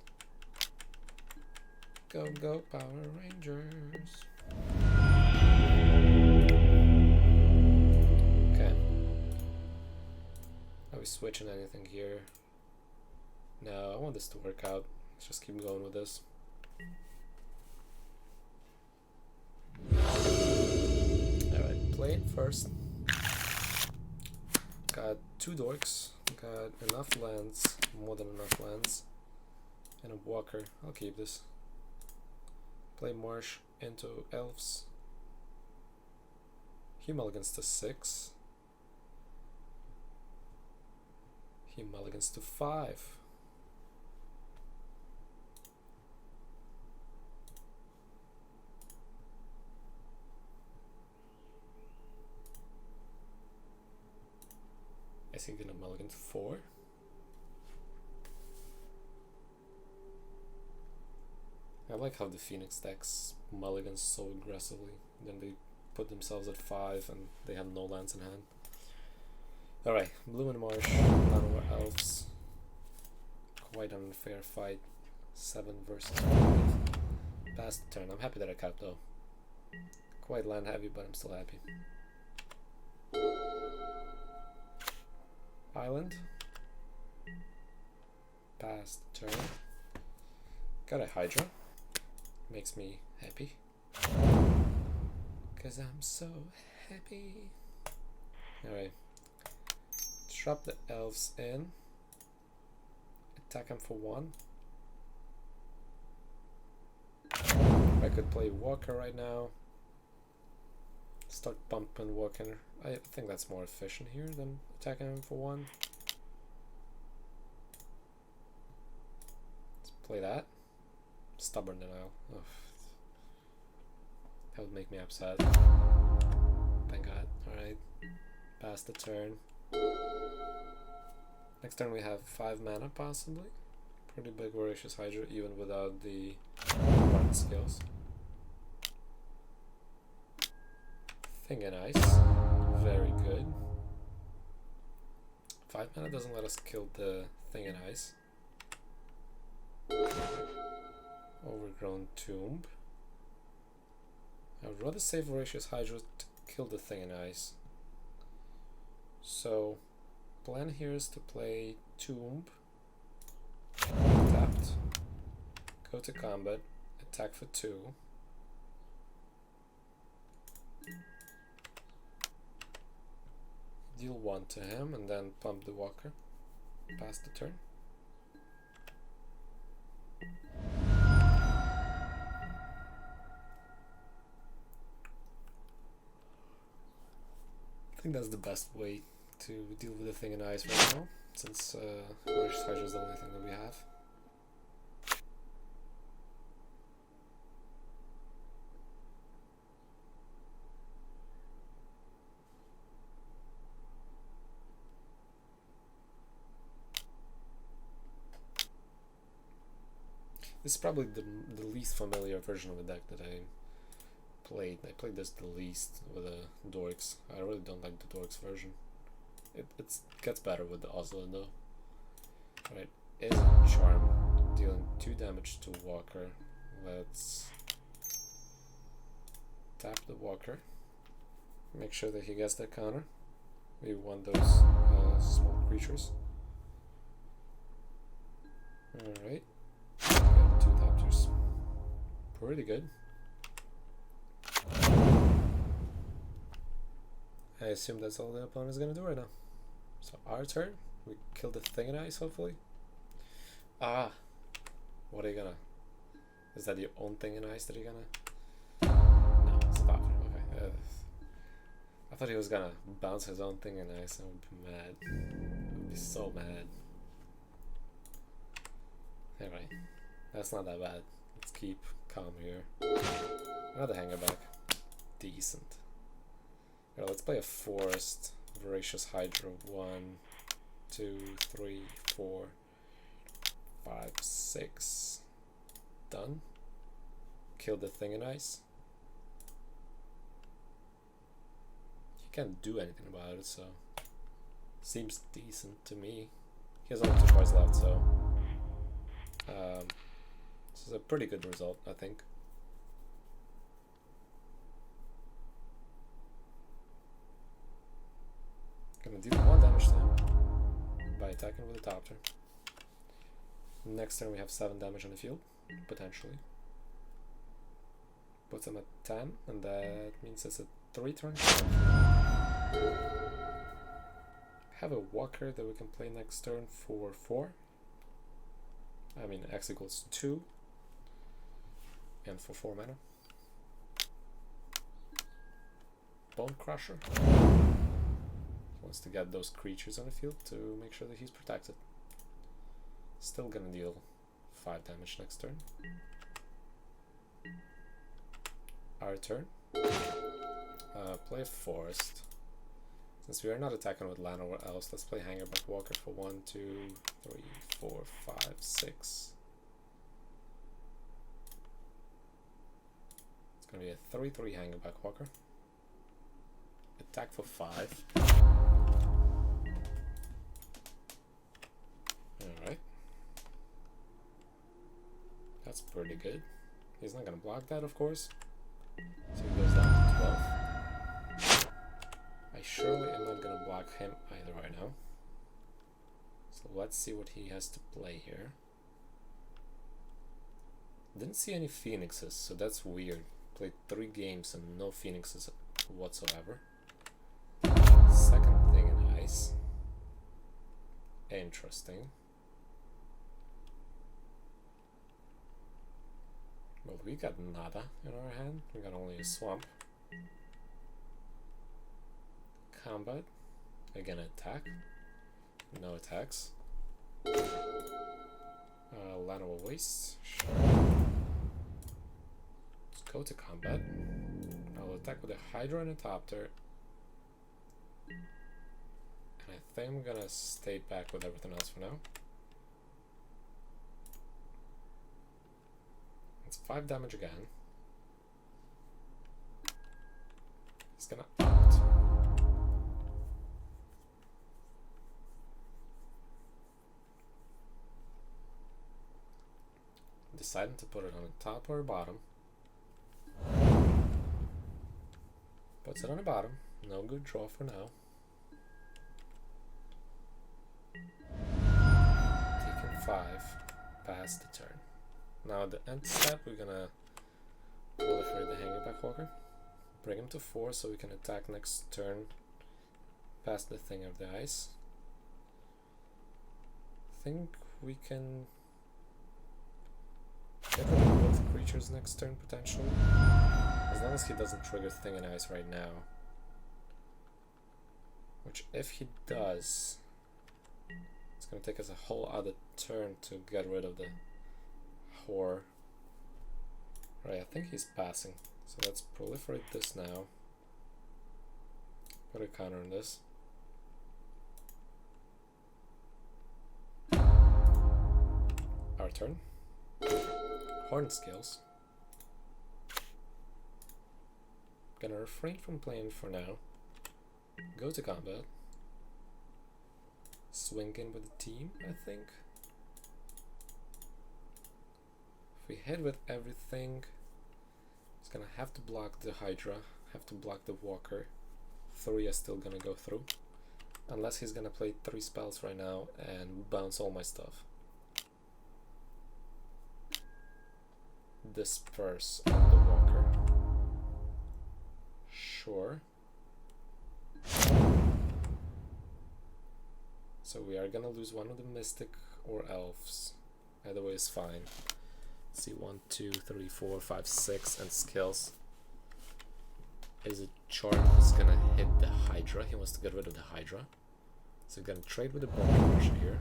Go, go, Power Rangers! Okay. Are we switching anything here? No, I want this to work out. Let's just keep going with this. Alright, play it first. Got 2 Dorks, got enough lands, more than enough lands, and a walker. I'll keep this. Play Marsh into Elves. He mulligans to 6. He mulligans to 5. Is he gonna mulligan to 4? I like how the Phoenix decks mulligans so aggressively. Then they put themselves at 5 and they have no lands in hand. Alright, Blue and Marsh, Llanowar Elves. Quite an unfair fight. 7 versus 5. Past the turn. I'm happy that I capped though. Quite land heavy, but I'm still happy. Island. Past the turn. Got a Hydra. Makes me happy. Cause I'm so happy. Alright. Drop the elves in. Attack him for 1. I could play Walker right now. Start pumping Walker. I think that's more efficient here than attacking him for 1. Let's play that. Stubborn denial. Ugh. That would make me upset. Thank God. Alright. Pass the turn. Next turn we have 5 mana possibly. Pretty big Voracious Hydra even without the burn skills. Thing and Ice. Very good. 5 mana doesn't let us kill the Thing and Ice. Overgrown Tomb. I would rather save Voracious Hydra to kill the Thing and Ice. So, plan here is to play Tomb. Tapped. Go to combat. Attack for 2. Deal 1 to him and then pump the Walker. Pass the turn. I think that's the best way to deal with the Thing in Ice right now, since Voracious Hydra is the only thing that we have. This is probably the least familiar version of the deck that I played. I played this the least with the Dorks. I really don't like the Dorks version. It gets better with the Oslo though. Alright, Izzet Charm, dealing 2 damage to Walker. Let's tap the Walker. Make sure that he gets that counter. We want those small creatures. Alright. Got 2 Taptors. Pretty good. I assume that's all the opponent is gonna do right now. So our turn, we kill the Thing in Ice hopefully. Ah, what are you gonna? Is that your own Thing in Ice that you're gonna? No, stop. Okay. I thought he was gonna bounce his own Thing in Ice. I would be mad. I would be so mad. Anyway, that's not that bad. Let's keep calm here. Another hanger back. Decent. Right, let's play a Forest. Voracious Hydra. 1, 2, 3, 4, 5, 6. Done. Kill the Thing in Ice. He can't do anything about it, so seems decent to me. He has only 2 cards left, so this is a pretty good result, I think. Gonna deal 1 damage to him by attacking with a Tapter. Next turn we have 7 damage on the field, potentially. Puts him at 10, and that means it's a 3-turn. Have a Walker that we can play next turn for 4. I mean X equals 2. And for 4 mana. Bone Crusher. Wants to get those creatures on the field to make sure that he's protected. Still gonna deal 5 damage next turn. Our turn. Play a Forest. Since we are not attacking with land or else, let's play Hangerback Walker for 1, 2, 3, 4, 5, 6. It's gonna be a 3/3 Hangerback Walker. Attack for 5. Alright. That's pretty good. He's not gonna block that, of course. So he goes down to 12. I surely am not gonna block him either right now. So let's see what he has to play here. Didn't see any Phoenixes, so that's weird. Played 3 games and no Phoenixes whatsoever. Second thing in ice. Interesting. Well, we got nada in our hand. We got only a swamp. Combat. Again, attack. No attacks. Land of Waste. Sure. Let's go to combat. I'll attack with a Hydra and a Topter. And I think I'm gonna stay back with everything else for now. It's 5 damage again. He's gonna opt. Deciding to put it on the top or bottom. Puts it on the bottom. No good draw for now. Taking 5. Pass the turn. Now the end step, we're gonna proliferate the Hangback Walker. Bring him to 4 so we can attack next turn past the thing of the ice. Think we can get rid of both creatures next turn potentially. As long as he doesn't trigger Thing in Ice right now. Which if he does, it's gonna take us a whole other turn to get rid of the Whore. Right, I think he's passing. So let's proliferate this now. Put a counter on this. Our turn. Horn skills. Gonna refrain from playing for now. Go to combat. Swing in with the team, I think. If we hit with everything, it's gonna have to block the Hydra, have to block the Walker. 3 is still gonna go through. Unless he's gonna play 3 spells right now and bounce all my stuff. Disperse on the Walker. Sure. So we are gonna lose one of the Mystic or Elves. Either way is fine. Let's see, 1, 2, 3, 4, 5, 6, and skills. Is a charm is gonna hit the Hydra. He wants to get rid of the Hydra. So we're gonna trade with the Bomb Crusher here.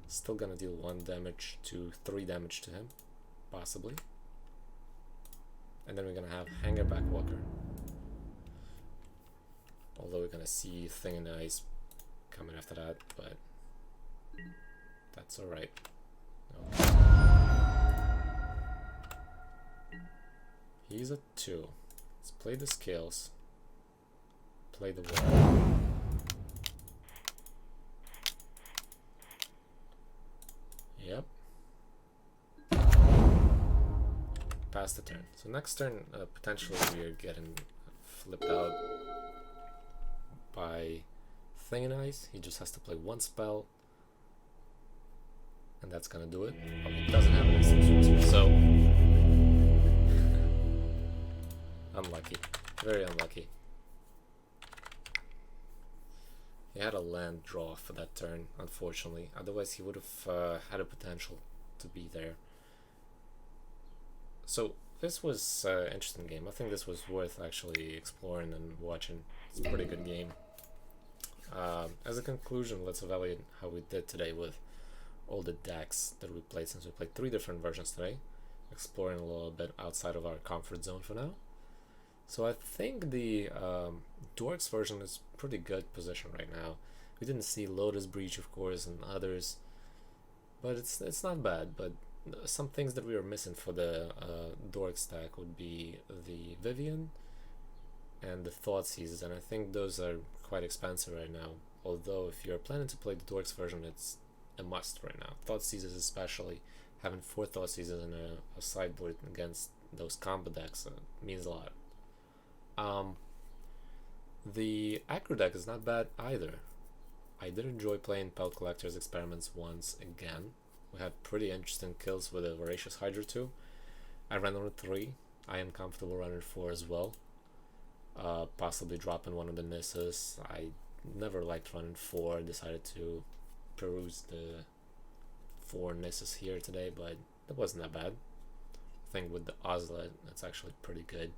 Still gonna deal 1 damage to 3 damage to him. Possibly. And then we're gonna have Hangback Walker. Although we're gonna see Thing in the Ice coming after that, but that's alright. Okay. He's a 2. Let's play the skills. Play the War. Yep. Pass the turn. So next turn, potentially we are getting flipped out by Thing in Ice. He just has to play 1 spell, and that's gonna do it. Oh, he doesn't have an instant sorcery, so unlucky, very unlucky. He had a land draw for that turn, unfortunately. Otherwise, he would have had a potential to be there. So this was an interesting game. I think this was worth actually exploring and watching. It's a pretty good game. As a conclusion, let's evaluate how we did today with all the decks that we played, since we played 3 different versions today, exploring a little bit outside of our comfort zone for now. So I think the Dorks version is pretty good position right now. We didn't see Lotus Breach, of course, and others, but it's not bad. But some things that we were missing for the Dorks deck would be the Vivian and the Thoughtseizes, and I think those are quite expensive right now. Although if you're planning to play the Dorks version, it's a must right now. Thoughtseizes especially having 4 Thoughtseize in a sideboard against those combo decks means a lot. The aggro deck is not bad either. I did enjoy playing Pelt Collector's Experiments once again. We had pretty interesting kills with a Voracious Hydra too. I ran on 3. I am comfortable running 4 as well. Possibly dropping one of the Nisses. I never liked running 4. Decided to peruse the 4 Nisses here today, but it wasn't that bad. I think with the Ozlet, that's actually pretty good.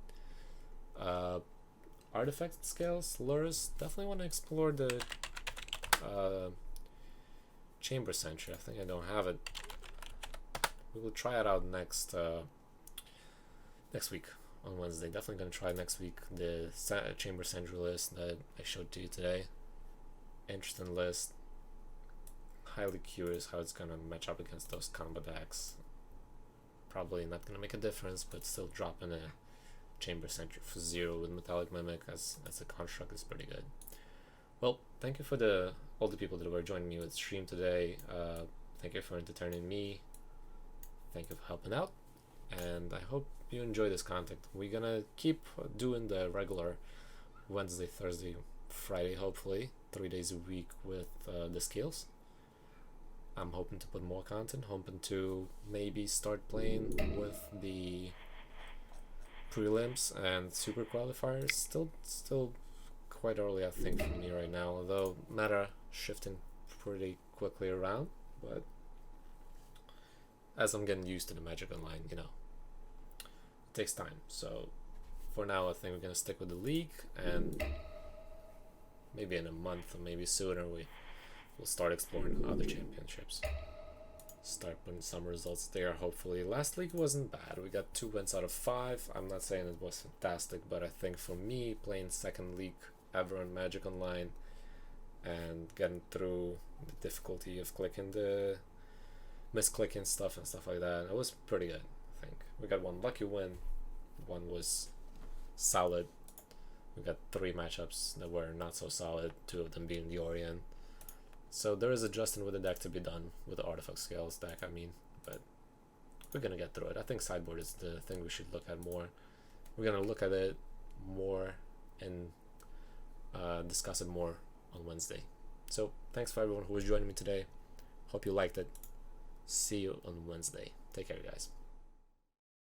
Artifact scales, lures, definitely want to explore the Chamber Sentry. I think I don't have it. We will try it out next week on Wednesday. Definitely gonna try next week the Chamber Sentry list that I showed to you today. Interesting list. Highly curious how it's gonna match up against those combo decks. Probably not gonna make a difference, but still dropping a Chamber Sentry for 0 with Metallic Mimic as a construct is pretty good. Well, thank you for all the people that were joining me with the stream today. Thank you for entertaining me. Thank you for helping out, and I hope you enjoy this content. We're gonna keep doing the regular Wednesday, Thursday, Friday, hopefully 3 days a week with the skills. I'm hoping to put more content, hoping to maybe start playing with the prelims and super qualifiers. Still quite early, I think, for me right now, although meta shifting pretty quickly around, but as I'm getting used to the Magic Online, you know, it takes time. So for now, I think we're gonna stick with the league, and maybe in a month or maybe sooner we'll start exploring other championships. Start putting some results there, hopefully. Last league wasn't bad. We got 2 wins out of 5. I'm not saying it was fantastic, but I think for me, playing second league ever on Magic Online and getting through the difficulty of clicking the misclicking stuff and stuff like that, it was pretty good. I think we got 1 lucky win, 1 was solid. We got 3 matchups that were not so solid, 2 of them being the Orient. So there is adjusting with the deck to be done, with the Artifact Scales deck, I mean, but we're gonna get through it. I think sideboard is the thing we should look at more. We're gonna look at it more and discuss it more on Wednesday. So thanks for everyone who was joining me today. Hope you liked it. See you on Wednesday. Take care, guys.